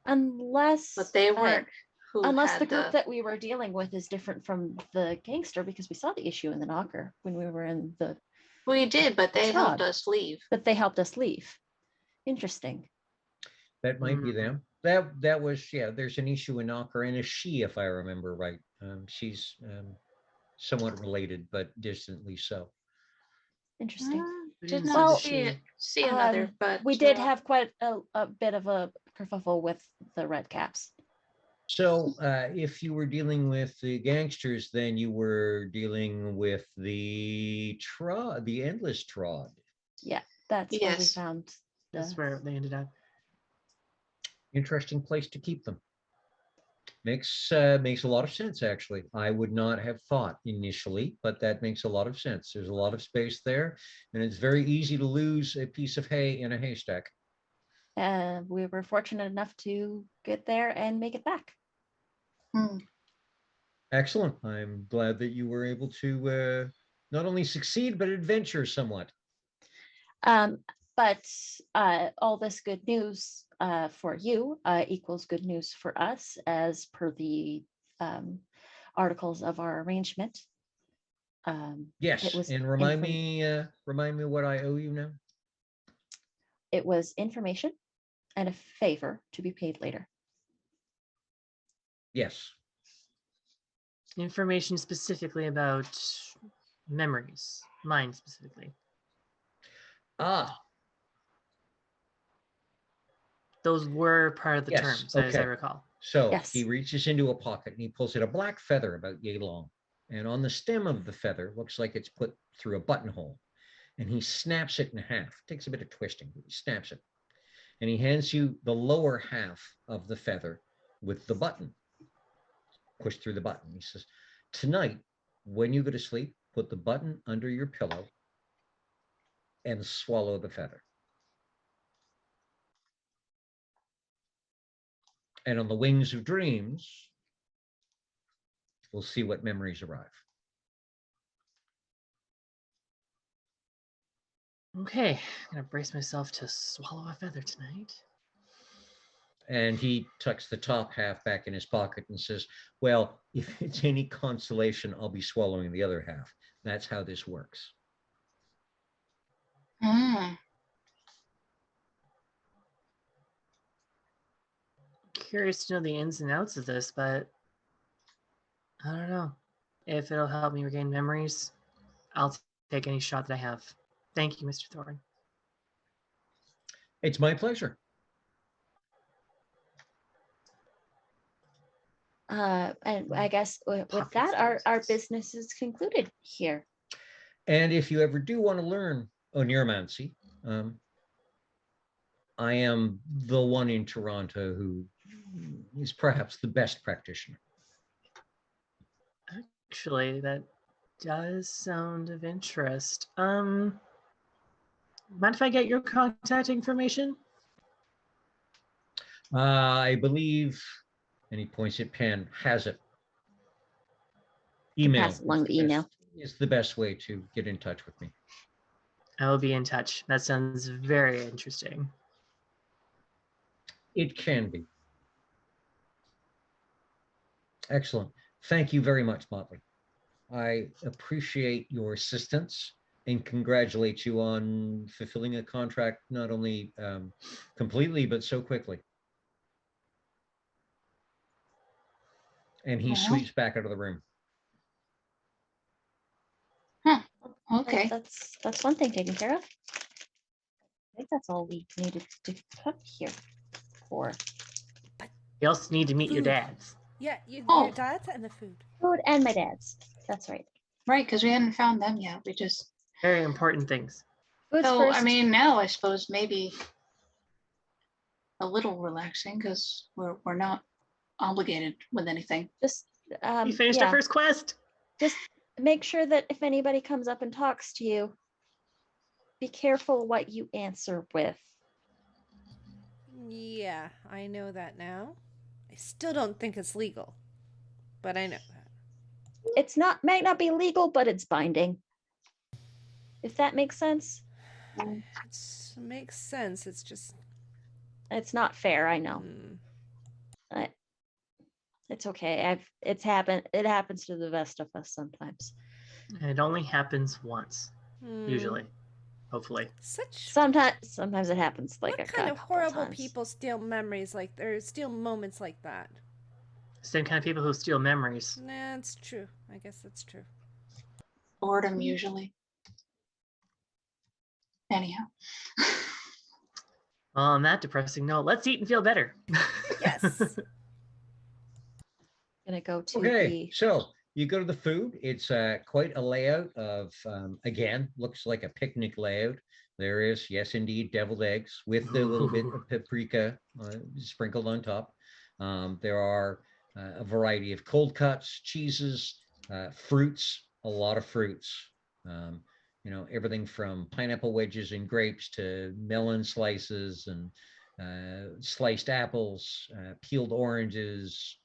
D: Unless
F: but they weren't who
D: unless
F: had
D: the group that we were dealing with is different from the gangster, because we saw the issue in the knocker when we were in the
F: we did, but they helped
D: Trod.
F: us leave.
D: but they helped us leave. Interesting.
A: That might be
E: Mhm.
A: them. That was, yeah, there's an issue and knocker and a she, if I remember right. She's somewhat related, but distantly so.
D: Interesting.
E: We
F: Did
E: didn't
F: not
D: Well,
F: see another, but
D: we did have quite a bit of a kerfuffle with the red caps.
A: So if you were dealing with the gangsters, then you were dealing with the endless trod.
D: Yeah, that's where we
F: Yes.
D: found
E: That's
D: the
E: where they ended up.
A: Interesting place to keep them. Makes a lot of sense, actually. I would not have thought initially, but that makes a lot of sense. There's a lot of space there, and it's very easy to lose a piece of hay in a haystack.
D: we were fortunate enough to get there and make it back.
F: Hmm.
A: Excellent. I'm glad that you were able to not only succeed, but adventure somewhat.
D: But all this good news for you equals good news for us, as per the articles of our arrangement.
A: Yes,
D: It was
A: and remind me what I owe you now.
D: It was information and a favor to be paid later.
A: Yes.
E: Information specifically about memories, mine specifically.
A: Ah,
E: Those were part of the
A: yes,
E: terms, as I
A: okay.
E: recall.
A: So
D: Yes.
A: he reaches into a pocket and he pulls out a black feather about yay long. And on the stem of the feather, looks like it's put through a buttonhole. And he snaps it in half. Takes a bit of twisting, but he snaps it. And he hands you the lower half of the feather with the button. Push through the button. He says, tonight, when you go to sleep, put the button under your pillow and swallow the feather. And on the wings of dreams, we'll see what memories arrive.
E: Okay, I'm gonna brace myself to swallow a feather tonight.
A: And he tucks the top half back in his pocket and says, well, if it's any consolation, I'll be swallowing the other half. That's how this works.
F: Hmm.
E: Curious to know the ins and outs of this, but I don't know. If it'll help me regain memories, I'll take any shot that I have. Thank you, Mr. Thorne.
A: It's my pleasure.
D: And I guess with
E: Pockets
D: that, our
E: those.
D: business is concluded here.
A: And if you ever do want to learn oneiromancy, I am the one in Toronto who is perhaps the best practitioner.
E: Actually, that does sound of interest. Mind if I get your contact information?
A: I believe, and he points at Penn, has it.
D: Can
A: Email
D: pass along
A: is
D: the
A: the
D: email.
A: best- is the best way to get in touch with me.
E: I will be in touch. That sounds very interesting.
A: It can be. Excellent. Thank you very much, Motley. I appreciate your assistance and congratulate you on fulfilling a contract not only completely, but so quickly. And he
F: Aw.
A: sweeps back out of the room.
F: Huh.
D: Well,
F: Okay.
D: that's one thing taken care of. I think that's all we needed to come here for.
E: You also need to meet your
C: Food.
E: dads.
C: Yeah,
F: Oh.
C: your dad's and the food.
D: Food and my dad's. That's right.
F: Right, because we hadn't found them yet. We just.
E: Very important things.
D: Food's
F: So
D: first.
F: I mean, now I suppose maybe a little relaxing because we're not obligated with anything.
D: just
E: We finished our
D: yeah,
E: first quest.
D: just make sure that if anybody comes up and talks to you, be careful what you answer with.
C: Yeah, I know that now. I still don't think it's legal, but I know that.
D: It's not might not be legal, but it's binding. If that makes sense.
C: It makes sense. It's just.
D: It's not fair, I know. But it's okay. It's happened. It happens to the best of us sometimes.
E: It only happens once,
C: Hmm.
E: usually. Hopefully.
C: Such.
D: Sometimes it happens like
C: What
D: a
C: kind of
D: couple
C: horrible
D: times.
C: people steal memories like or steal moments like that?
E: Same kind of people who steal memories.
C: Nah, it's true. I guess that's true.
F: Boredom usually. Anyhow.
E: Well, on that depressing note, let's eat and feel better.
C: Yes.
D: Gonna go to
A: Okay,
D: the
A: so you go to the food. It's quite a layout of, again, looks like a picnic layout. There is, yes, indeed, deviled eggs with a little bit of paprika sprinkled on top. There are a variety of cold cuts, cheeses, fruits, a lot of fruits. Everything from pineapple wedges and grapes to melon slices and sliced apples, peeled oranges,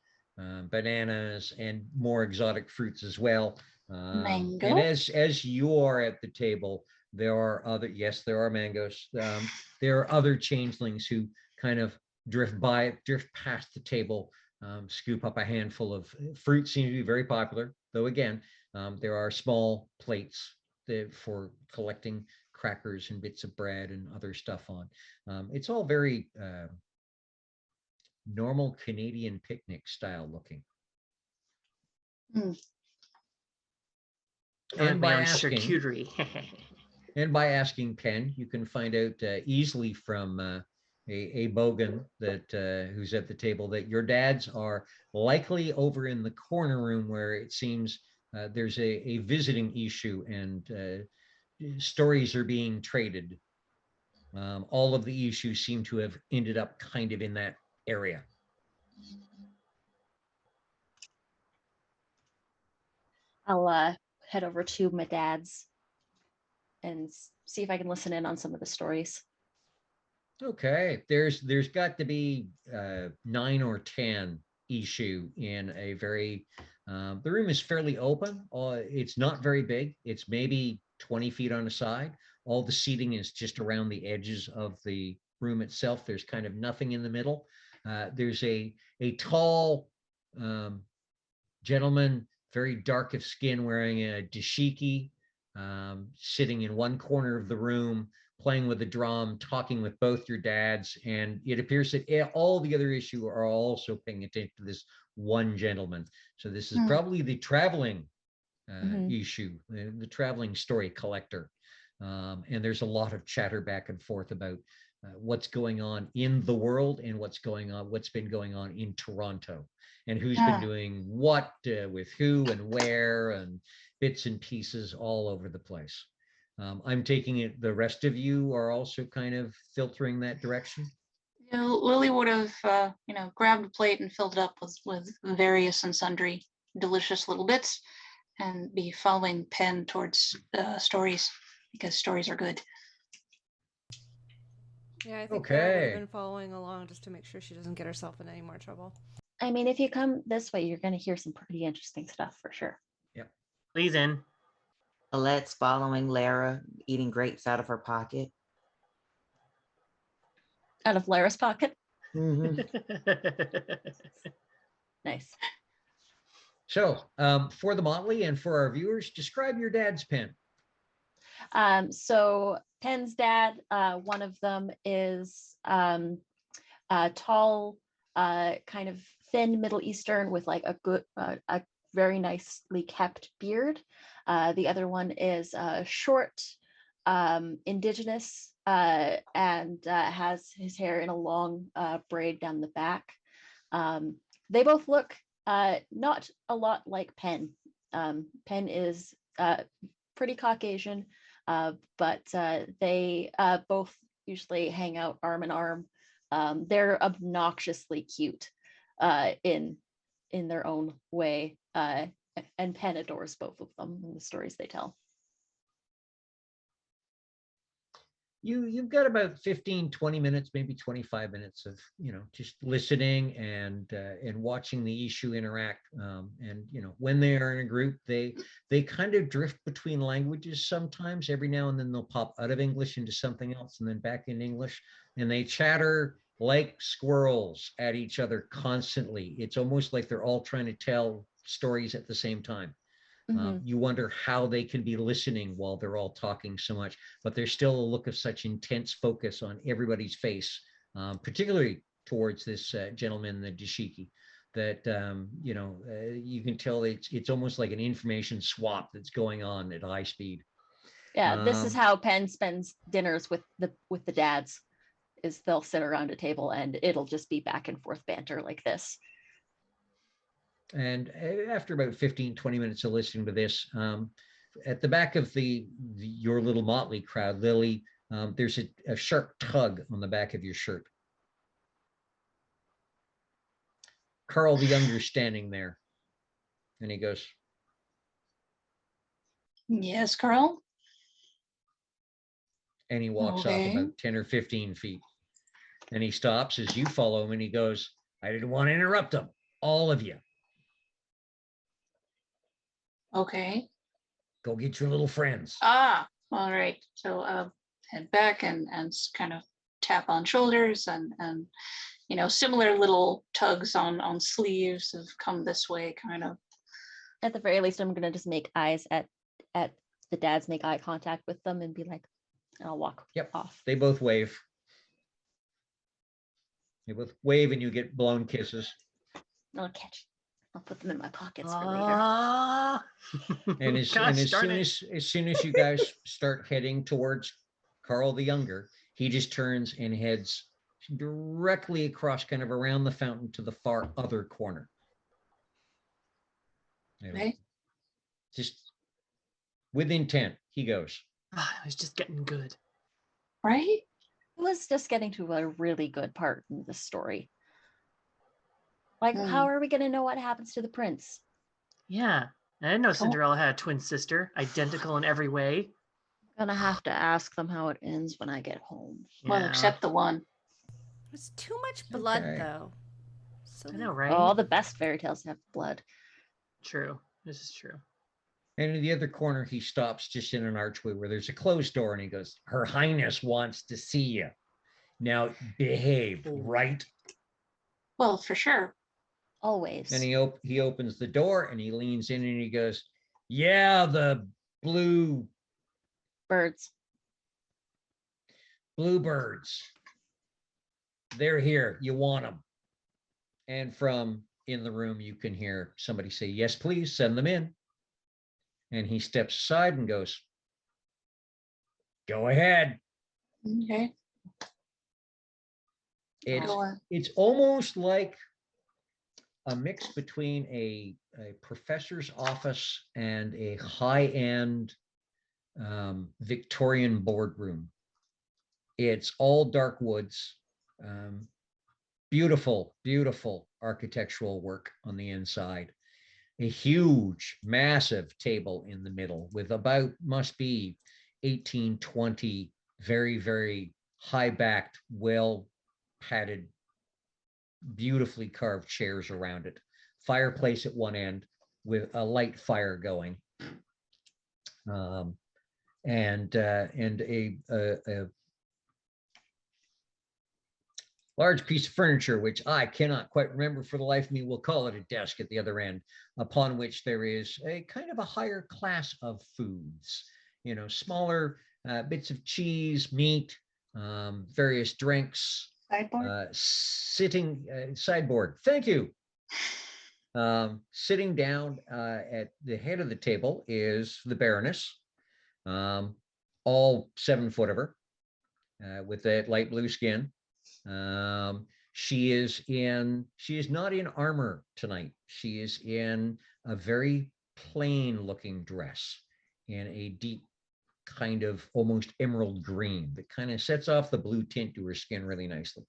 A: bananas, and more exotic fruits as well.
F: Mango?
A: And as you are at the table, there are there are mangoes. There are other changelings who kind of drift past the table, scoop up a handful of fruit. Seems to be very popular, though again, there are small plates for collecting crackers and bits of bread and other stuff on. It's all very normal Canadian picnic style looking.
F: Mm.
E: I like
A: And
E: my
A: by
E: own
A: asking,
E: charcuterie.
A: and by asking Penn, you can find out easily from a bogan that who's at the table that your dads are likely over in the corner room where it seems there's a visiting issue and stories are being traded. All of the issues seem to have ended up kind of in that area.
D: I'll head over to my dad's and see if I can listen in on some of the stories.
A: Okay, there's got to be 9 or 10 issue in a very the room is fairly open. It's not very big. It's maybe 20 feet on the side. All the seating is just around the edges of the room itself. There's kind of nothing in the middle. There's a tall gentleman, very dark of skin, wearing a dashiki, sitting in one corner of the room, playing with the drum, talking with both your dads. And it appears that all the other issue are also paying attention to this one gentleman. So this is probably the traveling issue, the traveling story collector. And there's a lot of chatter back and forth about what's going on in the world and what's been going on in Toronto, and who's been doing what with who and where, and bits and pieces all over the place. I'm taking it the rest of you are also kind of filtering that direction.
F: Lily would have, grabbed a plate and filled it up with various and sundry delicious little bits, and be following Penn towards stories, because stories are good.
C: Yeah, I think Laura would have
A: Okay.
C: been following along just to make sure she doesn't get herself in any more trouble.
D: I mean, if you come this way, you're going to hear some pretty interesting stuff for sure.
E: Please in.
B: Alette's following Lara, eating grapes out of her pocket.
D: Out of Lara's pocket.
A: Mhm.
D: Nice.
A: So for the Motley and for our viewers, describe your dad's pen.
D: So Penn's dad, one of them is tall, kind of thin Middle Eastern with like a very nicely kept beard. The other one is short, indigenous, and has his hair in a long braid down the back. They both look not a lot like Penn. Penn is pretty Caucasian, but they both usually hang out arm in arm. They're obnoxiously cute in their own way, and Penn adores both of them in the stories they tell.
A: You've got about 15, 20 minutes, maybe 25 minutes of, just listening and watching the issue interact. And, when they are in a group, they kind of drift between languages sometimes. Every now and then they'll pop out of English into something else and then back in English. And they chatter like squirrels at each other constantly. It's almost like they're all trying to tell stories at the same time. You wonder how they can be listening while they're all talking so much, but there's still a look of such intense focus on everybody's face, particularly towards this gentleman, the Dashiki, that you can tell it's almost like an information swap that's going on at high speed.
D: Yeah, this is how Penn spends dinners with the dads. Is they'll sit around a table and it'll just be back and forth banter like this.
A: And after about 15, 20 minutes of listening to this, at the back of your little Motley crowd, Lily, there's a sharp tug on the back of your shirt. Carl the Younger standing there. And he goes,
F: Yes, Carl?
A: and he walks off
F: Okay.
A: about 10 or 15 feet. And he stops as you follow him and he goes, I didn't want to interrupt them, all of you.
F: Okay.
A: Go get your little friends.
F: All right. So head back and kind of tap on shoulders and similar little tugs on sleeves of come this way kind of.
D: At the very least, I'm gonna just make eyes at the dads, make eye contact with them and be like, I'll walk off.
A: They both wave. They both wave and you get blown kisses.
D: I'll put them in my pockets for later.
A: And as soon as you guys start heading towards Carl the Younger, he just turns and heads directly across, kind of around the fountain to the far other corner.
F: Okay.
A: Just with intent, he goes.
E: It was just getting good.
F: Right?
D: It was just getting to a really good part in the story. Like, how are we going to know what happens to the prince?
E: Yeah. I didn't know Cinderella had a twin sister, identical in every way.
D: I'm going to have to ask them how it ends when I get home.
F: Well, except the one.
C: There's too much blood,
A: Okay.
C: though. So
E: I know, right?
D: All the best fairy tales have blood.
E: True. This is true.
A: And in the other corner, he stops just in an archway where there's a closed door and he goes, Her Highness wants to see you. Now behave, right?
F: Well, for sure.
D: Always.
A: And he opens the door and he leans in and he goes, yeah, the
D: Bluebirds.
A: They're here. You want them. And from in the room, you can hear somebody say, yes, please send them in. And he steps aside and goes, go ahead.
F: Okay.
A: It's almost like a mix between a professor's office and a high-end Victorian boardroom. It's all dark woods, beautiful, beautiful architectural work on the inside. a huge, massive table in the middle with about, must be 18, 20 very, very high-backed, well-padded, beautifully carved chairs around it. Fireplace at one end with a light fire going. And a large piece of furniture, which I cannot quite remember for the life of me. We'll call it a desk at the other end, upon which there is a kind of a higher class of foods, smaller bits of cheese, meat, various drinks.
F: Sideboard.
A: Sideboard. Thank you. Sitting down at the head of the table is the Baroness, all 7 foot of her, with that light blue skin. She is not in armor tonight. She is in a very plain looking dress in a deep kind of almost emerald green that kind of sets off the blue tint to her skin really nicely.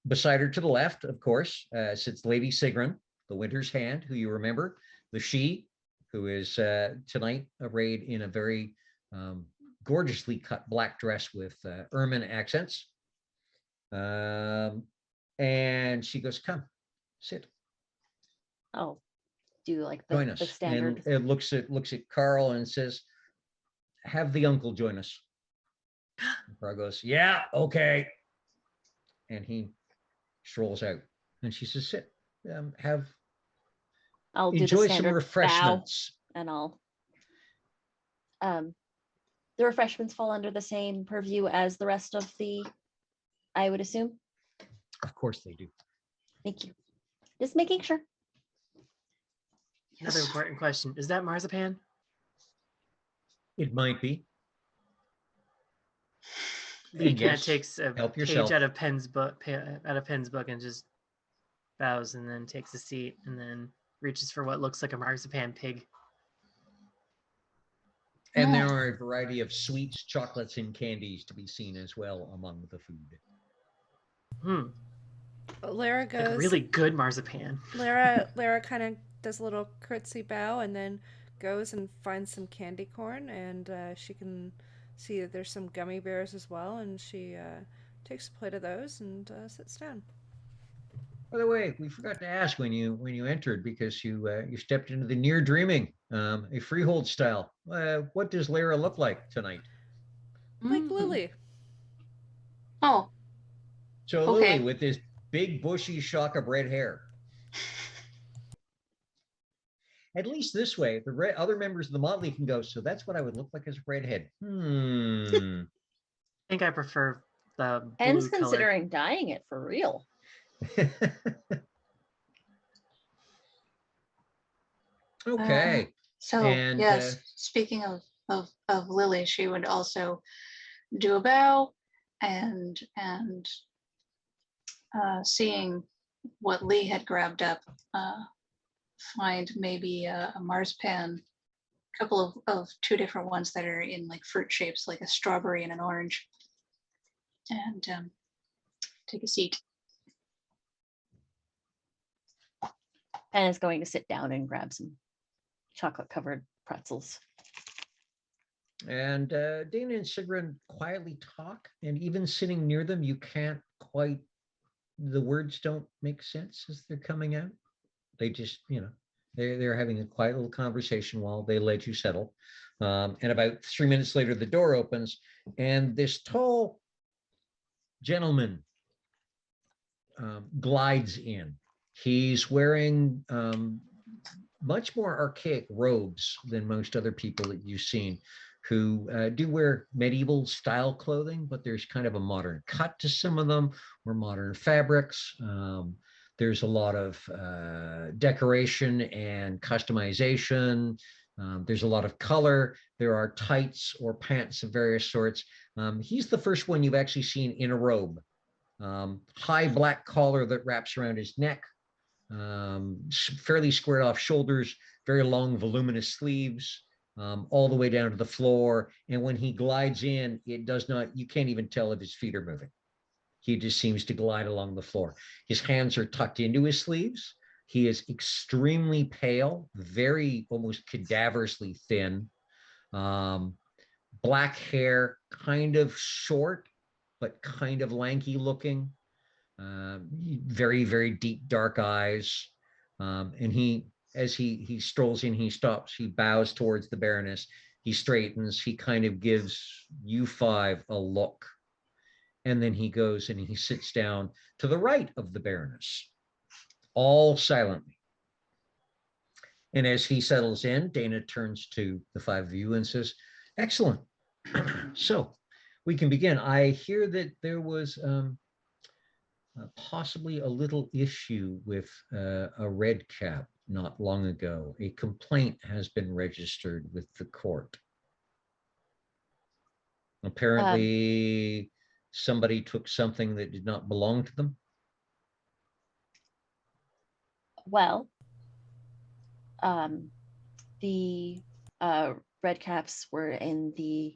A: Beside her to the left, of course, sits Lady Sigrun, the Winter's Hand, who you remember, the she, who is tonight arrayed in a very gorgeously cut black dress with ermine accents. And she goes, "Come, sit,
D: Oh, do like
A: join
D: the
A: us."
D: standard.
A: And it looks at Carl and says, "Have the uncle join us." And Carl goes, "Yeah, okay." And he strolls out. And she says, "Sit,
D: I'll do the
A: enjoy some
D: standard bow,
A: refreshments."
D: and I'll the refreshments fall under the same purview as the rest of the, I would assume.
A: Of course they do.
D: Thank you. Just making sure.
E: Another important question. Is that marzipan?
A: It might be.
E: Lee
A: And
E: kind of
A: yes,
E: takes a
A: help
E: page
A: yourself.
E: out of Penn's book, and just bows and then takes a seat and then reaches for what looks like a marzipan pig.
A: And there are a variety of sweets, chocolates, and candies to be seen as well among the food.
C: Lara
E: Like
C: goes.
E: really good marzipan.
C: Lara kind of does a little curtsy bow and then goes and finds some candy corn, and she can see that there's some gummy bears as well, and she takes a plate of those and sits down.
A: By the way, we forgot to ask when you entered, because you stepped into the near dreaming, a freehold style. What does Lara look like tonight?
C: Like Lily.
F: Oh,
A: So
F: Okay.
A: Lily with this big bushy shock of red hair. At least this way, the other members of the Motley can go, "So that's what I would look like as a redhead."
E: I think I prefer the
D: Penn's
E: blue color.
D: considering dyeing it for real.
A: Okay.
F: so
A: And,
F: yes. Speaking of Lily, she would also do a bow, and seeing what Lee had grabbed up, find maybe a marzipan, a couple of 2 different ones that are in like fruit shapes, like a strawberry and an orange, and take a seat.
D: Penn is going to sit down and grab some chocolate covered pretzels.
A: And Dana and Sigrun quietly talk, and even sitting near them, you can't quite, the words don't make sense as they're coming out. They just, they're having a quiet little conversation while they let you settle. And about 3 minutes later, the door opens, and this tall gentleman glides in. He's wearing much more archaic robes than most other people that you've seen, who do wear medieval style clothing, but there's kind of a modern cut to some of them, or modern fabrics. There's a lot of decoration and customization. There's a lot of color. There are tights or pants of various sorts. He's the first one you've actually seen in a robe. High black collar that wraps around his neck, fairly squared off shoulders, very long voluminous sleeves, all the way down to the floor. And when he glides in, you can't even tell if his feet are moving. He just seems to glide along the floor. His hands are tucked into his sleeves. He is extremely pale, very almost cadaverously thin, black hair, kind of short, but kind of lanky looking, very, very deep, dark eyes. And as he strolls in, he stops, he bows towards the Baroness, he straightens, he kind of gives you five a look. And then he goes and he sits down to the right of the Baroness, all silently. And as he settles in, Dana turns to the five of you and says, excellent. So we can begin. I hear that there was possibly a little issue with a red cap not long ago. A complaint has been registered with the court. Apparently, somebody took something that did not belong to them.
D: Well, the red caps were in the,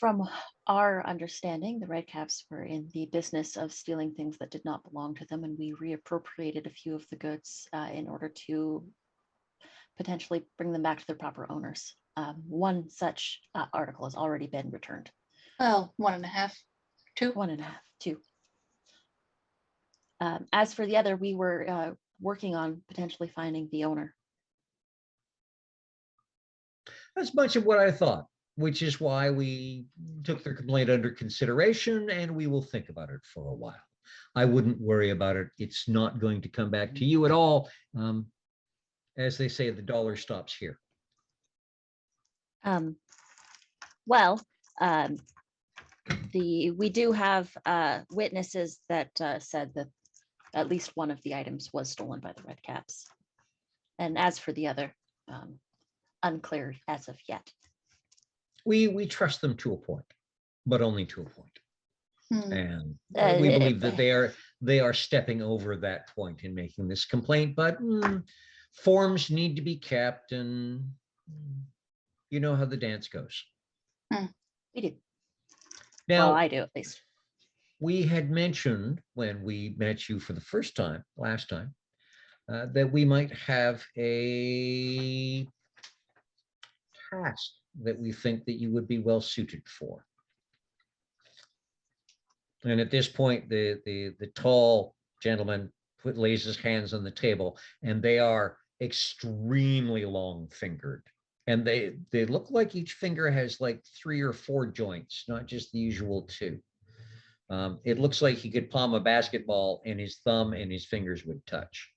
D: from our understanding, the red caps were in the business of stealing things that did not belong to them, and we reappropriated a few of the goods in order to potentially bring them back to their proper owners. One such article has already been returned.
F: Well, 1.5, 2.
D: 1.5, 2. As for the other, we were working on potentially finding the owner.
A: That's much of what I thought, which is why we took their complaint under consideration, and we will think about it for a while. I wouldn't worry about it. It's not going to come back to you at all. As they say, the dollar stops here.
D: Well, we do have witnesses that said that at least one of the items was stolen by the red caps. And as for the other, unclear as of yet.
A: We trust them to a point, but only to a point.
F: Hmm.
A: And we believe that they are stepping over that point in making this complaint, but forms need to be kept, and you know how the dance goes.
D: We do.
A: Now,
D: Well, I do at least.
A: we had mentioned when we met you for the first time, last time, that we might have a task that we think that you would be well suited for. And at this point, the tall gentleman lays his hands on the table, and they are extremely long fingered. And they look like each finger has like 3 or 4 joints, not just the usual 2. It looks like he could palm a basketball and his thumb and his fingers would touch.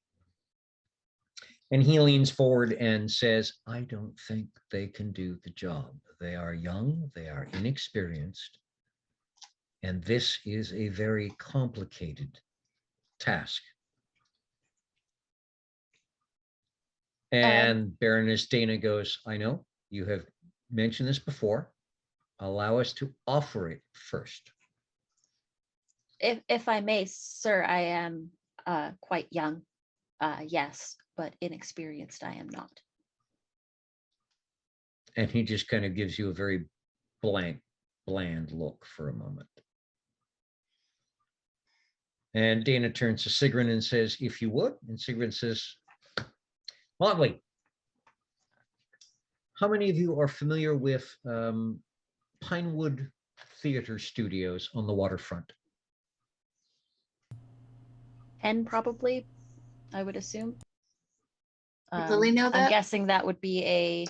A: And he leans forward and says, I don't think they can do the job. They are young, they are inexperienced, and this is a very complicated task. And Baroness Dana goes, I know, you have mentioned this before. Allow us to offer it first.
D: If I may, sir, I am quite young, yes, but inexperienced I am not.
A: And he just kind of gives you a very blank, bland look for a moment. And Dana turns to Sigrun and says, if you would. And Sigrun says, Motley, how many of you are familiar with Pinewood Theater Studios on the waterfront?
D: 10 probably, I would assume.
F: Does Lily know that?
D: I'm guessing that would be a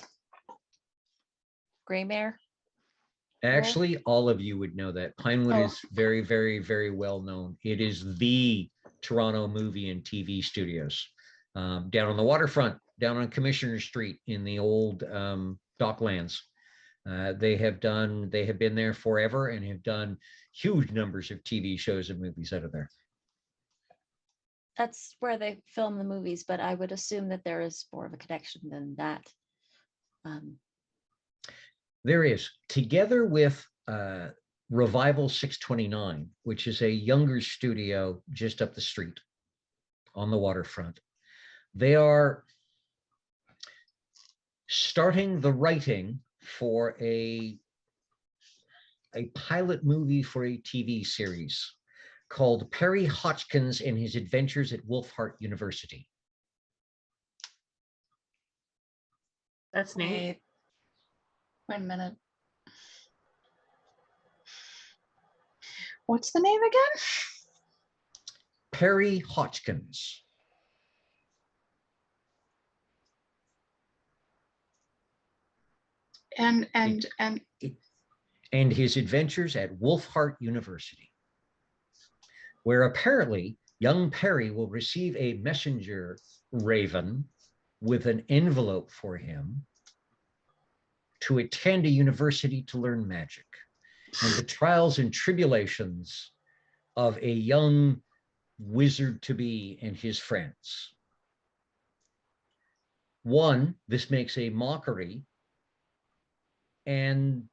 D: gray mare.
A: Actually, all of you would know that. Pinewood is very, very, very well known. It is the Toronto movie and TV studios. Down on the waterfront, down on Commissioner Street in the old docklands. They have been there forever and have done huge numbers of TV shows and movies out of there.
D: That's where they film the movies, but I would assume that there is more of a connection than that.
A: There is, together with Revival 629, which is a younger studio just up the street on the waterfront. They are starting the writing for a pilot movie for a TV series called Perry Hotchkins and His Adventures at Wolfhart University.
E: That's neat.
F: Wait a minute. What's the name again?
A: Perry Hotchkins.
F: And
A: And His Adventures at Wolfhart University, where apparently young Perry will receive a messenger raven with an envelope for him to attend a university to learn magic and the trials and tribulations of a young wizard-to-be and his friends. One, this makes a mockery and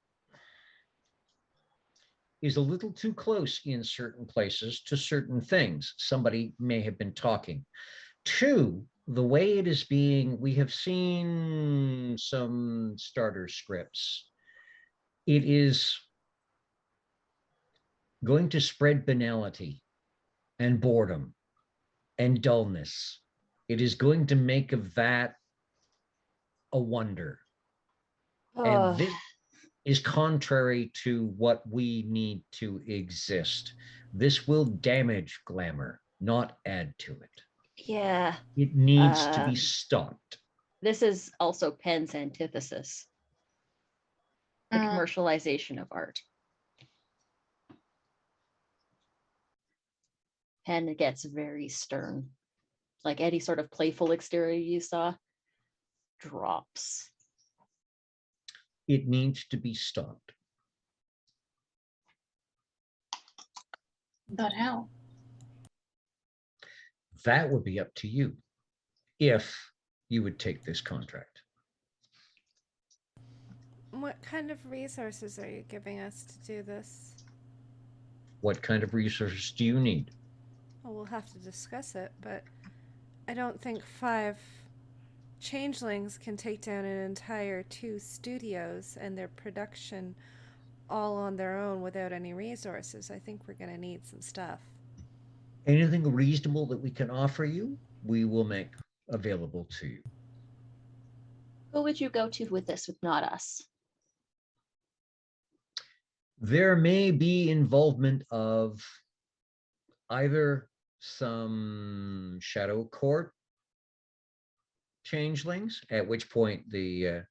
A: is a little too close in certain places to certain things. Somebody may have been talking. Two, the way it is being, we have seen some starter scripts. It is going to spread banality and boredom and dullness. It is going to make of that a wonder. And this is contrary to what we need to exist. This will damage glamour, not add to it.
D: Yeah.
A: It needs to be stopped.
D: This is also Penn's antithesis, the commercialization of art. Penn gets very stern. Like any sort of playful exterior you saw drops.
A: It needs to be stopped.
F: but how?
A: That would be up to you if you would take this contract.
C: What kind of resources are you giving us to do this?
A: What kind of resources do you need?
C: Well, we'll have to discuss it, but I don't think 5 changelings can take down an entire 2 studios and their production all on their own without any resources. I think we're going to need some stuff.
A: Anything reasonable that we can offer you, we will make available to you.
D: Who would you go to with this, if not us?
A: There may be involvement of either some shadow court changelings, at which point the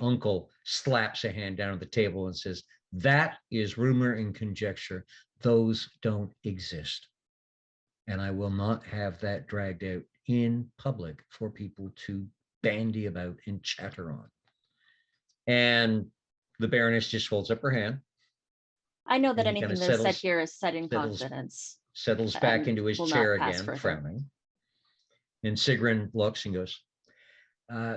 A: uncle slaps a hand down at the table and says, "That is rumor and conjecture. Those don't exist. And I will not have that dragged out in public for people to bandy about and chatter on." And the Baroness just holds up her hand.
D: I know that
A: And he
D: anything
A: kinda
D: that is said
A: settles-
D: here is said in
A: settles-
D: confidence.
A: Settles back
D: and
A: into his
D: will not
A: chair
D: pass
A: again,
D: further.
A: frowning. And Sigrun looks and goes,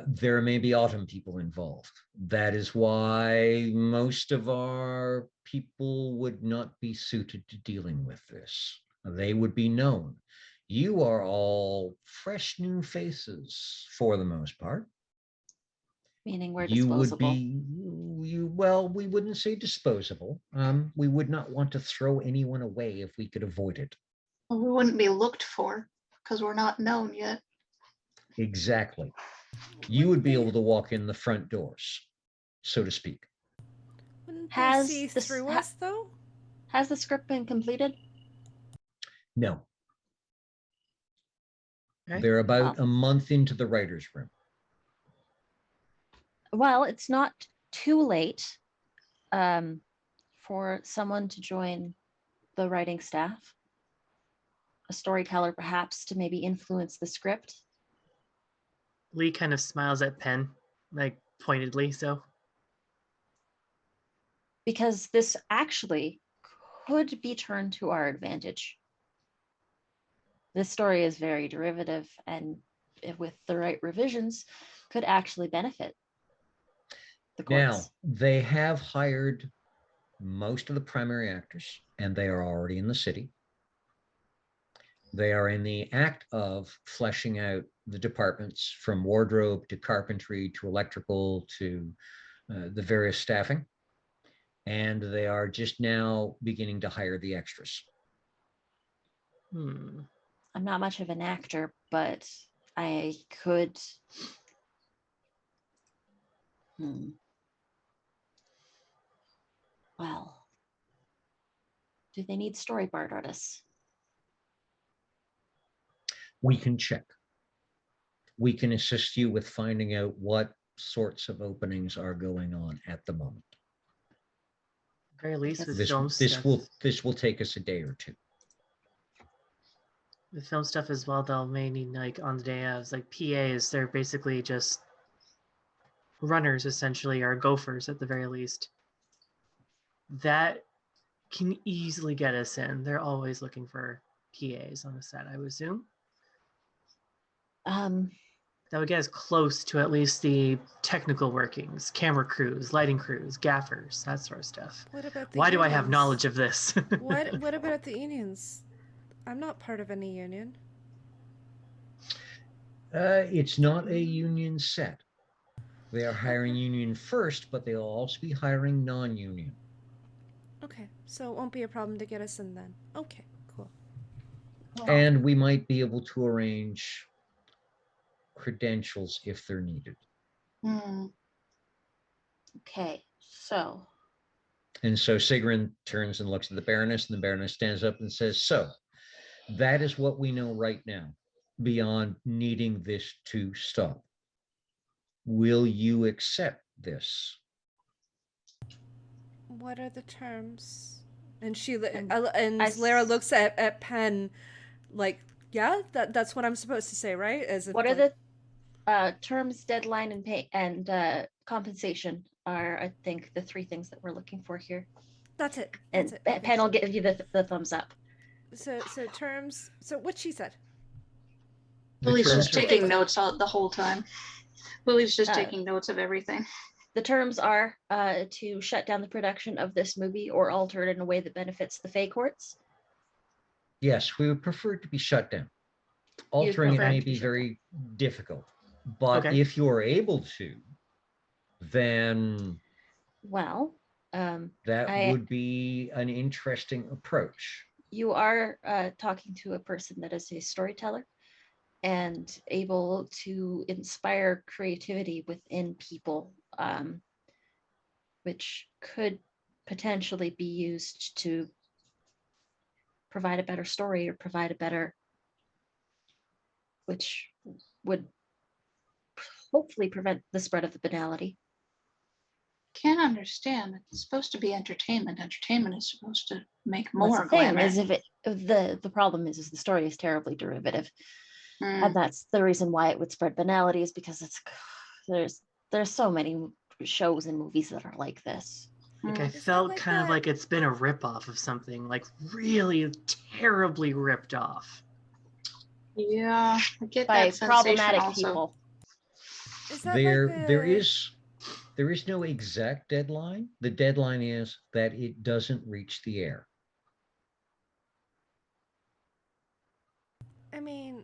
A: there may be autumn people involved. That is why most of our people would not be suited to dealing with this. They would be known. You are all fresh new faces for the most part.
D: Meaning we're
A: You would
D: disposable.
A: be, well, we wouldn't say disposable. We would not want to throw anyone away if we could avoid it.
F: Well, we wouldn't be looked for because we're not known yet.
A: Exactly. You would be able to walk in the front doors, so to speak.
C: Wouldn't
D: Has
C: they see
D: this-
C: through
D: ha-
C: us, though?
D: Has the script been completed?
A: No,
E: Okay.
A: they're about
D: Well.
A: a month into the writer's room.
D: Well, it's not too late for someone to join the writing staff. A storyteller, perhaps, to maybe influence the script.
E: Lee kind of smiles at Penn, like pointedly. So
D: Because this actually could be turned to our advantage. This story is very derivative and with the right revisions could actually benefit the
A: Now,
D: courts.
A: they have hired most of the primary actors, and they are already in the city. They are in the act of fleshing out the departments from wardrobe to carpentry to electrical to the various staffing. And they are just now beginning to hire the extras.
D: I'm not much of an actor, but I could. Well, do they need storyboard artists?
A: We can check. We can assist you with finding out what sorts of openings are going on at the moment.
E: Very least with
A: This
E: film
A: this
E: stuff.
A: will take us a day or two.
E: With film stuff as well, they'll may need like on the day of like PAs. They're basically just runners essentially, or gophers at the very least. That can easily get us in. They're always looking for PAs on the set, I would assume. That would get us close to at least the technical workings, camera crews, lighting crews, gaffers, that sort of stuff.
C: What about the
E: Why do I have
C: unions?
E: knowledge of this?
C: What about the unions? I'm not part of any union.
A: It's not a union set. They are hiring union first, but they'll also be hiring non-union.
C: Okay, so it won't be a problem to get us in then. Okay, cool.
A: And we might be able to arrange credentials if they're needed.
D: Okay, so.
A: And so Sigrun turns and looks at the Baroness, and the Baroness stands up and says, so that is what we know right now, beyond needing this to stop. Will you accept this?
C: What are the terms? And Lara looks at Penn like, yeah, that's what I'm supposed to say, right? As if,
D: what are the terms, deadline, and pay and compensation are, I think, the three things that we're looking for here.
C: That's it.
D: And Penn will give you the thumbs up.
C: So terms. So what she said.
F: Lily's just taking notes the whole time. Lily's just taking notes of everything.
D: The terms are to shut down the production of this movie or alter it in a way that benefits the Fae courts.
A: Yes, we would prefer it to be shut down. Altering it may be very difficult, but if you're able to, then that would be an interesting approach.
D: You are talking to a person that is a storyteller and able to inspire creativity within people, which could potentially be used to provide a better story or provide a better, which would hopefully prevent the spread of the banality.
F: Can't understand. It's supposed to be entertainment. Entertainment is supposed to make
D: Well,
F: more glamour.
D: Is if the problem is the story is terribly derivative. And that's the reason why it would spread banality, is because there's so many shows and movies that are like this.
E: Like I felt like kind of like it's been a ripoff of something, like really terribly ripped off.
F: Yeah, I get
D: by
F: that
D: problematic
F: also.
D: people.
A: There is no exact deadline. The deadline is that it doesn't reach the air.
C: I mean,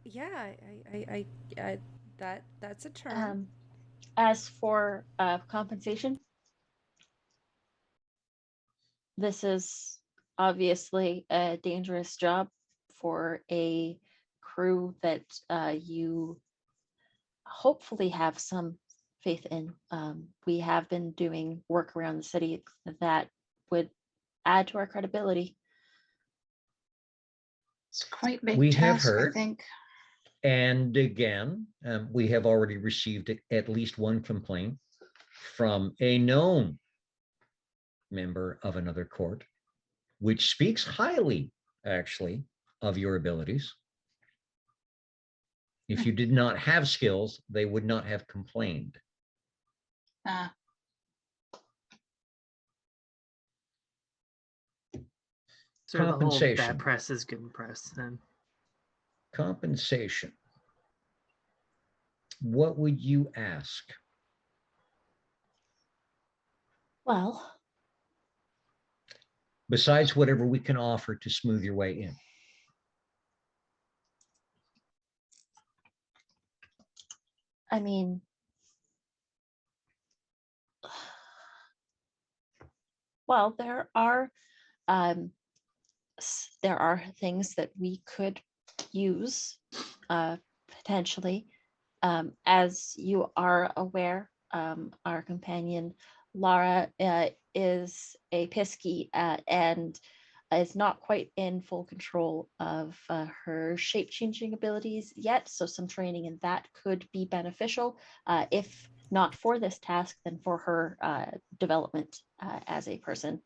C: yeah, I that's a term.
D: As for compensation, this is obviously a dangerous job for a crew that you hopefully have some faith in. We have been doing work around the city that would add to our credibility.
F: It's quite big
A: We
F: task,
A: have heard,
F: I think.
A: And again, we have already received at least one complaint from a known member of another court, which speaks highly, actually, of your abilities. If you did not have skills, they would not have complained.
E: So the whole
A: Compensation.
E: bad press is good press then.
A: Compensation. What would you ask?
D: Well,
A: besides whatever we can offer to smooth your way in.
D: I mean, well, there are there are things that we could use potentially. As you are aware, our companion Lara is a Pisky and is not quite in full control of her shape-changing abilities yet. So some training in that could be beneficial, if not for this task, then for her development as a person.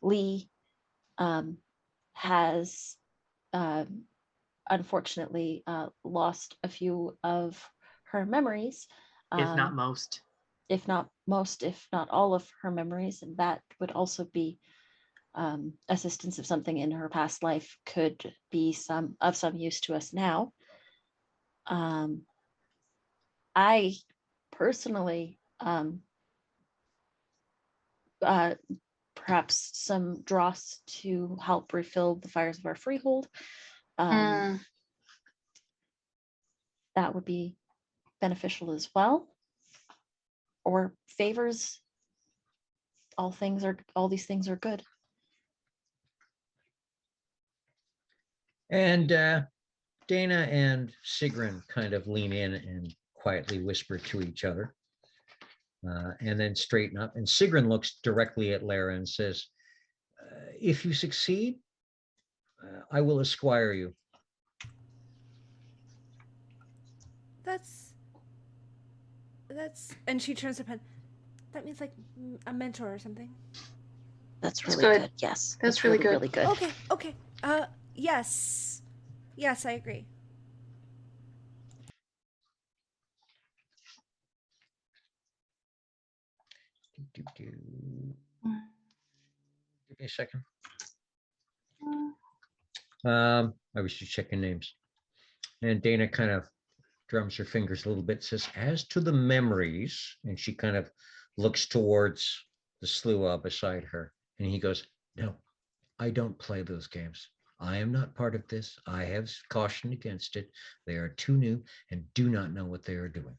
D: Lee has unfortunately lost a few of her memories.
E: If not most.
D: If not most, if not all of her memories. And that would also be assistance if something in her past life could be some use to us now. I personally, perhaps some dross to help refill the fires of our freehold. That would be beneficial as well. Or favors. All these things are good.
A: And Dana and Sigrun kind of lean in and quietly whisper to each other, and then straighten up. And Sigrun looks directly at Lara and says, if you succeed, I will esquire you.
C: That's, and she turns to Pen. That means like a mentor or something.
D: That's
F: That's
D: really
F: good.
D: good. Yes.
F: That's really good.
D: Really good.
C: Okay. Yes. Yes, I agree.
A: Give me a second. I was just checking names. And Dana kind of drums her fingers a little bit, says, as to the memories, and she kind of looks towards the sluagh beside her. And he goes, no, I don't play those games. I am not part of this. I have cautioned against it. They are too new and do not know what they are doing.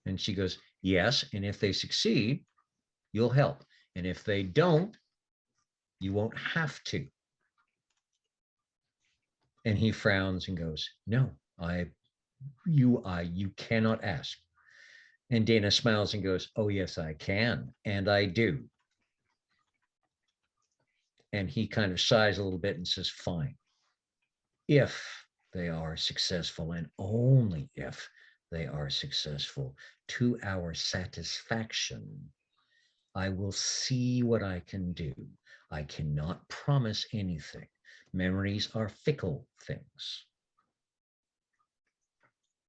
A: And she goes, yes, and if they succeed, you'll help. And if they don't, you won't have to. And he frowns and goes, no, you cannot ask. And Dana smiles and goes, oh, yes, I can. And I do. And he kind of sighs a little bit and says, fine. If they are successful, and only if they are successful, to our satisfaction, I will see what I can do. I cannot promise anything. Memories are fickle things.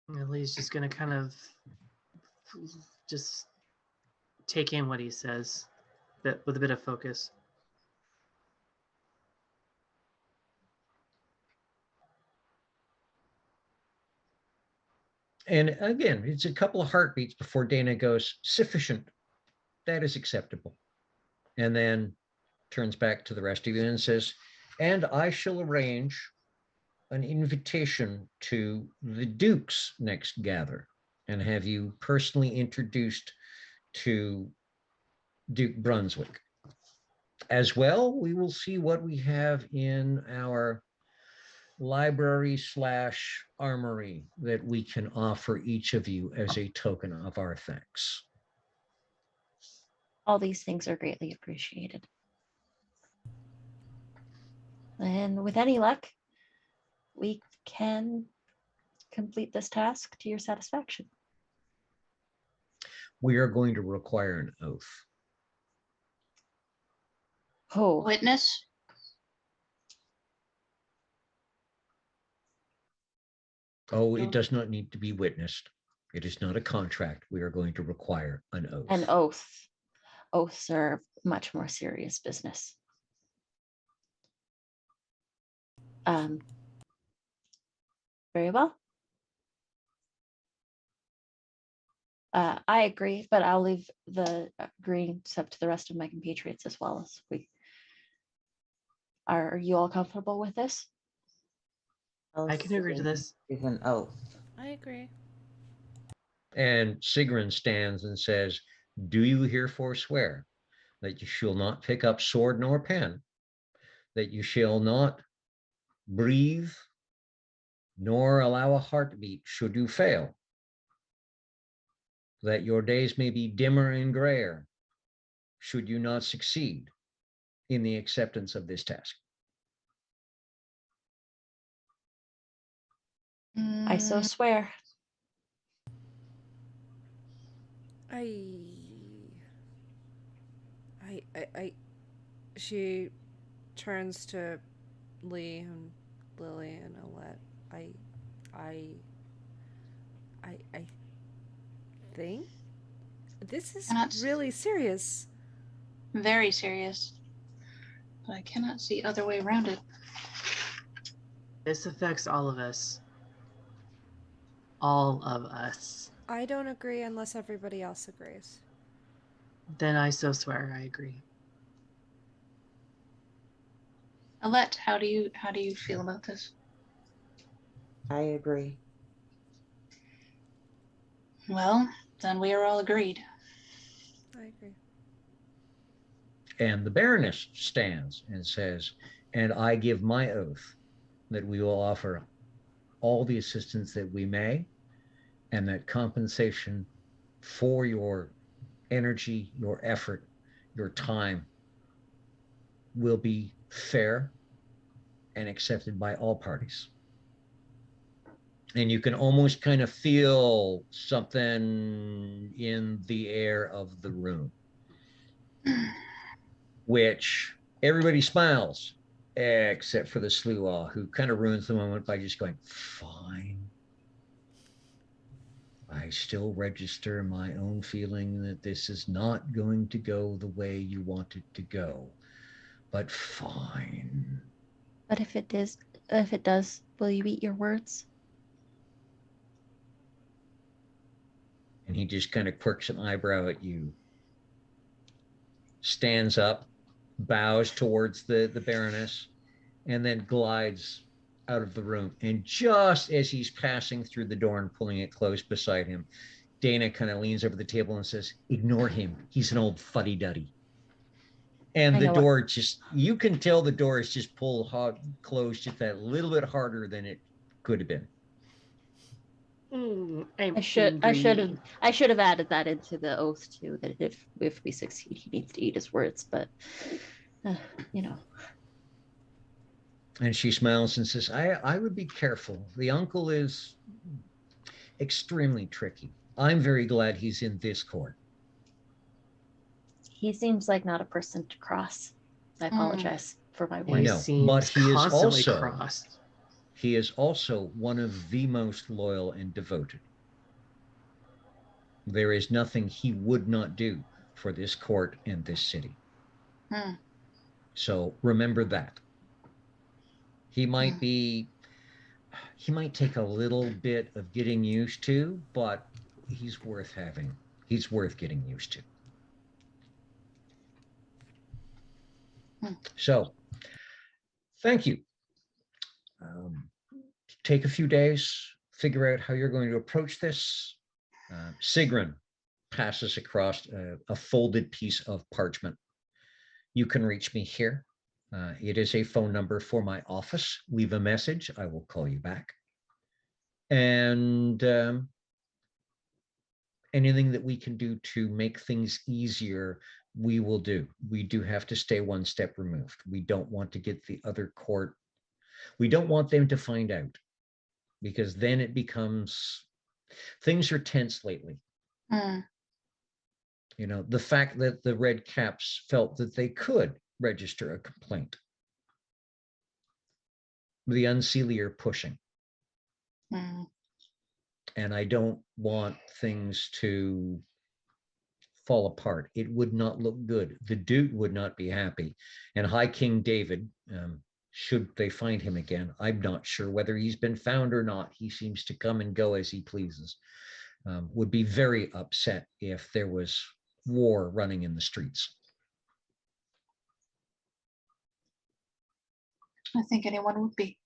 E: Lee's just going to kind of just take in what he says, but with a bit of focus.
A: And again, it's a couple of heartbeats before Dana goes, sufficient. That is acceptable. And then turns back to the rest of you and says, and I shall arrange an invitation to the Duke's next gather and have you personally introduced to Duke Brunswick. As well, we will see what we have in our library / armory that we can offer each of you as a token of our thanks.
D: All these things are greatly appreciated. And with any luck, we can complete this task to your satisfaction.
A: We are going to require an oath.
D: Oh,
F: Witness?
A: Oh, it does not need to be witnessed. It is not a contract. We are going to require an oath.
D: an oath. Oaths are much more serious business. Very well. I agree, but I'll leave the agreeing up to the rest of my compatriots as well. As we are you all comfortable with this?
E: I can agree to this.
B: Is an oath.
C: I agree.
A: And Sigrun stands and says, do you herefore swear that you shall not pick up sword nor pen, that you shall not breathe nor allow a heartbeat should you fail, that your days may be dimmer and grayer should you not succeed in the acceptance of this task.
D: I so swear.
C: She turns to Lee and Lily and Alette. I think this is
F: Cannot
C: really serious.
F: Very serious. But I cannot see other way around it.
E: This affects all of us. All of us.
C: I don't agree unless everybody else agrees.
E: Then I so swear I agree.
F: Alette, how do you feel about this?
B: I agree.
F: Well, then we are all agreed.
C: I agree.
A: And the Baroness stands and says, and I give my oath that we will offer all the assistance that we may, and that compensation for your energy, your effort, your time will be fair and accepted by all parties. And you can almost kind of feel something in the air of the room, which everybody smiles, except for the Sluaw, who kind of ruins the moment by just going, fine. I still register my own feeling that this is not going to go the way you want it to go, but fine.
D: But if it does, will you eat your words?
A: And he just kind of quirks an eyebrow at you, stands up, bows towards the Baroness, and then glides out of the room. And just as he's passing through the door and pulling it close beside him, Dana kind of leans over the table and says, ignore him. He's an old fuddy-duddy. And
D: I
A: the
D: know
A: door just, you can tell the door is just pulled closed just that little bit harder than it could have been.
D: I should have added that into the oath too, that if we succeed, he needs to eat his words. But you know.
A: And she smiles and says, I would be careful. The uncle is extremely tricky. I'm very glad he's in this court.
D: He seems like not a person to cross. I apologize for my
A: I
D: words.
A: know, but he is also
E: crossed.
A: He is also one of the most loyal and devoted. There is nothing he would not do for this court and this city. So remember that. He might take a little bit of getting used to, but he's worth having. He's worth getting used to. So, thank you. Take a few days, figure out how you're going to approach this. Sigrun passes across a folded piece of parchment. You can reach me here. It is a phone number for my office. Leave a message. I will call you back. And anything that we can do to make things easier, we will do. We do have to stay one step removed. We don't want to get the other court. We don't want them to find out, because then it becomes, things are tense lately. You know, the fact that the Red Caps felt that they could register a complaint. The Unseelie are pushing. And I don't want things to fall apart. It would not look good. The Duke would not be happy. And High King David, should they find him again, I'm not sure whether he's been found or not. He seems to come and go as he pleases. Would be very upset if there was war running in the streets.
F: I think anyone would be.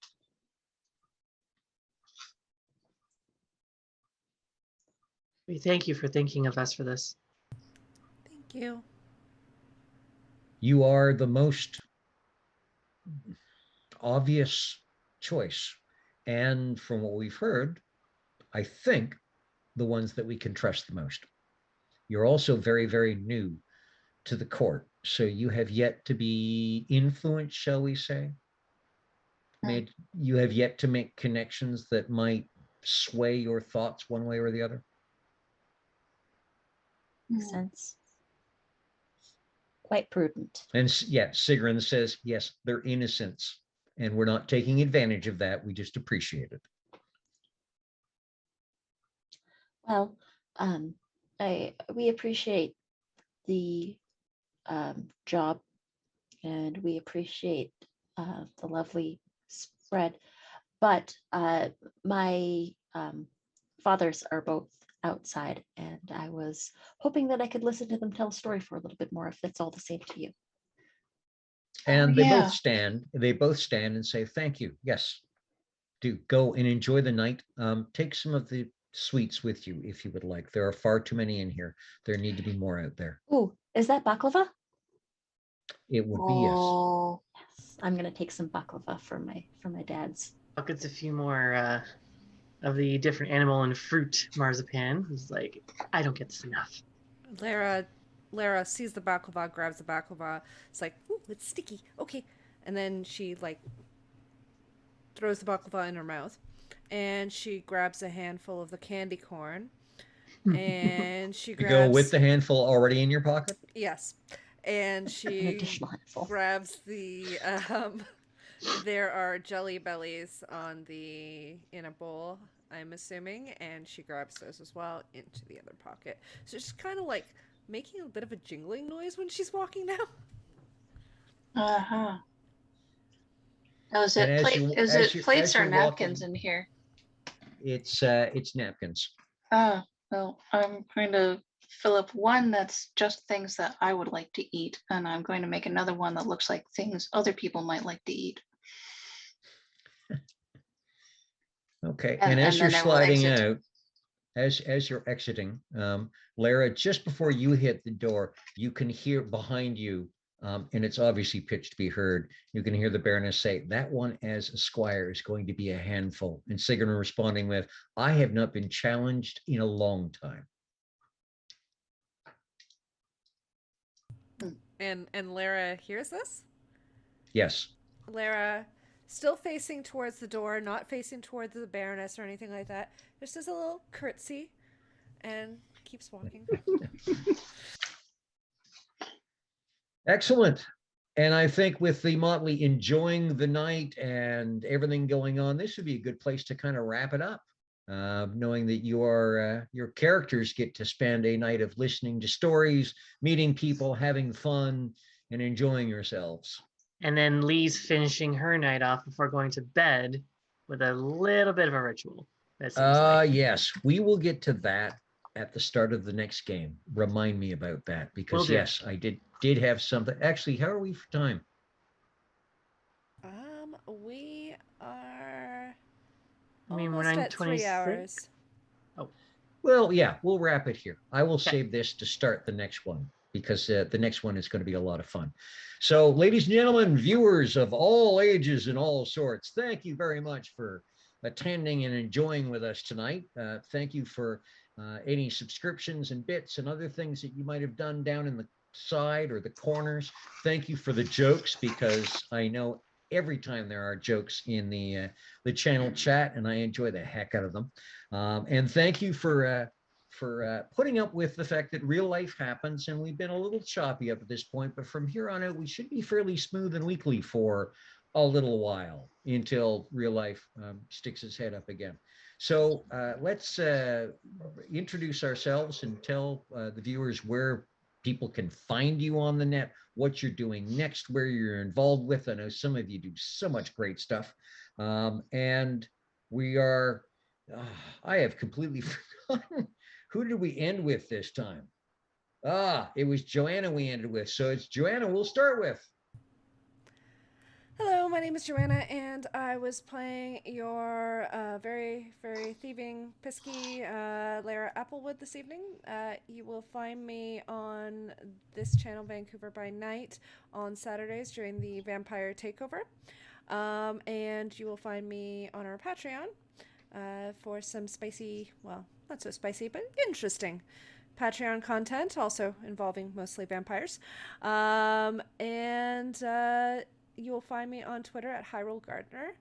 E: We thank you for thinking of us for this.
C: Thank you.
A: You are the most obvious choice. And from what we've heard, I think the ones that we can trust the most. You're also very, very new to the court. So you have yet to be influenced, shall we say? You have yet to make connections that might sway your thoughts one way or the other.
D: Makes sense. Quite prudent.
A: And yeah, Sigrun says, yes, they're innocents. And we're not taking advantage of that. We just appreciate it.
D: Well, we appreciate the job, and we appreciate the lovely spread. But my fathers are both outside, and I was hoping that I could listen to them tell a story for a little bit more, if that's all the same to you.
A: And they both stand and say, thank you. Yes, do go and enjoy the night. Take some of the sweets with you if you would like. There are far too many in here. There need to be more out there.
D: Oh, is that baklava?
A: It would be, yes.
D: Yes, I'm gonna take some baklava for my dad's.
E: Buckets a few more of the different animal and fruit marzipan. He's like, I don't get this enough.
C: Lara sees the baklava, grabs the baklava. It's like, ooh, it's sticky. Okay. And then she like throws the baklava in her mouth, and she grabs a handful of the candy corn, and she grabs...
A: You go with the handful already in your pocket?
C: Yes. And she grabs the there are jelly bellies in a bowl, I'm assuming, and she grabs those as well into the other pocket. So she's kind of like making a bit of a jingling noise when she's walking now.
F: Uh-huh. Oh, is it plates or napkins in here?
A: It's napkins.
F: Oh, well, I'm going to fill up one that's just things that I would like to eat, and I'm going to make another one that looks like things other people might like to eat.
A: Okay, and as you're sliding out, as you're exiting, Lara, just before you hit the door, you can hear behind you, and it's obviously pitched to be heard, you can hear the Baroness say, that one as a squire is going to be a handful. And Sigrun responding with, I have not been challenged in a long time.
C: And Lara hears this?
A: Yes.
C: Lara, still facing towards the door, not facing towards the Baroness or anything like that, just does a little curtsy and keeps walking.
A: Excellent. And I think with the Motley enjoying the night and everything going on, this would be a good place to kind of wrap it up. Knowing that your characters get to spend a night of listening to stories, meeting people, having fun, and enjoying yourselves.
E: And then Lee's finishing her night off before going to bed with a little bit of a ritual.
A: Yes, we will get to that at the start of the next game. Remind me about that, because yes, I did have something. Actually, how are we for time?
C: We are...
E: I mean, we're
C: at 3 hours.
E: Oh.
A: Well, yeah, we'll wrap it here. I will save this to start the next one, because the next one is going to be a lot of fun. So, ladies and gentlemen, viewers of all ages and all sorts, thank you very much for attending and enjoying with us tonight. Thank you for any subscriptions and bits and other things that you might have done down in the side or the corners. Thank you for the jokes, because I know every time there are jokes in the channel chat, and I enjoy the heck out of them. And thank you for putting up with the fact that real life happens, and we've been a little choppy up at this point, but from here on out, we should be fairly smooth and weekly for a little while until real life sticks its head up again. So let's introduce ourselves and tell the viewers where people can find you on the net, what you're doing next, where you're involved with. I know some of you do so much great stuff. And we are, I have completely forgotten. Who did we end with this time? It was Joanna we ended with. So it's Joanna we'll start with.
C: Hello, my name is Joanna, and I was playing your very, very thieving, pisky Lara Applewood this evening. You will find me on this channel, Vancouver by Night, on Saturdays during the Vampire Takeover. And you will find me on our Patreon for some spicy, well, not so spicy, but interesting Patreon content, also involving mostly vampires. And you will find me on Twitter at Hyrule Gardner.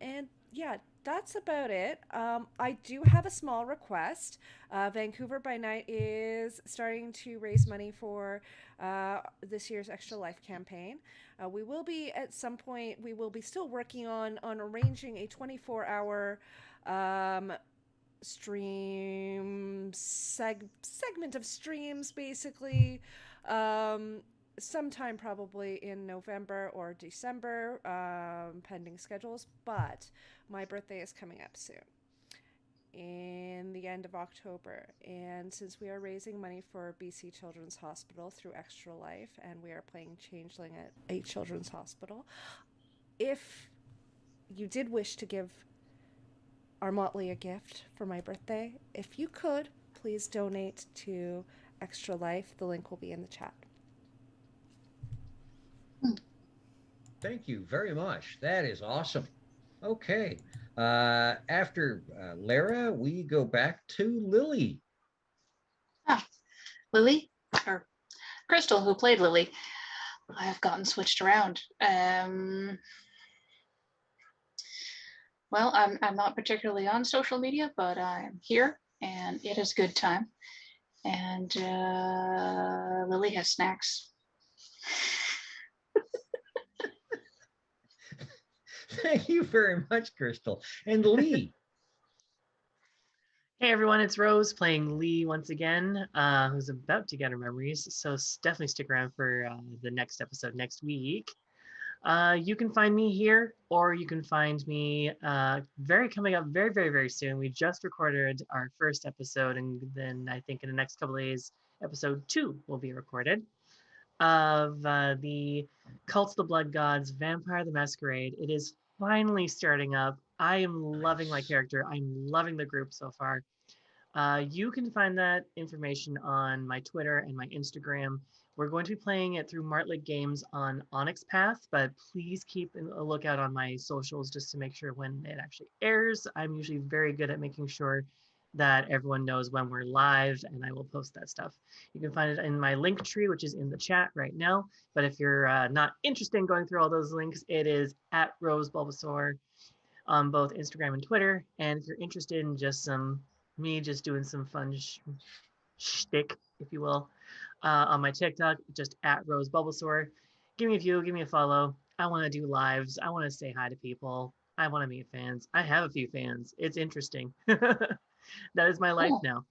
C: And yeah, that's about it. I do have a small request. Vancouver by Night is starting to raise money for this year's Extra Life campaign. We will be at some point. We will be still working on arranging a 24-hour segment of streams, basically. Sometime probably in November or December, pending schedules. But my birthday is coming up soon, in the end of October. And since we are raising money for BC Children's Hospital through Extra Life, and we are playing Changeling at a children's hospital, if you did wish to give our Motley a gift for my birthday, if you could, please donate to Extra Life. The link will be in the chat.
A: Thank you very much. That is awesome. Okay. After Lara, we go back to Lily.
F: Lily, or Crystal, who played Lily. I have gotten switched around. Well, I'm not particularly on social media, but I'm here, and it is a good time. And Lily has snacks.
A: Thank you very much, Crystal. And Lee.
E: Hey everyone, it's Rose playing Lee once again, who's about to get her memories. So definitely stick around for the next episode next week. You can find me here, or you can find me coming up very, very, very soon. We just recorded our first episode, and then I think in the next couple of days, episode 2 will be recorded of the Cult of the Blood Gods, Vampire the Masquerade. It is finally starting up. I am loving my character. I'm loving the group so far. You can find that information on my Twitter and my Instagram. We're going to be playing it through Martlet Games on Onyx Path, but please keep a lookout on my socials just to make sure when it actually airs. I'm usually very good at making sure that everyone knows when we're live, and I will post that stuff. You can find it in my link tree, which is in the chat right now. But if you're not interested in going through all those links, it is at Rose Bulbasaur on both Instagram and Twitter. And if you're interested in just me just doing some fun shtick, if you will, on my TikTok, just at Rose Bulbasaur. Give me a view, give me a follow. I want to do lives. I want to say hi to people. I want to meet fans. I have a few fans. It's interesting. That is my life now.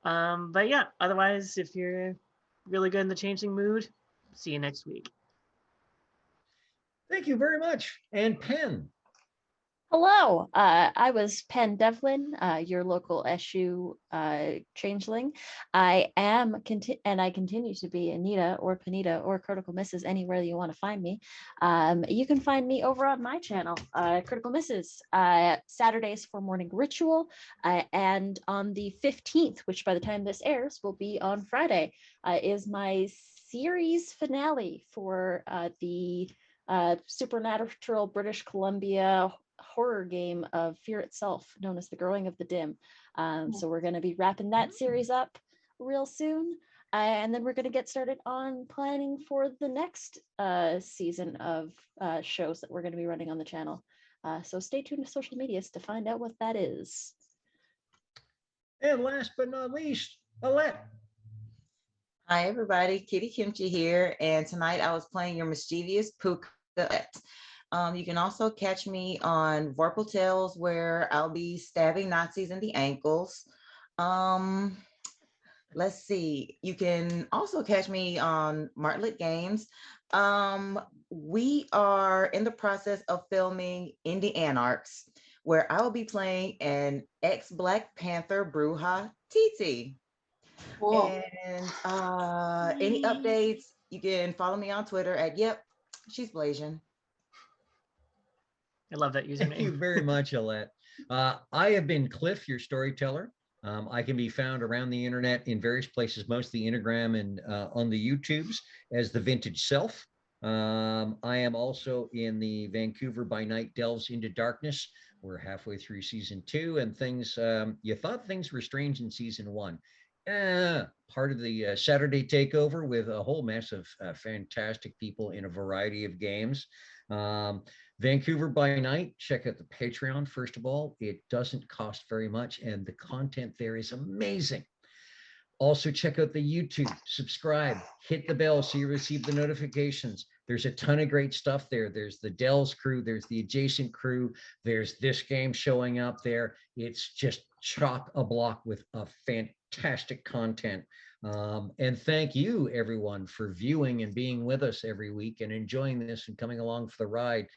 E: But yeah, otherwise, if you're really good in the Changeling mood, see you next week.
A: Thank you very much. And Penn.
D: Hello, I was Penn Devlin, your local SU changeling. I am, and I continue to be Anita or Panita or Critical Misses anywhere that you want to find me. You can find me over on my channel, Critical Misses, Saturdays for Morning Ritual, and on the 15th, which by the time this airs will be on Friday, is my series finale for the supernatural British Columbia horror game of Fear Itself, known as The Growing of the Dim. So we're going to be wrapping that series up real soon. And then we're going to get started on planning for the next season of shows that we're going to be running on the channel. So stay tuned to social medias to find out what that is.
A: And last but not least, Alette.
B: Hi, everybody. Kitty Kimchi here. And tonight I was playing your mischievous Puka. You can also catch me on Vorpal Tales, where I'll be stabbing Nazis in the ankles. Let's see. You can also catch me on Martlet Games. We are in the process of filming Indie Anarchs, where I will be playing an ex-Black Panther Bruja Titi.
F: Whoa.
B: And any updates, you can follow me on Twitter at, yep, she's Blasian.
E: I love that
A: Thank you
E: username.
A: very much, Alette. I have been Cliff, your storyteller. I can be found around the internet in various places, mostly Instagram and on the YouTubes as the Vintage Self. I am also in the Vancouver by Night Delves into Darkness. We're halfway through season 2, and things you thought things were strange in season 1. Part of the Saturday takeover with a whole mess of fantastic people in a variety of games. Um, Vancouver by Night, check out the Patreon, first of all. It doesn't cost very much, and the content there is amazing. Also, check out the YouTube, subscribe, hit the bell so you receive the notifications. There's a ton of great stuff there. There's the Dells crew, there's the adjacent crew, there's this game showing up there. It's just chock a block with a fantastic content. And thank you, everyone, for viewing and being with us every week and enjoying this and coming along for the ride.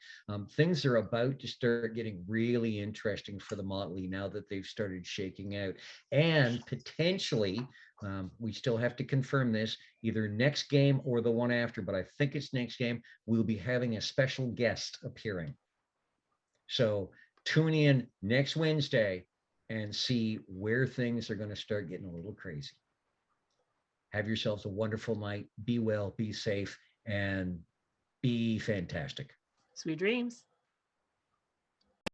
A: Things are about to start getting really interesting for the Motley now that they've started shaking out. And potentially, we still have to confirm this, either next game or the one after, but I think it's next game, we'll be having a special guest appearing. So tune in next Wednesday and see where things are going to start getting a little crazy. Have yourselves a wonderful night. Be well, be safe, and be fantastic.
E: Sweet dreams.